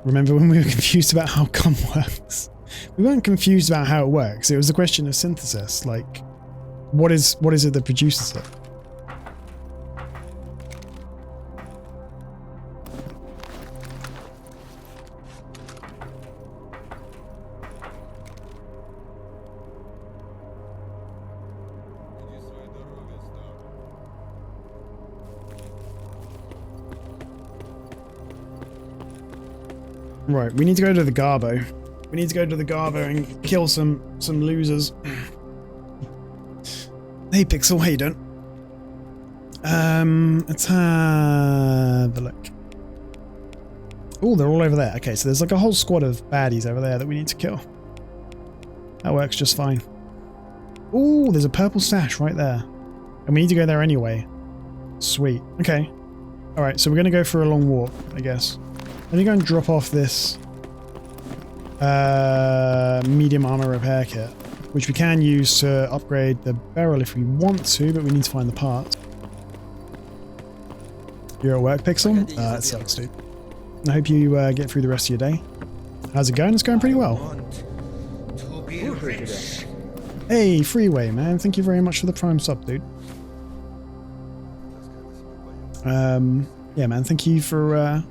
Remember when we were confused about how cum works? We weren't confused about how it works. It was a question of synthesis. Like, what is it that produces it? Right, we need to go to the Garbo. We need to go to the Garbo and kill some losers. Hey Pixel, how you doing? Let's have a look. Oh, they're all over there. Okay, so there's like a whole squad of baddies over there that we need to kill. That works just fine. Oh, there's a purple stash right there. And we need to go there anyway. Sweet. Okay. Alright, so we're going to go for a long walk, I guess. Let me go and drop off this medium armor repair kit, which we can use to upgrade the barrel if we want to, but we need to find the part. You're at work, Pixel? That sucks, dude. I hope you get through the rest of your day. How's it going? It's going pretty well. Hey, Freeway, man. Thank you very much for the Prime sub, dude. Yeah, man. Thank you for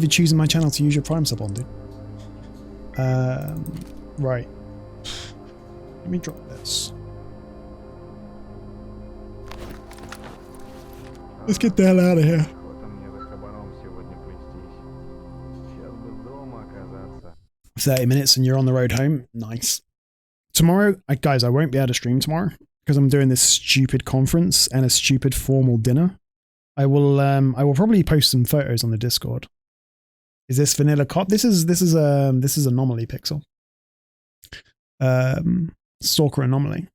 choosing my channel to use your Prime sub on, dude. Right. Let me drop this. Let's get the hell out of here. I 30 minutes and you're on the road home. Nice. Tomorrow, guys, I won't be able to stream tomorrow because I'm doing this stupid conference and a stupid formal dinner. I will probably post some photos on the Discord. Is this Vanilla Cop? This is Anomaly Pixel. Stalker Anomaly.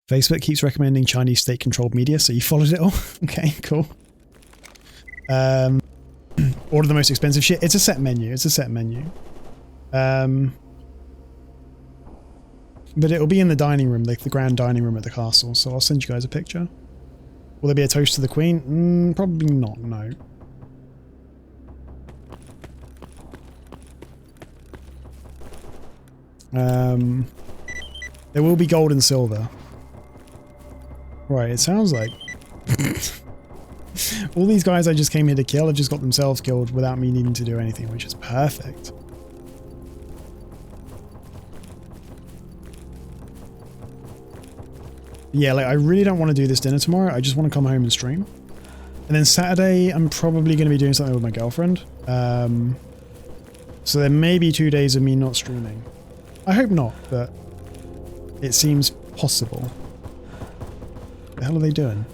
Facebook keeps recommending Chinese state-controlled media, so you followed it all. Okay, cool. Order the most expensive shit. It's a set menu. It's a set menu. But it'll be in the dining room, like the grand dining room at the castle. So I'll send you guys a picture. Will there be a toast to the Queen? Probably not. No. There will be gold and silver. Right. It sounds like all these guys I just came here to kill have just got themselves killed without me needing to do anything, which is perfect. Yeah, like I really don't want to do this dinner tomorrow. I just want to come home and stream. And then Saturday, I'm probably going to be doing something with my girlfriend. So there may be 2 days of me not streaming. I hope not, but it seems possible. What the hell are they doing?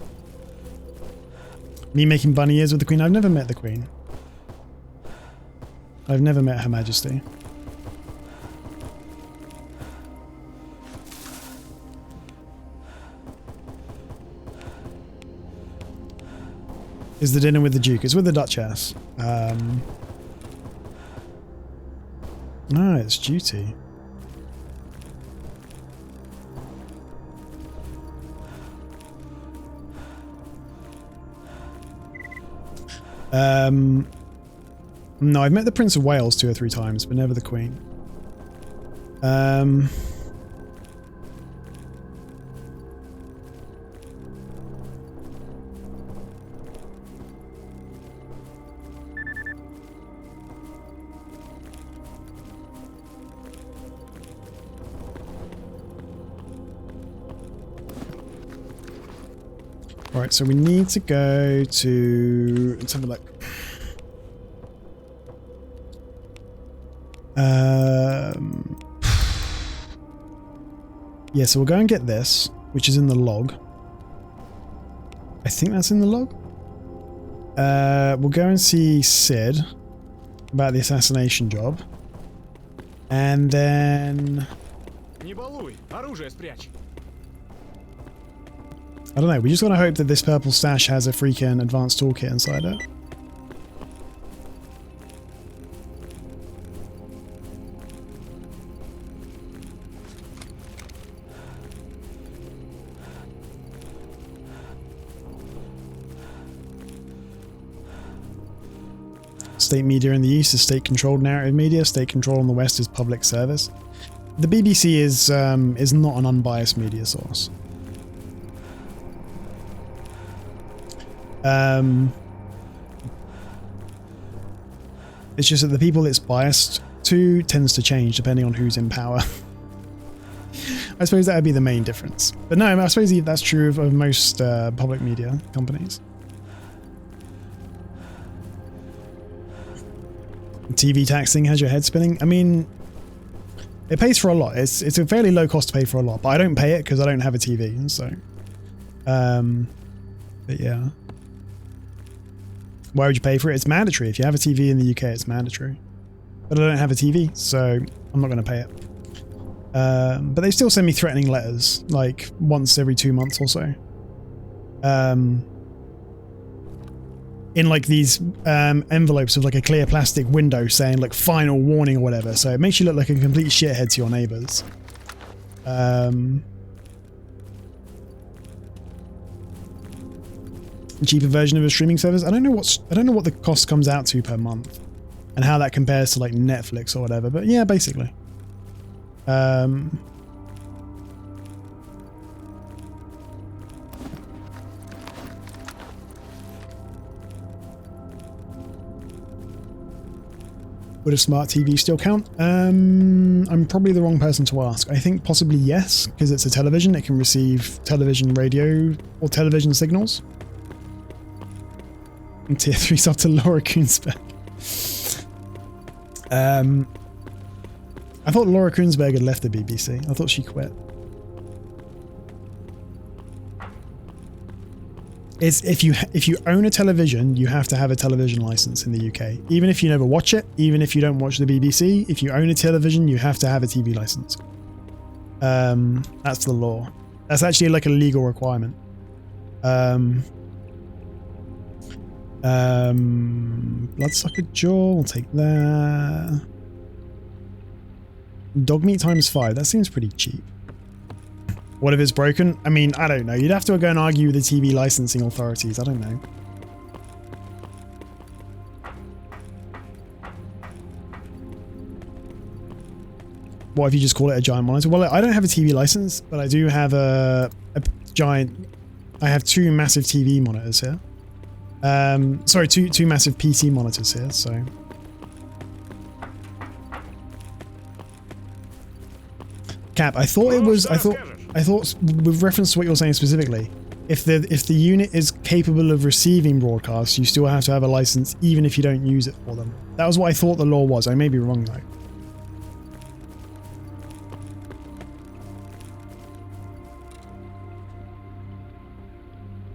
Me making bunny ears with the Queen? I've never met the Queen. I've never met Her Majesty. Is the dinner with the Duke? It's with the Duchess. No, it's duty. No, I've met the Prince of Wales 2 or 3 times, but never the Queen. Alright, so we need to go to... Let's have a look. Yeah, so we'll go and get this, which is in the log. I think that's in the log. We'll go and see Sid about the assassination job. And then... Не балуй, оружие спрячь. I don't know, we just gotta hope that this purple stash has a freaking advanced toolkit inside it. State media in the east is state-controlled narrative media. State control in the west is public service. The BBC is not an unbiased media source. It's just that the people it's biased to tends to change depending on who's in power. I suppose that would be the main difference. But no, I suppose that's true of most public media companies. TV taxing has your head spinning. I mean, it pays for a lot. It's a fairly low cost to pay for a lot, but I don't pay it because I don't have a TV. So, but yeah. Why would you pay for it? It's mandatory. If you have a TV in the UK, it's mandatory. But I don't have a TV, so I'm not going to pay it. But they still send me threatening letters, like once every 2 months or so. In like these envelopes of like a clear plastic window saying like final warning or whatever. So it makes you look like a complete shithead to your neighbors. Cheaper version of a streaming service. I don't know what the cost comes out to per month and how that compares to like Netflix or whatever, but yeah, basically. Would a smart TV still count? I'm probably the wrong person to ask. I think possibly yes, because it's a television. It can receive television radio or television signals. And tier 3's up to Laura Koonsberg. I thought Laura Kunsberg had left the BBC. I thought she quit. It's if you own a television, you have to have a television license in the UK. Even if you never watch it, even if you don't watch the BBC, if you own a television, you have to have a TV license. That's the law. That's actually like a legal requirement. Bloodsucker Jaw, we'll take that. Dog meat ×5, that seems pretty cheap. What if it's broken? I mean, I don't know. You'd have to go and argue with the TV licensing authorities. I don't know. What if you just call it a giant monitor? Well, I don't have a TV license, but I do have a giant... I have 2 massive TV monitors here. Sorry, two massive PC monitors here, so... Cap, I thought it was... I thought with reference to what you're saying specifically, if the unit is capable of receiving broadcasts, you still have to have a license even if you don't use it for them. That was what I thought the law was. I may be wrong though.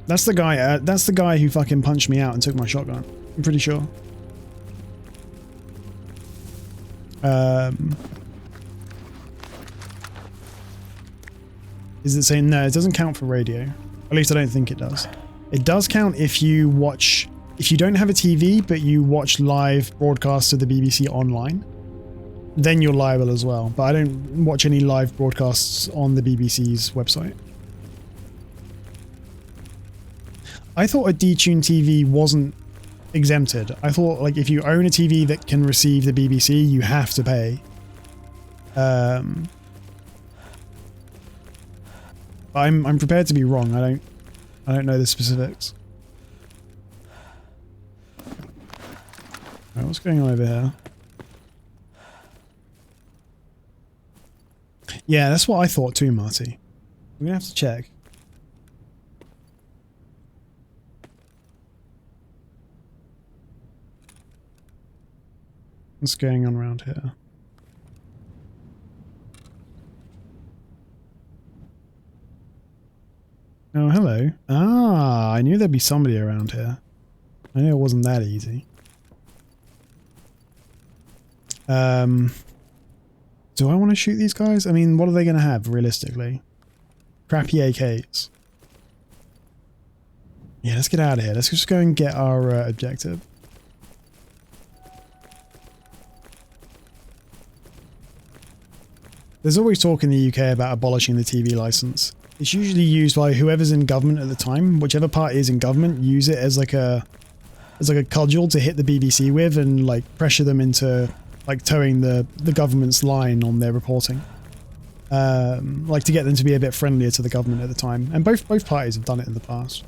That's the guy. That's the guy who fucking punched me out and took my shotgun. I'm pretty sure. Is it saying no? It doesn't count for radio. At least I don't think it does. It does count if you watch. If you don't have a TV but you watch live broadcasts of the BBC online, then you're liable as well. But I don't watch any live broadcasts on the BBC's website. I thought a detuned TV wasn't exempted. I thought like if you own a TV that can receive the BBC, you have to pay. I'm prepared to be wrong. I don't know the specifics. Alright, what's going on over here? Yeah, that's what I thought too, Marty. We're gonna have to check. What's going on around here? Oh, hello. Ah, I knew there'd be somebody around here. I knew it wasn't that easy. Do I want to shoot these guys? I mean, what are they going to have, realistically? Crappy AKs. Yeah, let's get out of here. Let's just go and get our objective. There's always talk in the UK about abolishing the TV license. It's usually used by whoever's in government at the time. Whichever party is in government, use it as like a cudgel to hit the BBC with and like pressure them into like towing the government's line on their reporting. Like to get them to be a bit friendlier to the government at the time. And both parties have done it in the past.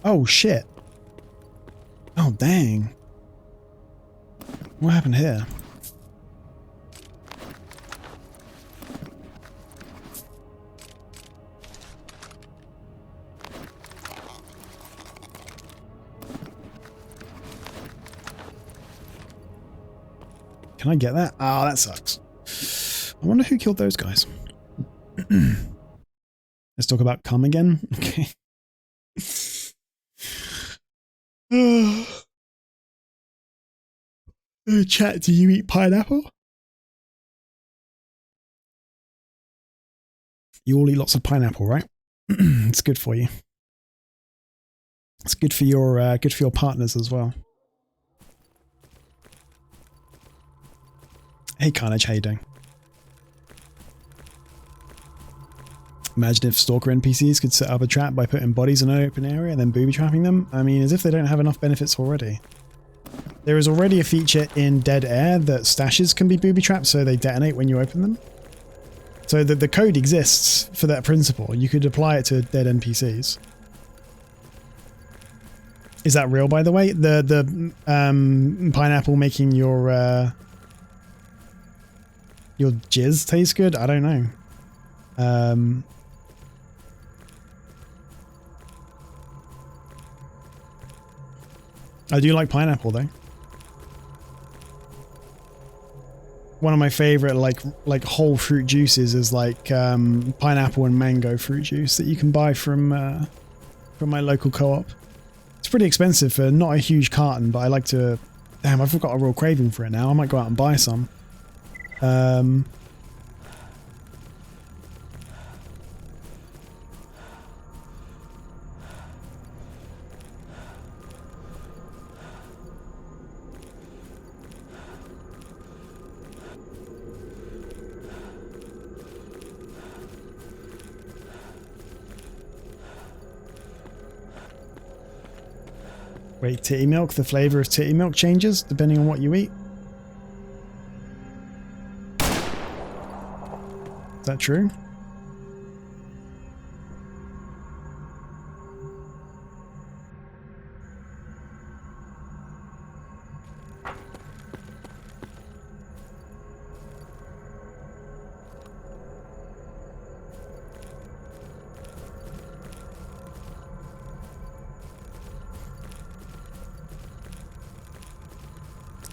Oh shit. Oh dang. What happened here? Can I get that? Ah, that sucks. I wonder who killed those guys. Let's talk about cum again. Okay. Chat, do you eat pineapple? You all eat lots of pineapple, right? It's good for you. It's good for your partners as well. Hey Carnage, how you doing? Imagine if stalker NPCs could set up a trap by putting bodies in an open area and then booby trapping them. I mean, as if they don't have enough benefits already. There is already a feature in Dead Air that stashes can be booby trapped, so they detonate when you open them. So the code exists for that principle. You could apply it to dead NPCs. Is that real, by the way? The pineapple making your Your jizz tastes good? I don't know. I do like pineapple though. One of my favorite like whole fruit juices is like pineapple and mango fruit juice that you can buy from my local co-op. It's pretty expensive for not a huge carton, but I like to. Damn, I've got a real craving for it now. I might go out and buy some. Wait, titty milk? The flavour of titty milk changes depending on what you eat? Is that true?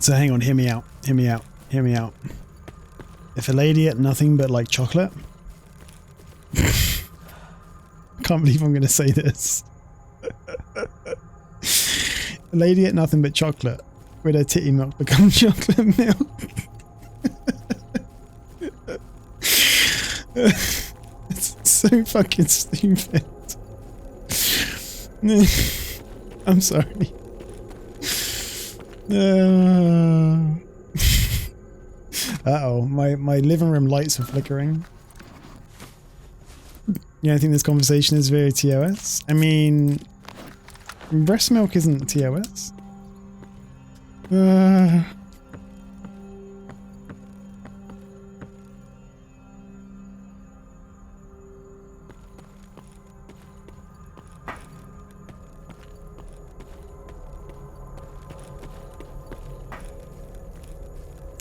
So hang on, hear me out, hear me out, hear me out. If a lady ate nothing but like chocolate... I can't believe I'm going to say this. A lady ate nothing but chocolate. Would her titty milk become chocolate milk? It's so fucking stupid. I'm sorry. Uh-oh, my living room lights are flickering. Yeah, I think this conversation is very TOS. I mean, breast milk isn't TOS.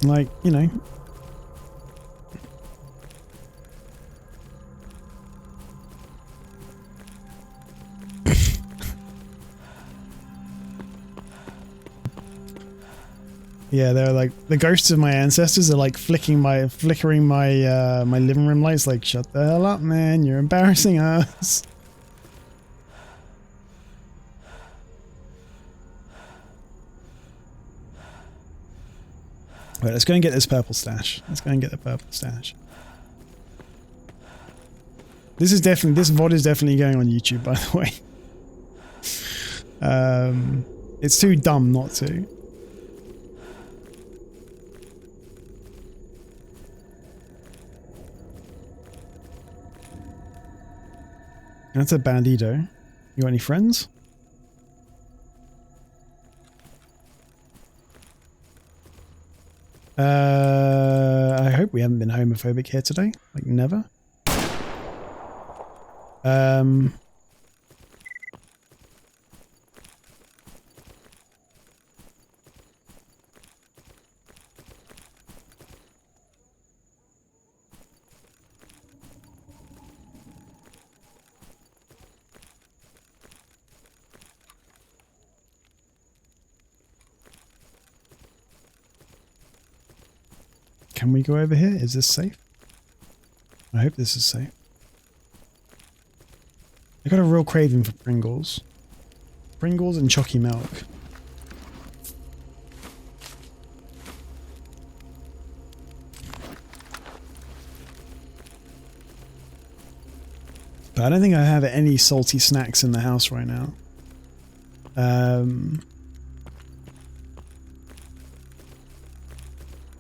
Like, you know. Yeah, they're like the ghosts of my ancestors are like flickering my my living room lights. Like, shut the hell up, man! You're embarrassing us. Right, let's go and get this purple stash. Let's go and get the purple stash. This VOD is definitely going on YouTube, by the way. It's too dumb not to. That's a bandito. You got any friends? I hope we haven't been homophobic here today. Like, never. Can we go over here? Is this safe? I hope this is safe. I got a real craving for Pringles. Pringles and chalky milk. But I don't think I have any salty snacks in the house right now.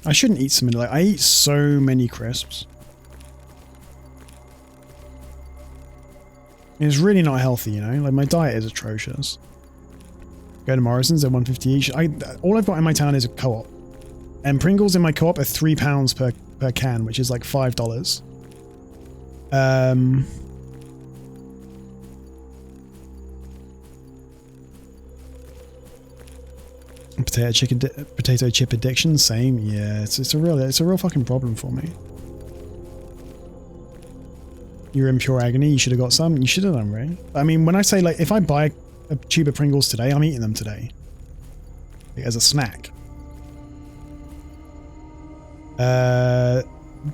I shouldn't eat so many. Like, I eat so many crisps. It's really not healthy, you know? Like, my diet is atrocious. Go to Morrison's, they're $1.50 each. All I've got in my town is a co-op. And Pringles in my co-op are £3 per can, which is like $5. Potato chip addiction, same. Yeah, it's a real fucking problem for me. You're in pure agony. You should have got some. You should have done, right? I mean, when I say like, if I buy a tube of Pringles today, I'm eating them today, like, as a snack.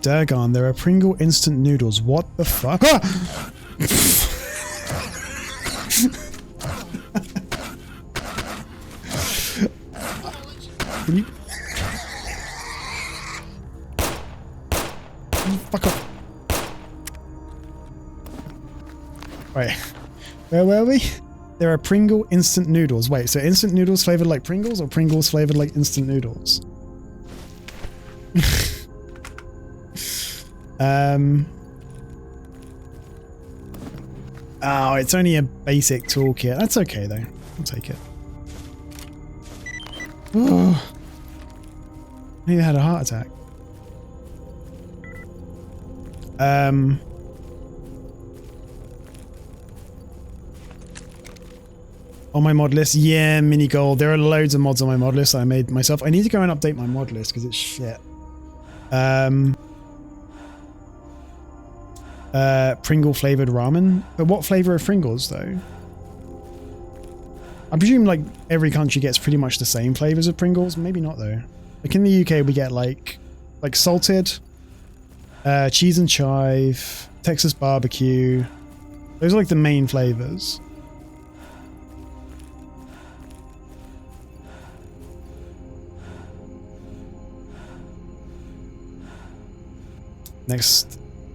Dagon, there are Pringle instant noodles. What the fuck? Ah! Can you fuck off? Wait, where were we? There are Pringle instant noodles. Wait, so instant noodles flavored like Pringles or Pringles flavored like instant noodles? Oh, it's only a basic toolkit. That's okay though. I'll take it. Oh, I nearly had a heart attack. On my mod list, yeah, mini gold. There are loads of mods on my mod list that I made myself. I need to go and update my mod list because it's shit. Pringle flavored ramen. But what flavor of Pringles though? I presume like every country gets pretty much the same flavors of Pringles. Maybe not though. Like in the UK we get like salted, cheese and chive, Texas barbecue. Those are like the main flavors.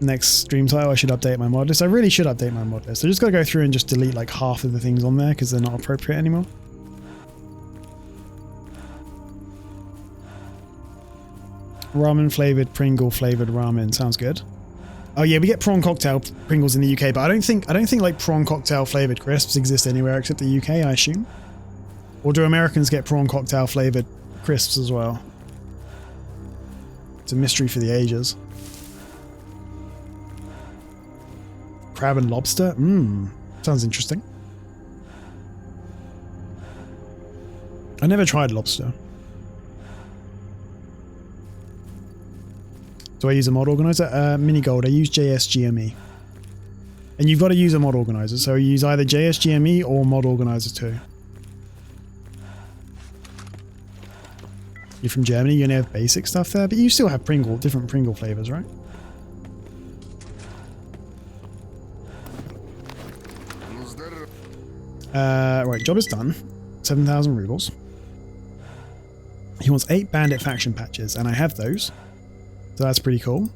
Next stream title, I should update my mod list. I really should update my mod list. I just gotta go through and just delete like half of the things on there because they're not appropriate anymore. Ramen flavored Pringle flavored ramen sounds good. Oh yeah, we get prawn cocktail Pringles in the UK, but I don't think like prawn cocktail flavored crisps exist anywhere except the UK, I assume. Or do Americans get prawn cocktail flavored crisps as well? It's a mystery for the ages. Crab and lobster? Sounds interesting. I never tried lobster. Do I use a mod organizer? Mini gold. I use JSGME. And you've got to use a mod organizer, so you use either JSGME or mod organizer 2. You're from Germany, you only have basic stuff there, but you still have different Pringle flavors, right? Right, job is done. 7,000 rubles. He wants 8 bandit faction patches, and I have those. So that's pretty cool.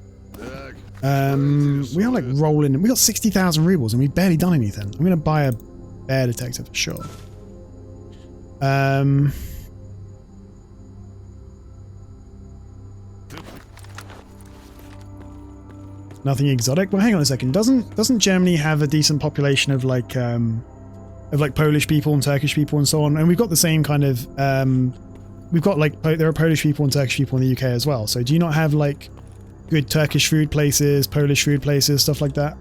We are like rolling. We got 60,000 rubles and we've barely done anything. I'm going to buy a bear detector for sure. Nothing exotic. Well, hang on a second. Doesn't Germany have a decent population of like Polish people and Turkish people and so on? And we've got the same kind of we've got like there are Polish people and Turkish people in the UK as well. So do you not have like good Turkish food places, Polish food places, stuff like that?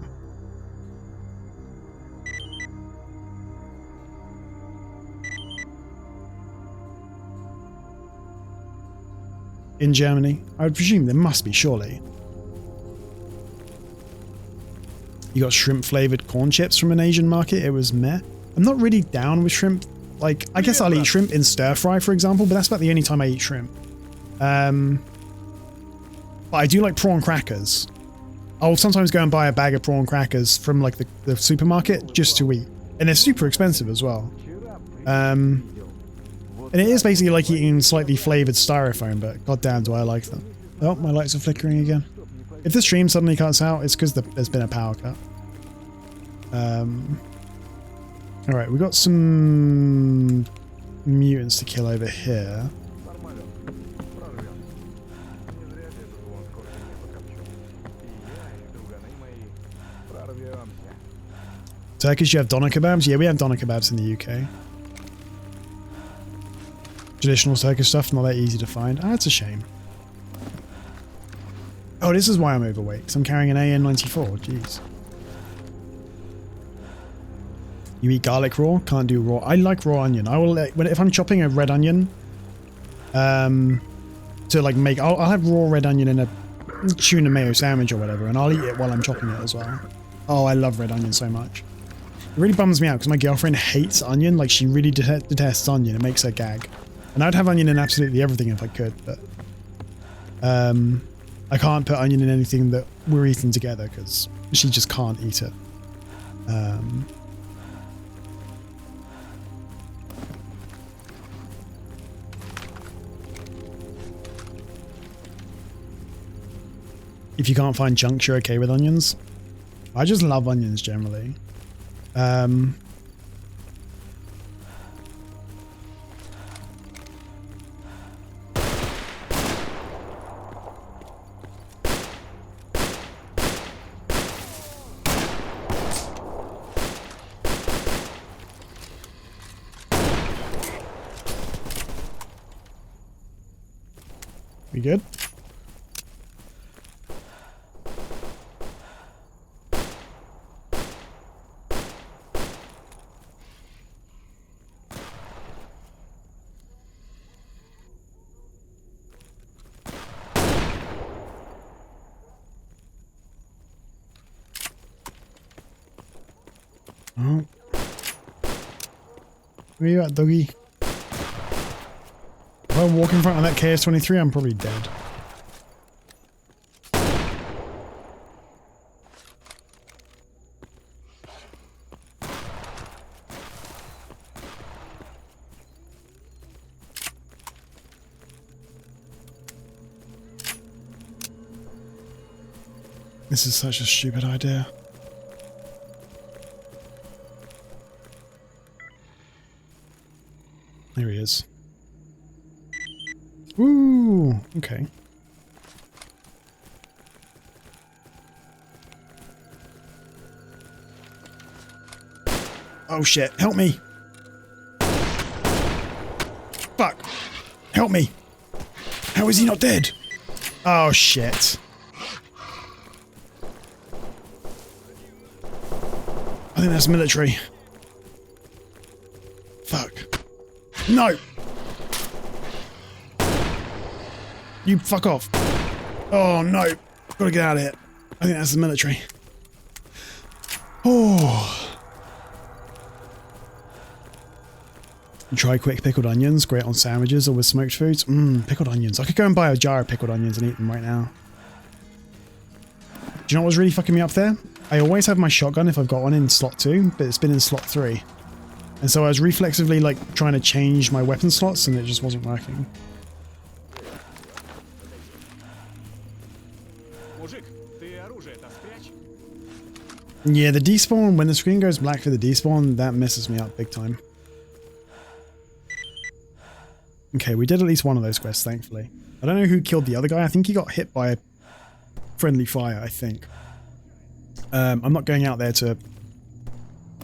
In Germany? I would presume there must be, surely. You got shrimp flavored corn chips from an Asian market. It was meh. I'm not really down with shrimp. Like, I guess I'll eat shrimp in stir fry, for example, but that's about the only time I eat shrimp. But I do like prawn crackers. I'll sometimes go and buy a bag of prawn crackers from like the supermarket just to eat. And they're super expensive as well. And it is basically like eating slightly flavored styrofoam, but goddamn do I like them. Oh, my lights are flickering again. If the stream suddenly cuts out, it's because there's been a power cut. Alright, we've got some mutants to kill over here. Turkish, you have doner kebabs? Yeah, we have doner kebabs in the UK. Traditional Turkish stuff, not that easy to find. Ah, that's a shame. Oh, this is why I'm overweight, because I'm carrying an AN94. Jeez. You eat garlic raw? Can't do raw. I like raw onion. I will, if I'm chopping a red onion, To like make, I'll have raw red onion in a tuna mayo sandwich or whatever, and I'll eat it while I'm chopping it as well. Oh, I love red onion so much. It really bums me out because my girlfriend hates onion. Like, she really detests onion. It makes her gag. And I'd have onion in absolutely everything if I could, but I can't put onion in anything that we're eating together because she just can't eat it. If you can't find chunks, you're okay with onions. I just love onions generally. We good? Oh. Where you at, doggy? If I walk in front of that KS-23, I'm probably dead. This is such a stupid idea. There he is. Ooh, okay. Oh shit, help me! Fuck! Help me! How is he not dead? Oh shit. I think that's military. Fuck. No! You fuck off. Oh no. Gotta get out of here. I think that's the military. Oh. Try quick pickled onions. Great on sandwiches or with smoked foods. Pickled onions. I could go and buy a jar of pickled onions and eat them right now. Do you know what was really fucking me up there? I always have my shotgun if I've got one in slot 2, but it's been in slot 3. And so I was reflexively like trying to change my weapon slots and it just wasn't working. Yeah, the despawn, when the screen goes black for the despawn, that messes me up big time. Okay, we did at least one of those quests, thankfully. I don't know who killed the other guy. I think he got hit by a friendly fire, I think. I'm not going out there to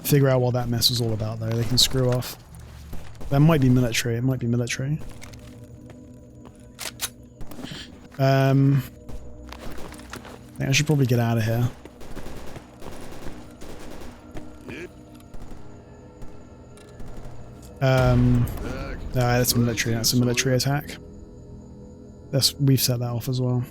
figure out what that mess was all about, though. They can screw off. That might be military. It might be military. I think I should probably get out of here. No, that's military. That's a military attack. We've set that off as well.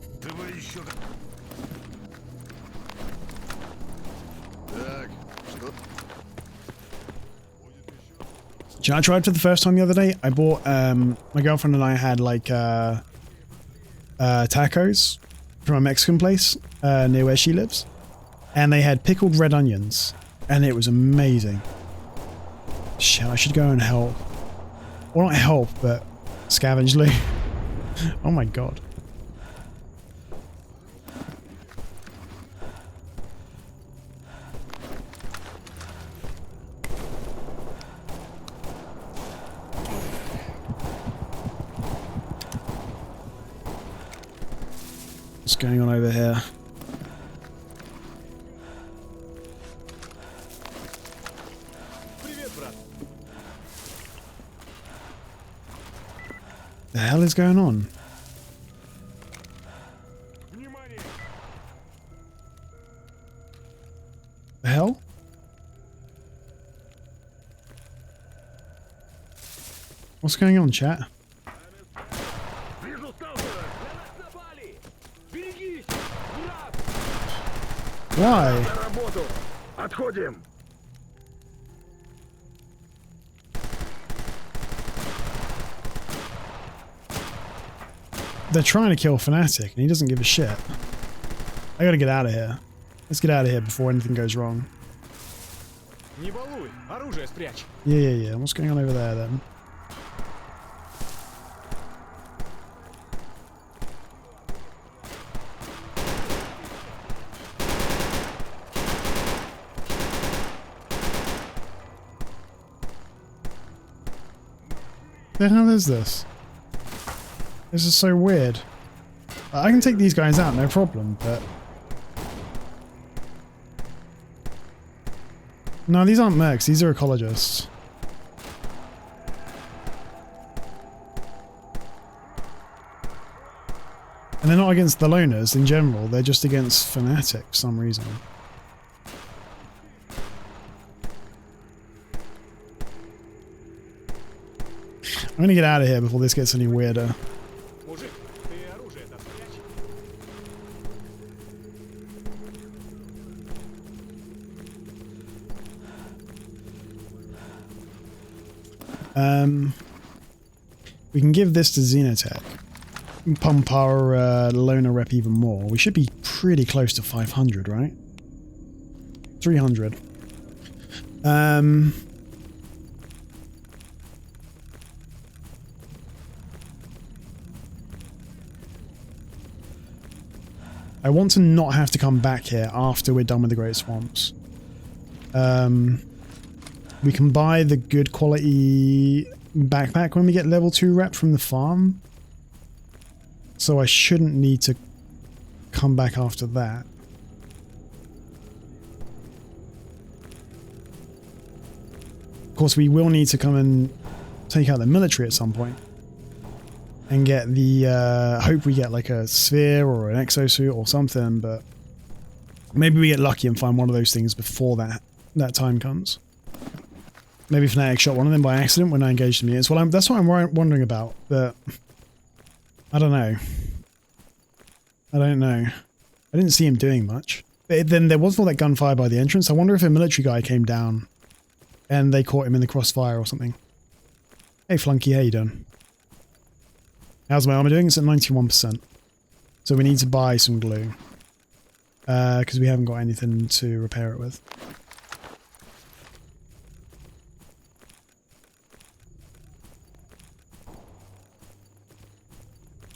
Do you know, I tried for the first time the other day. I bought, my girlfriend and I had like tacos from a Mexican place near where she lives. And they had pickled red onions. And it was amazing. Shit, I should go and help. Well, not help, but scavenge loot. Oh my god. What's going on over here? The hell is going on? The hell? What's going on, chat? Why? They're trying to kill Fnatic, and he doesn't give a shit. I gotta get out of here. Let's get out of here before anything goes wrong. Yeah. What's going on over there, then? The hell is this? This is so weird. I can take these guys out, no problem, but... No, these aren't mercs, these are ecologists. And they're not against the loners in general, they're just against Fnatic for some reason. I'm gonna get out of here before this gets any weirder. We can give this to Xenotech. Pump our loner rep even more. We should be pretty close to 500, right? 300. I want to not have to come back here after we're done with the Great Swamps. We can buy the good quality backpack when we get level 2 rep from the farm. So I shouldn't need to come back after that. Of course, we will need to come and take out the military at some point. And get the, hope we get like a sphere or an exosuit or something, but maybe we get lucky and find one of those things before that time comes. Maybe Fnatic shot one of them by accident when I engaged the mutants. Well, that's what I'm wondering about, but I don't know. I don't know. I didn't see him doing much. But then there was all that gunfire by the entrance. I wonder if a military guy came down and they caught him in the crossfire or something. Hey Flunky, how you doing? How's my armor doing? It's at 91%. So we need to buy some glue. Because we haven't got anything to repair it with.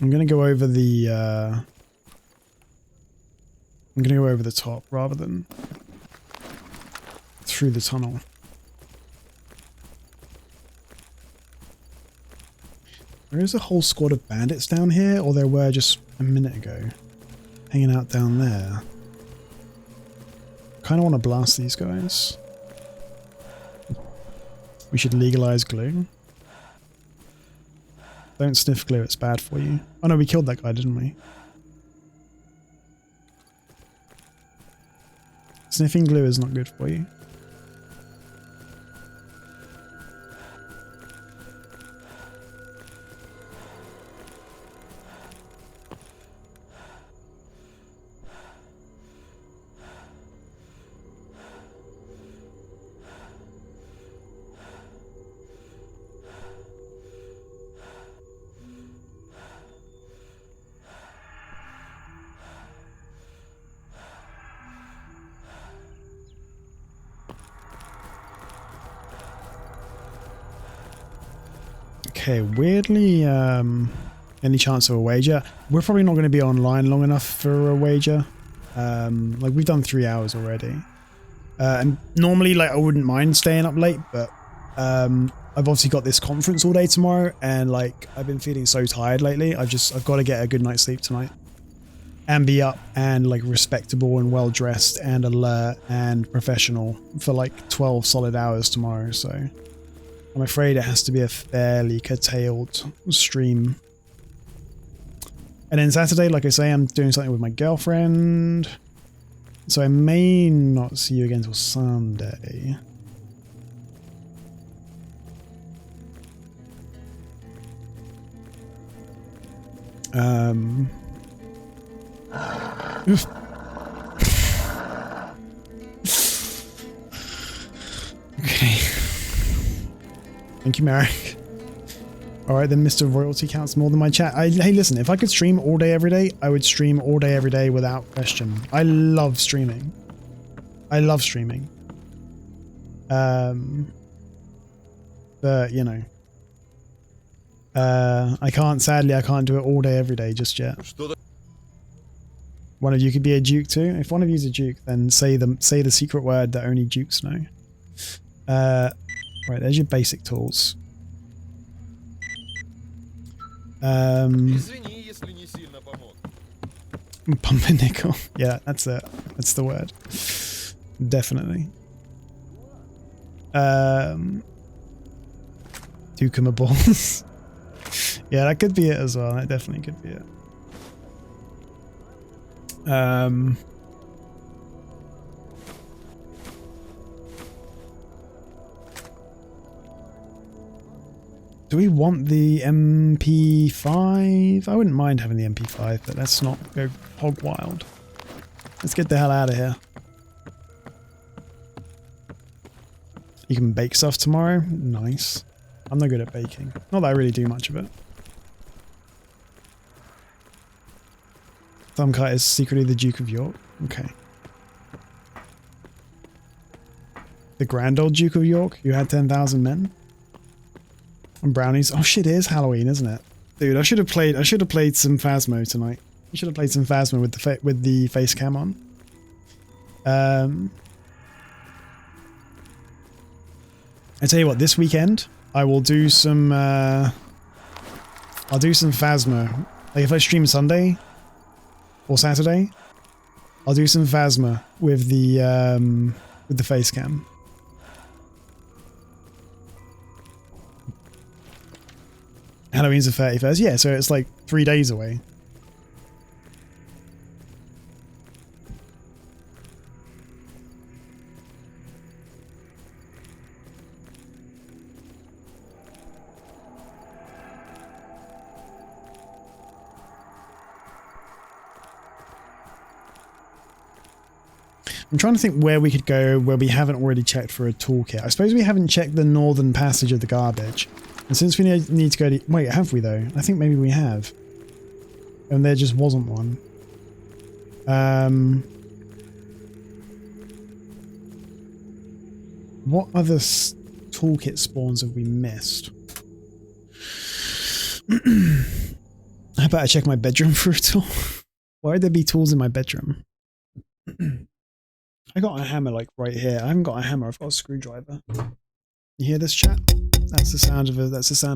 I'm going to go over the... I'm going to go over the top rather than through the tunnel. There is a whole squad of bandits down here, or there were just a minute ago. Hanging out down there. Kind of want to blast these guys. We should legalize glue. Don't sniff glue, it's bad for you. Oh no, we killed that guy, didn't we? Sniffing glue is not good for you. Okay, weirdly, any chance of a wager? We're probably not going to be online long enough for a wager. Like, we've done 3 hours already. And normally, like, I wouldn't mind staying up late, but I've obviously got this conference all day tomorrow, and, like, I've been feeling so tired lately. I've got to get a good night's sleep tonight. And be up and, like, respectable and well-dressed and alert and professional for, like, 12 solid hours tomorrow, so... I'm afraid it has to be a fairly curtailed stream. And then Saturday, like I say, I'm doing something with my girlfriend. So I may not see you again until Sunday. Oof. Okay. Thank you, Merrick. Alright, then Mr. Royalty counts more than my chat. Hey, listen, if I could stream all day every day, I would stream all day every day without question. I love streaming. I love streaming. But, you know. Sadly, I can't do it all day every day just yet. One of you could be a Duke too. If one of you is a Duke, then say the secret word that only Dukes know. Right, there's your basic tools. Pumpernickel. Yeah, that's it. That's the word. Definitely. Dukeamables. Yeah, that could be it as well. That definitely could be it. Do we want the MP5? I wouldn't mind having the MP5, but let's not go hog wild. Let's get the hell out of here. You can bake stuff tomorrow? Nice. I'm not good at baking. Not that I really do much of it. Thumbcut is secretly the Duke of York. Okay. The grand old Duke of York who had 10,000 men? And brownies. Oh shit, it is Halloween, isn't it? Dude, I should have played some Phasmo tonight. I should have played some Phasmo with the face cam on. I tell you what, this weekend I will do some I'll do some Phasmo. Like if I stream Sunday or Saturday, I'll do some Phasmo with the face cam. Halloween's the 31st. Yeah, so it's like 3 days away. I'm trying to think where we could go where we haven't already checked for a toolkit. I suppose we haven't checked the northern passage of the garbage. And since we need to go to... Wait, have we though? I think maybe we have. And there just wasn't one. What other toolkit spawns have we missed? How about I check my bedroom for a tool? Why would there be tools in my bedroom? I got a hammer like right here. I haven't got a hammer, I've got a screwdriver. You hear this, chat? That's the sound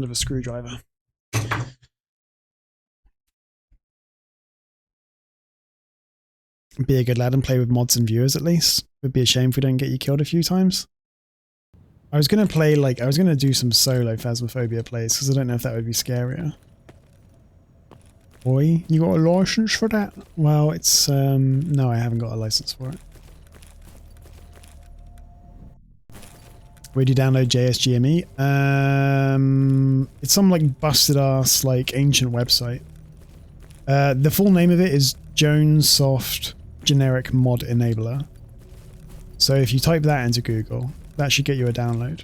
of a screwdriver. Be a good lad and play with mods and viewers at least. Would be a shame if we don't get you killed a few times. I was gonna do some solo Phasmophobia plays because I don't know if that would be scarier. Boy, you got a license for that? Well, it's no, I haven't got a license for it. Where do you download JSGME? It's some like busted ass like ancient website. The full name of it is JonesSoft Generic Mod Enabler. So if you type that into Google, that should get you a download.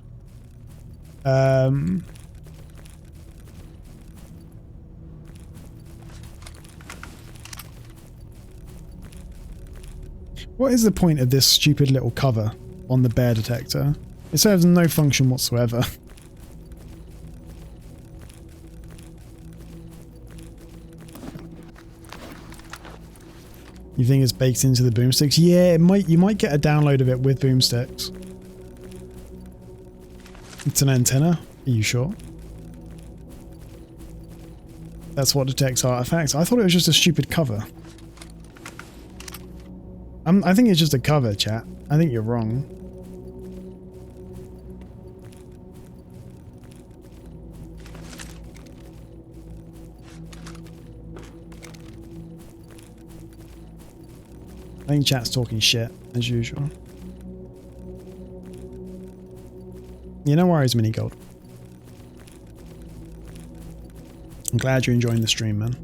What is the point of this stupid little cover on the bear detector? It serves no function whatsoever. You think it's baked into the boomsticks? Yeah, you might get a download of it with boomsticks. It's an antenna? Are you sure? That's what detects artifacts. I thought it was just a stupid cover. I think it's just a cover, chat. I think you're wrong. I think chat's talking shit, as usual. Yeah, no worries, Minigold. I'm glad you're enjoying the stream, man.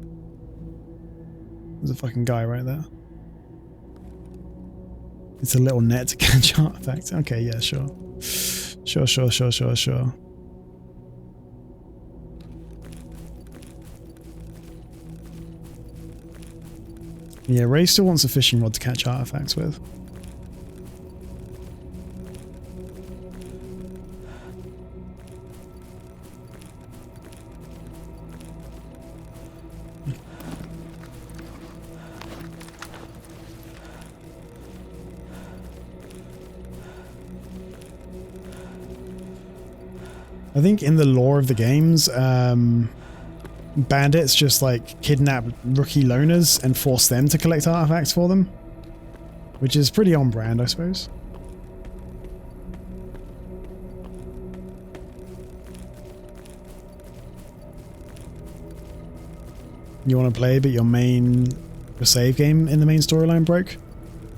There's a fucking guy right there. It's a little net to catch artifacts. Okay, yeah, sure. Sure, sure, sure, sure, sure. Yeah, Ray still wants a fishing rod to catch artifacts with. I think in the lore of the games, bandits just like kidnap rookie loners and force them to collect artifacts for them, which is pretty on brand, I suppose. You want to play, but your save game in the main storyline broke?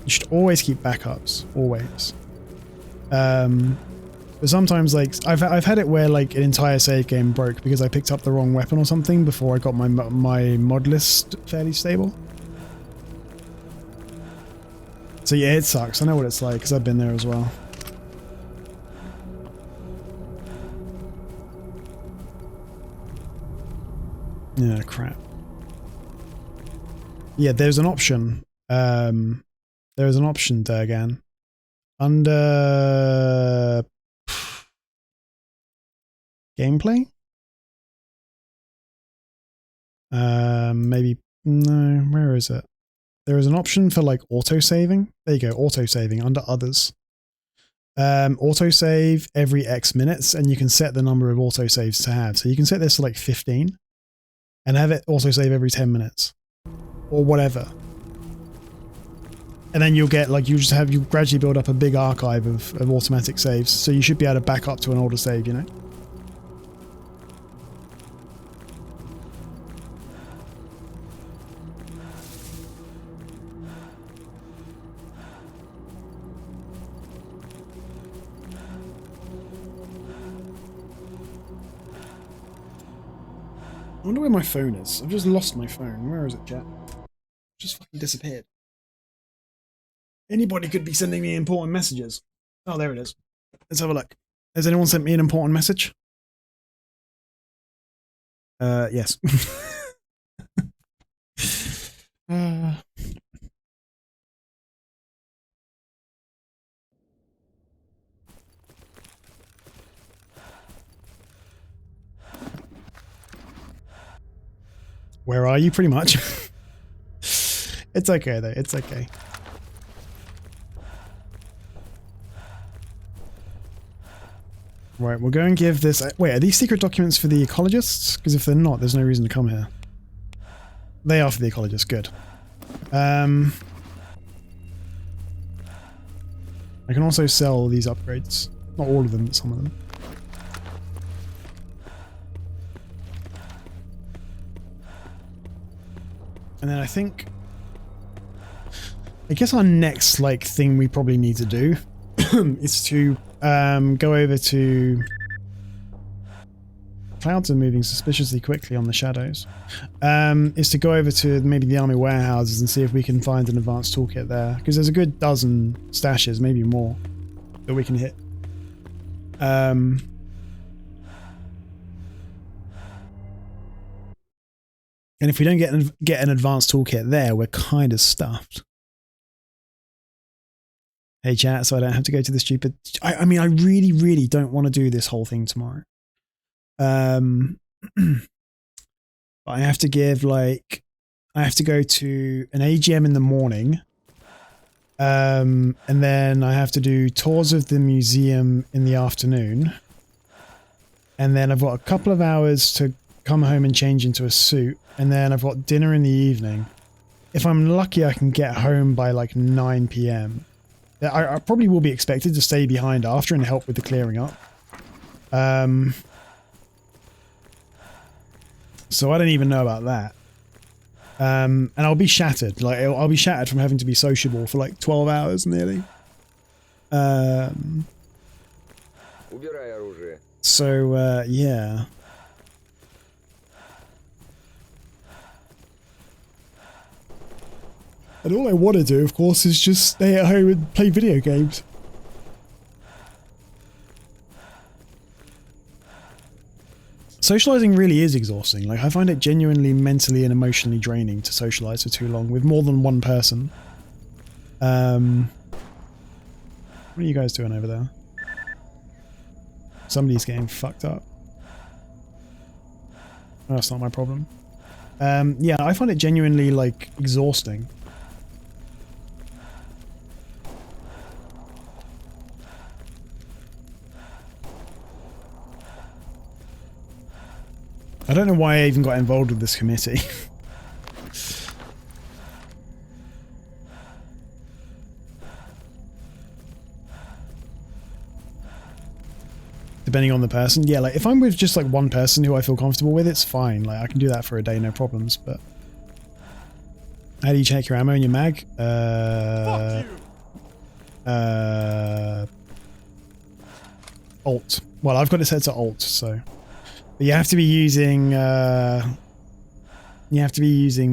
You should always keep backups, always. But sometimes, like, I've had it where like an entire save game broke because I picked up the wrong weapon or something before I got my mod list fairly stable. So yeah, it sucks. I know what it's like because I've been there as well. Yeah, crap. Yeah, there's an option. There's an option, Durgan. Under gameplay? Maybe, no, where is it? There is an option for like auto-saving. There you go, auto-saving under others. Auto-save every X minutes, and you can set the number of auto-saves to have. So you can set this to like 15 and have it auto-save every 10 minutes or whatever. And then you'll get like, you gradually build up a big archive of automatic saves. So you should be able to back up to an older save, you know? I wonder where my phone is. I've just lost my phone. Where is it, chat? Just fucking disappeared. Anybody could be sending me important messages. Oh, there it is. Let's have a look. Has anyone sent me an important message? Yes. Where are you, pretty much? It's okay, though. It's okay. Right, we'll go and give this... Wait, are these secret documents for the ecologists? Because if they're not, there's no reason to come here. They are for the ecologists, good. I can also sell these upgrades. Not all of them, but some of them. And then I think... I guess our next, like, thing we probably need to do is to go over to... Clouds are moving suspiciously quickly on the shadows. Is to go over to maybe the army warehouses and see if we can find an advanced toolkit there. Because there's a good dozen stashes, maybe more, that we can hit. And if we don't get an advanced toolkit there, we're kind of stuffed. Hey chat, so I don't have to go to the stupid... I mean, I really, really don't want to do this whole thing tomorrow. But I have to give, like... I have to go to an AGM in the morning. And then I have to do tours of the museum in the afternoon. And then I've got a couple of hours to come home and change into a suit. And then I've got dinner in the evening. If I'm lucky, I can get home by like 9 PM. I probably will be expected to stay behind after and help with the clearing up. So I don't even know about that. And I'll be shattered. Like I'll be shattered from having to be sociable for like 12 hours nearly. So yeah. And all I want to do, of course, is just stay at home and play video games. Socializing really is exhausting. Like, I find it genuinely mentally and emotionally draining to socialize for too long with more than one person. What are you guys doing over there? Somebody's getting fucked up. Oh, that's not my problem. Yeah, I find it genuinely, like, exhausting. I don't know why I even got involved with this committee. Depending on the person. Yeah, like if I'm with just like one person who I feel comfortable with, it's fine. Like I can do that for a day, no problems. But how do you check your ammo and your mag? Alt. Well, I've got it set to Alt, so. But you have to be using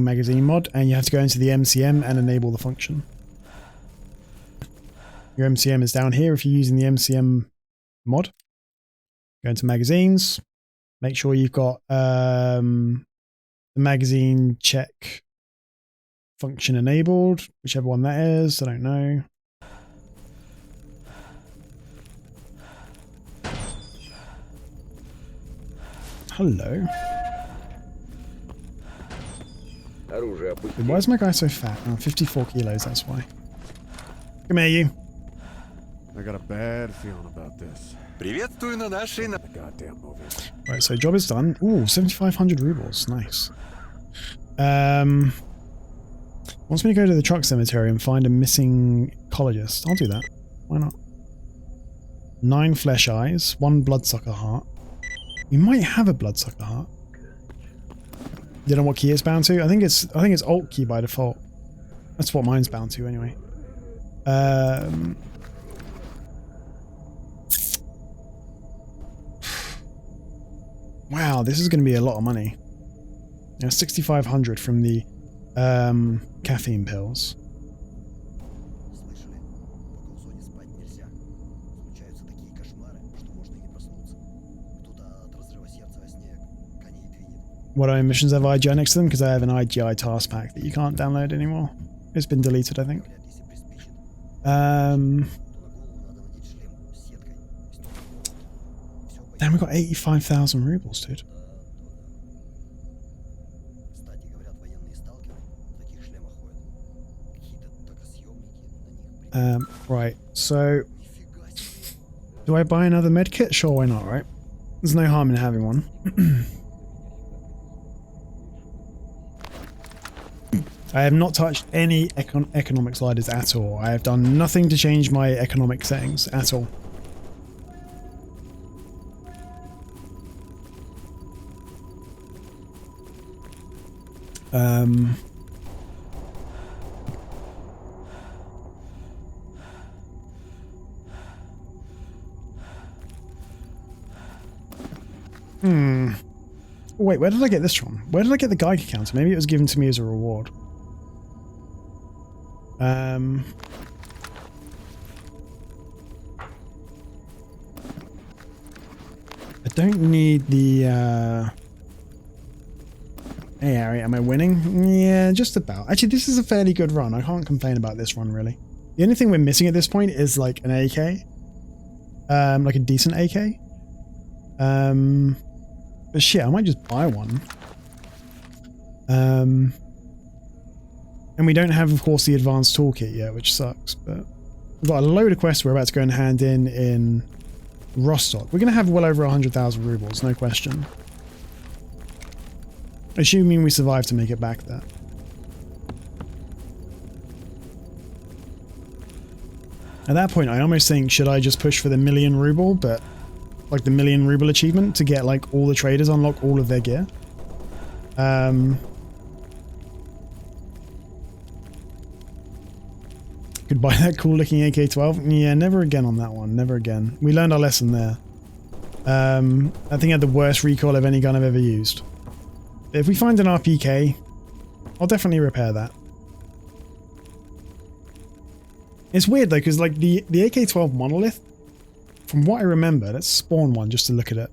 magazine mod, and you have to go into the MCM and enable the function. Your MCM is down here if you're using the MCM mod. Go into magazines. Make sure you've got the magazine check function enabled, whichever one that is. I don't know. Hello. Why is my guy so fat? Oh, 54 kilos, that's why. Come here, you. I got a bad feeling about this. Приветствую на нашей... Goddamn movie. Right, so job is done. Ooh, 7,500 rubles. Nice. Wants me to go to the truck cemetery and find a missing ecologist. I'll do that. Why not? 9 flesh eyes, 1 bloodsucker heart. We might have a bloodsucker heart. You know what key it's bound to? I think it's Alt key by default. That's what mine's bound to anyway. Wow, this is going to be a lot of money. Yeah, 6,500 from the caffeine pills. What other missions have IGI next to them? Because I have an IGI task pack that you can't download anymore. It's been deleted, I think. Damn, we got 85,000 rubles, dude. Right, so do I buy another medkit? Sure, why not, right? There's no harm in having one. I have not touched any economic sliders at all. I have done nothing to change my economic settings at all. Wait, where did I get this from? Where did I get the Geiger counter? Maybe it was given to me as a reward. I don't need the Hey Harry, am I winning? Yeah, just about. Actually, this is a fairly good run. I can't complain about this run, really. The only thing we're missing at this point is like an AK. Like a decent AK. But shit, I might just buy one. And we don't have, of course, the advanced toolkit yet, which sucks, but we've got a load of quests we're about to go and hand in Rostock. We're going to have well over 100,000 rubles, no question. Assuming we survive to make it back there. At that point, I almost think, should I just push for the 1,000,000 ruble, but like the 1,000,000 ruble achievement to get like all the traders unlock all of their gear? Could buy that cool looking AK-12. Yeah, never again on that one. Never again. We learned our lesson there. I think I had the worst recoil of any gun I've ever used. If we find an RPK, I'll definitely repair that. It's weird though, because like the AK-12 monolith, from what I remember, let's spawn one just to look at it.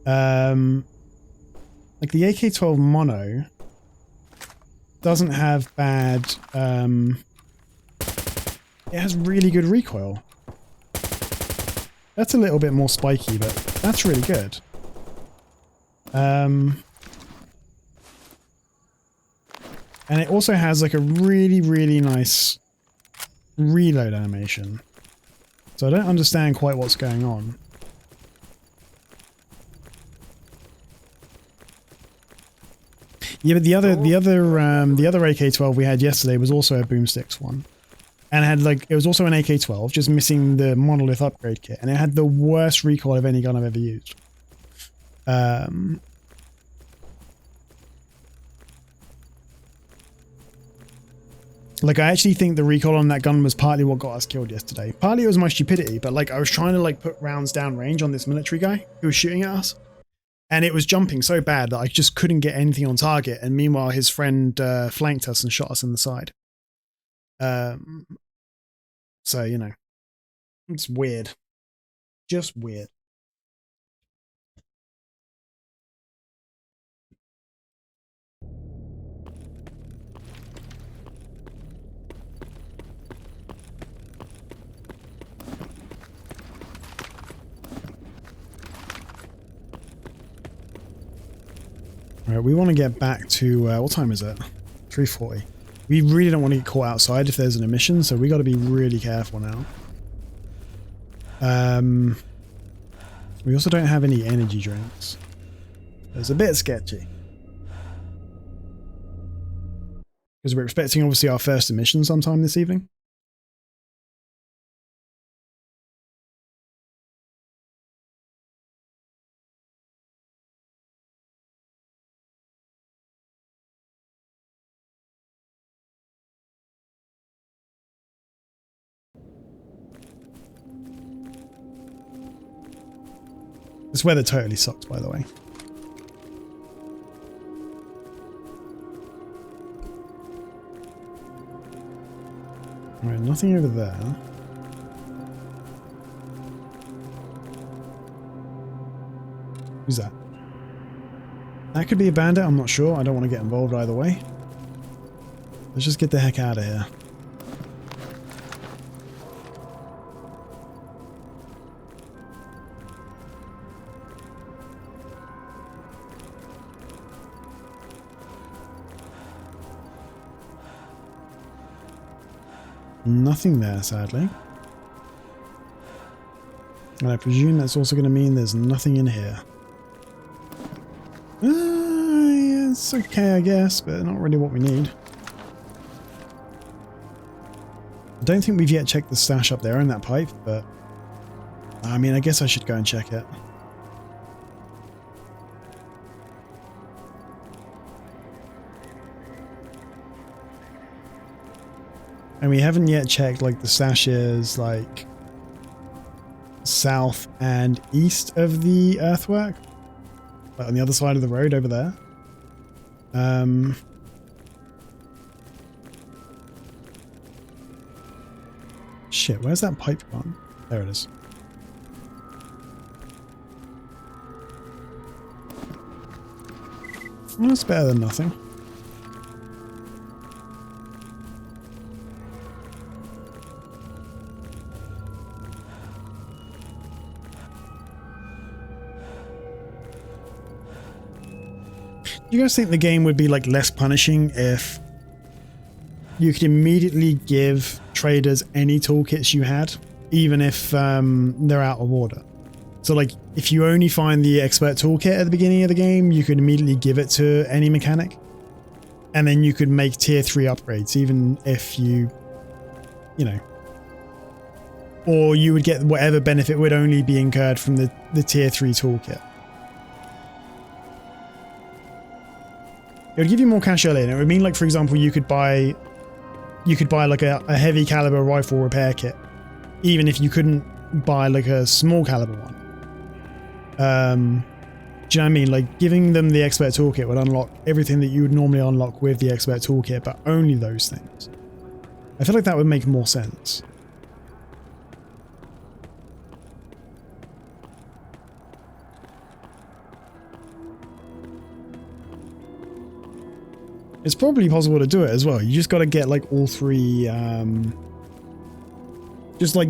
Like the AK-12 mono doesn't have bad, it has really good recoil. That's a little bit more spiky, but that's really good. And it also has like a really, really nice reload animation. So I don't understand quite what's going on. Yeah, but the other AK-12 we had yesterday was also a boomsticks one. And it had like, it was also an AK-12, just missing the monolith upgrade kit. And it had the worst recoil of any gun I've ever used. Like, I actually think the recoil on that gun was partly what got us killed yesterday. Partly it was my stupidity, but like, I was trying to like put rounds down range on this military guy who was shooting at us. And it was jumping so bad that I just couldn't get anything on target. And meanwhile, his friend flanked us and shot us in the side. So, you know, it's weird. Just weird. All right, we want to get back to, what time is it? 3:40. We really don't want to get caught outside if there's an emission, so we got to be really careful now. We also don't have any energy drinks. It's a bit sketchy. Because we're expecting, obviously, our first emission sometime this evening. This weather totally sucks, by the way. Alright, nothing over there. Who's that? That could be a bandit, I'm not sure. I don't want to get involved either way. Let's just get the heck out of here. Nothing there, sadly. And I presume that's also going to mean there's nothing in here. Yeah, it's okay, I guess, but not really what we need. I don't think we've yet checked the stash up there in that pipe, but I mean, I guess I should go and check it. And we haven't yet checked like the stashes like south and east of the earthwork, like on the other side of the road over there. Shit, where's that pipe gone? There it is. Well, that's better than nothing. Do you guys think the game would be like less punishing if you could immediately give traders any toolkits you had, even if they're out of order? So like if you only find the expert toolkit at the beginning of the game, you could immediately give it to any mechanic, and then you could make tier 3 upgrades, even if you know, or you would get whatever benefit would only be incurred from the tier 3 toolkit. It would give you more cash early, and it would mean, like, for example, you could buy like a heavy caliber rifle repair kit, even if you couldn't buy like a small caliber one. Do you know what I mean? Like, giving them the expert toolkit would unlock everything that you would normally unlock with the expert toolkit, but only those things. I feel like that would make more sense. It's probably possible to do it as well. You just got to get like all three, just like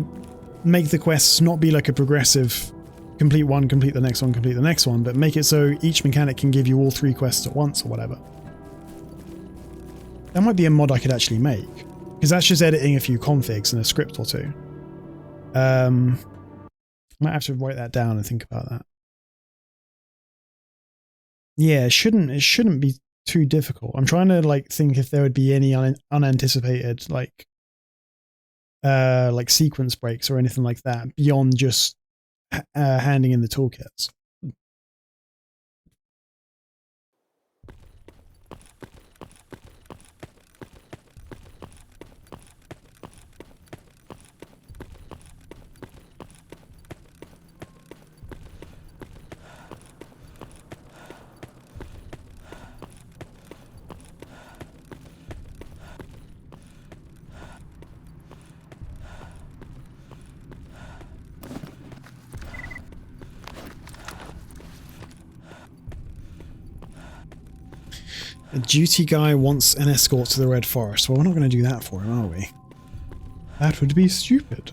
make the quests not be like a progressive complete one, complete the next one, complete the next one, but make it so each mechanic can give you all three quests at once or whatever. That might be a mod I could actually make, because that's just editing a few configs and a script or two. Might have to write that down and think about that. Yeah, it shouldn't be too difficult. I'm trying to like think if there would be any unanticipated like sequence breaks or anything like that beyond just handing in the toolkits. A duty guy wants an escort to the Red Forest. Well, we're not going to do that for him, are we? That would be stupid.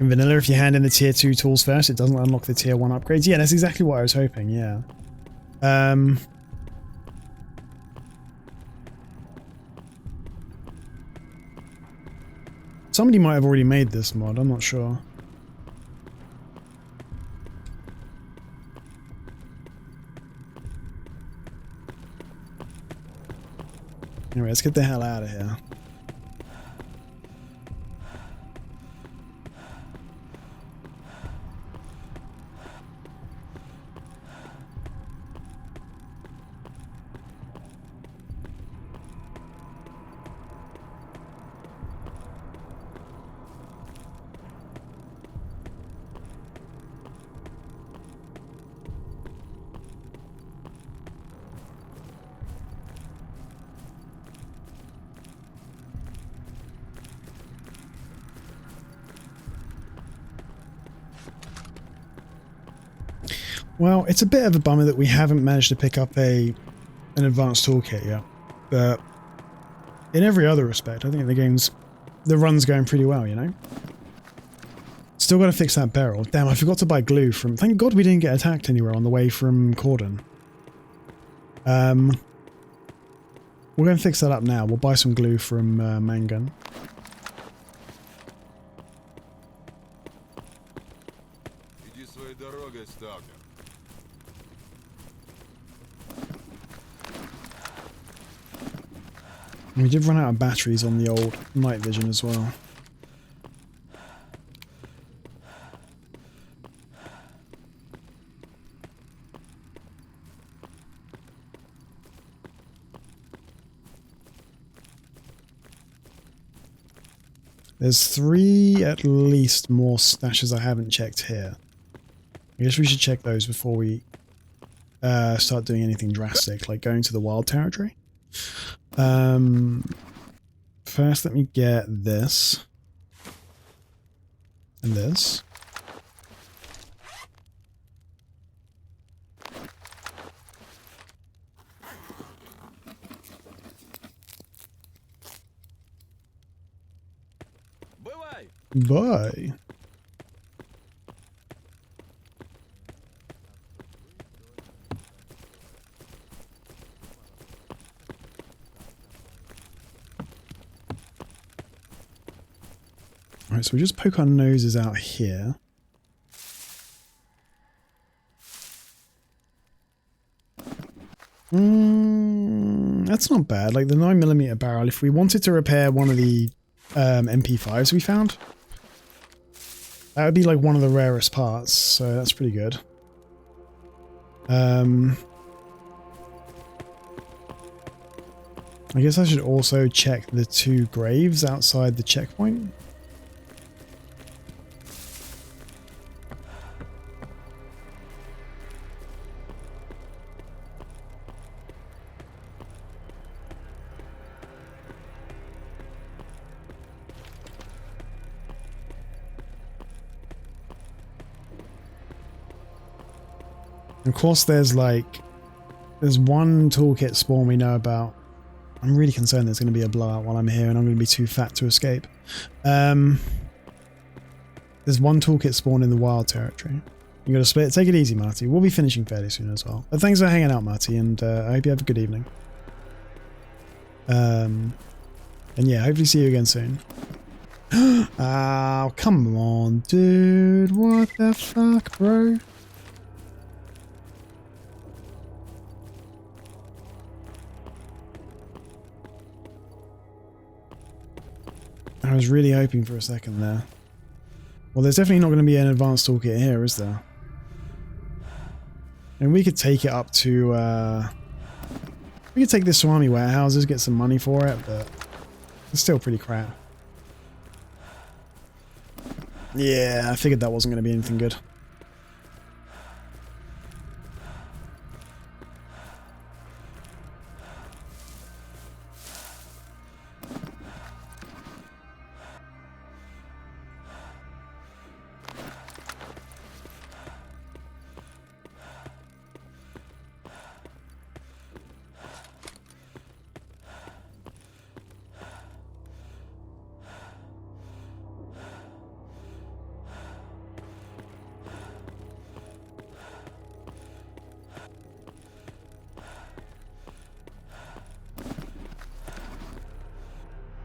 In vanilla, if you hand in the tier 2 tools first, it doesn't unlock the tier 1 upgrades. Yeah, that's exactly what I was hoping, yeah. Somebody might have already made this mod, I'm not sure. Anyway, let's get the hell out of here. Well, it's a bit of a bummer that we haven't managed to pick up an advanced toolkit yet, but in every other respect, I think the run's going pretty well, you know? Still got to fix that barrel. Damn, I forgot to buy glue from... Thank God we didn't get attacked anywhere on the way from Cordon. We're going to fix that up now. We'll buy some glue from Mangan. We did run out of batteries on the old night vision as well. There's 3 at least more stashes I haven't checked here. I guess we should check those before we start doing anything drastic, like going to the wild territory. First, let me get this. And this. Bye. Alright, so we just poke our noses out here. That's not bad. Like the 9mm barrel, if we wanted to repair one of the MP5s we found, that would be like one of the rarest parts, so that's pretty good. I guess I should also check the 2 graves outside the checkpoint. Of course, there's one toolkit spawn we know about. I'm really concerned there's going to be a blowout while I'm here and I'm going to be too fat to escape. There's one toolkit spawn in the wild territory. You got to split. Take it easy, Marty. We'll be finishing fairly soon as well. But thanks for hanging out, Marty, and I hope you have a good evening. And yeah, hopefully see you again soon. Oh, come on, dude. What the fuck, bro? I was really hoping for a second there. Well, there's definitely not going to be an advanced toolkit here, is there? And we could take it up to, we could take this to army warehouses, get some money for it, but it's still pretty crap. Yeah, I figured that wasn't going to be anything good.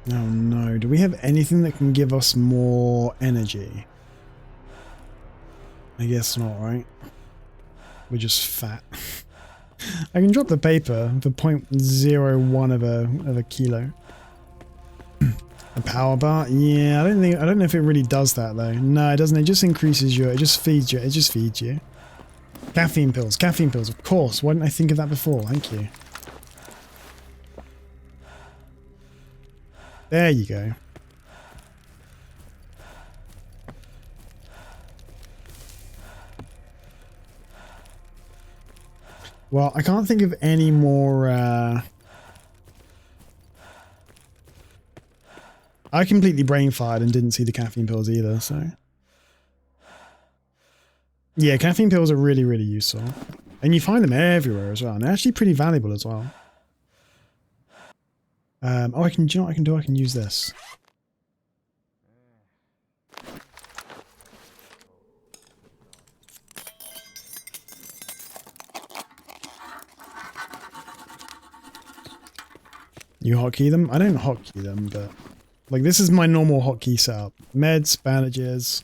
Oh no, do we have anything that can give us more energy? I guess not, right? We're just fat. I can drop the paper for 0.01 of a kilo. A power bar? Yeah, I don't know if it really does that though. No, it doesn't. It just increases it just feeds you. Caffeine pills, of course. Why didn't I think of that before? Thank you. There you go. Well, I can't think of any more, I completely brain fired and didn't see the caffeine pills either, so. Yeah, caffeine pills are really, really useful. And you find them everywhere as well. And they're actually pretty valuable as well. Oh, do you know what I can do? I can use this. You hotkey them? I don't hotkey them, but like this is my normal hotkey setup. Meds, bandages,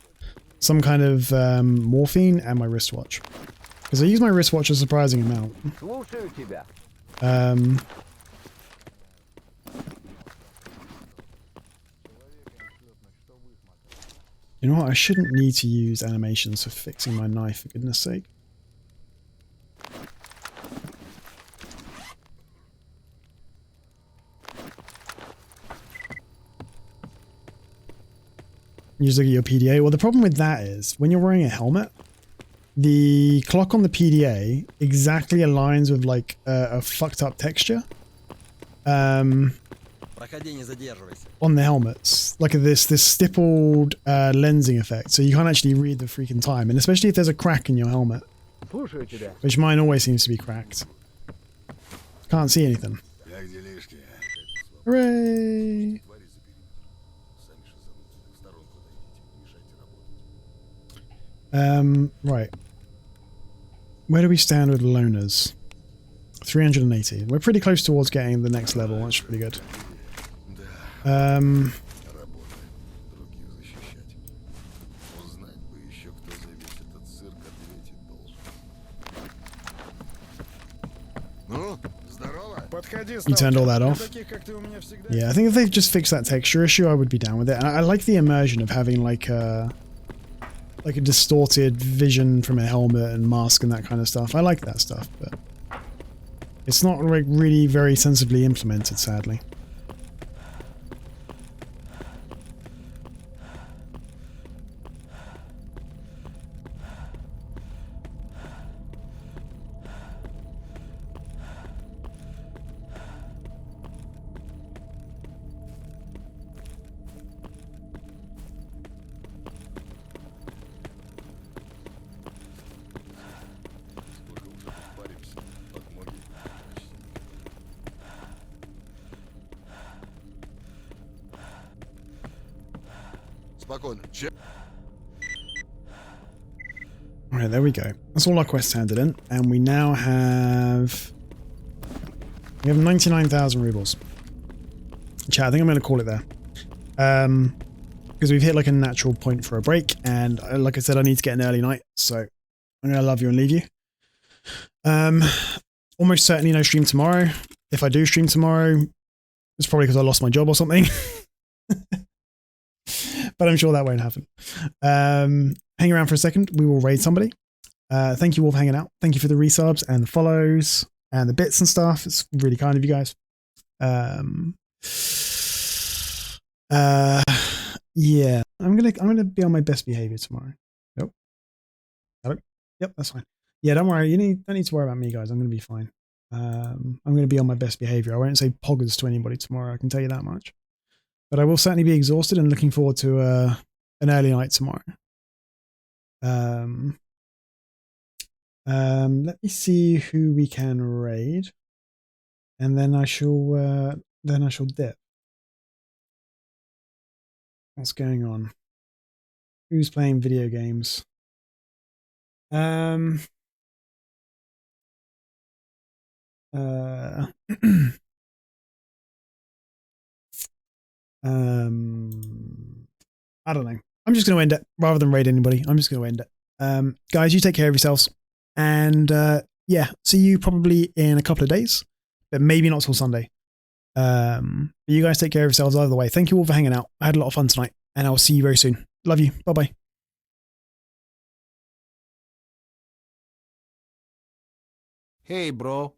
some kind of morphine, and my wristwatch. Because I use my wristwatch a surprising amount. You know what? I shouldn't need to use animations for fixing my knife, for goodness sake. You just look at your PDA. Well, the problem with that is when you're wearing a helmet, the clock on the PDA exactly aligns with like a fucked up texture. On the helmets, like this stippled lensing effect, so you can't actually read the freaking time, and especially if there's a crack in your helmet, which mine always seems to be cracked. Can't see anything. Hooray! Right. Where do we stand with loners? 380. We're pretty close towards getting the next level. That's pretty good. You turned all that off? Yeah, I think if they just fixed that texture issue, I would be down with it. And I like the immersion of having like a distorted vision from a helmet and mask and that kind of stuff. I like that stuff, but it's not like really very sensibly implemented, sadly. Спокойно. Чек. Alright, there we go. That's all our quests handed in. And we now have... We have 99,000 rubles. Chat, I think I'm going to call it there. Because we've hit like a natural point for a break. And like I said, I need to get an early night. So I'm going to love you and leave you. Almost certainly no stream tomorrow. If I do stream tomorrow, it's probably because I lost my job or something. But I'm sure that won't happen. Hang around for a second. We will raid somebody. Thank you all for hanging out. Thank you for the resubs and the follows and the bits and stuff. It's really kind of you guys. Yeah, I'm gonna be on my best behavior tomorrow. Nope. Hello? Yep, that's fine. Yeah, don't worry. Don't need to worry about me, guys. I'm gonna be fine. I'm gonna be on my best behavior. I won't say poggers to anybody tomorrow. I can tell you that much. But I will certainly be exhausted and looking forward to an early night tomorrow. Let me see who we can raid, and then I shall dip. What's going on? Who's playing video games? I don't know. I'm just going to end it rather than raid anybody. I'm just going to end it. Guys, you take care of yourselves. And yeah, see you probably in a couple of days, but maybe not till Sunday. You guys take care of yourselves either way. Thank you all for hanging out. I had a lot of fun tonight, and I'll see you very soon. Love you. Bye-bye. Hey, bro.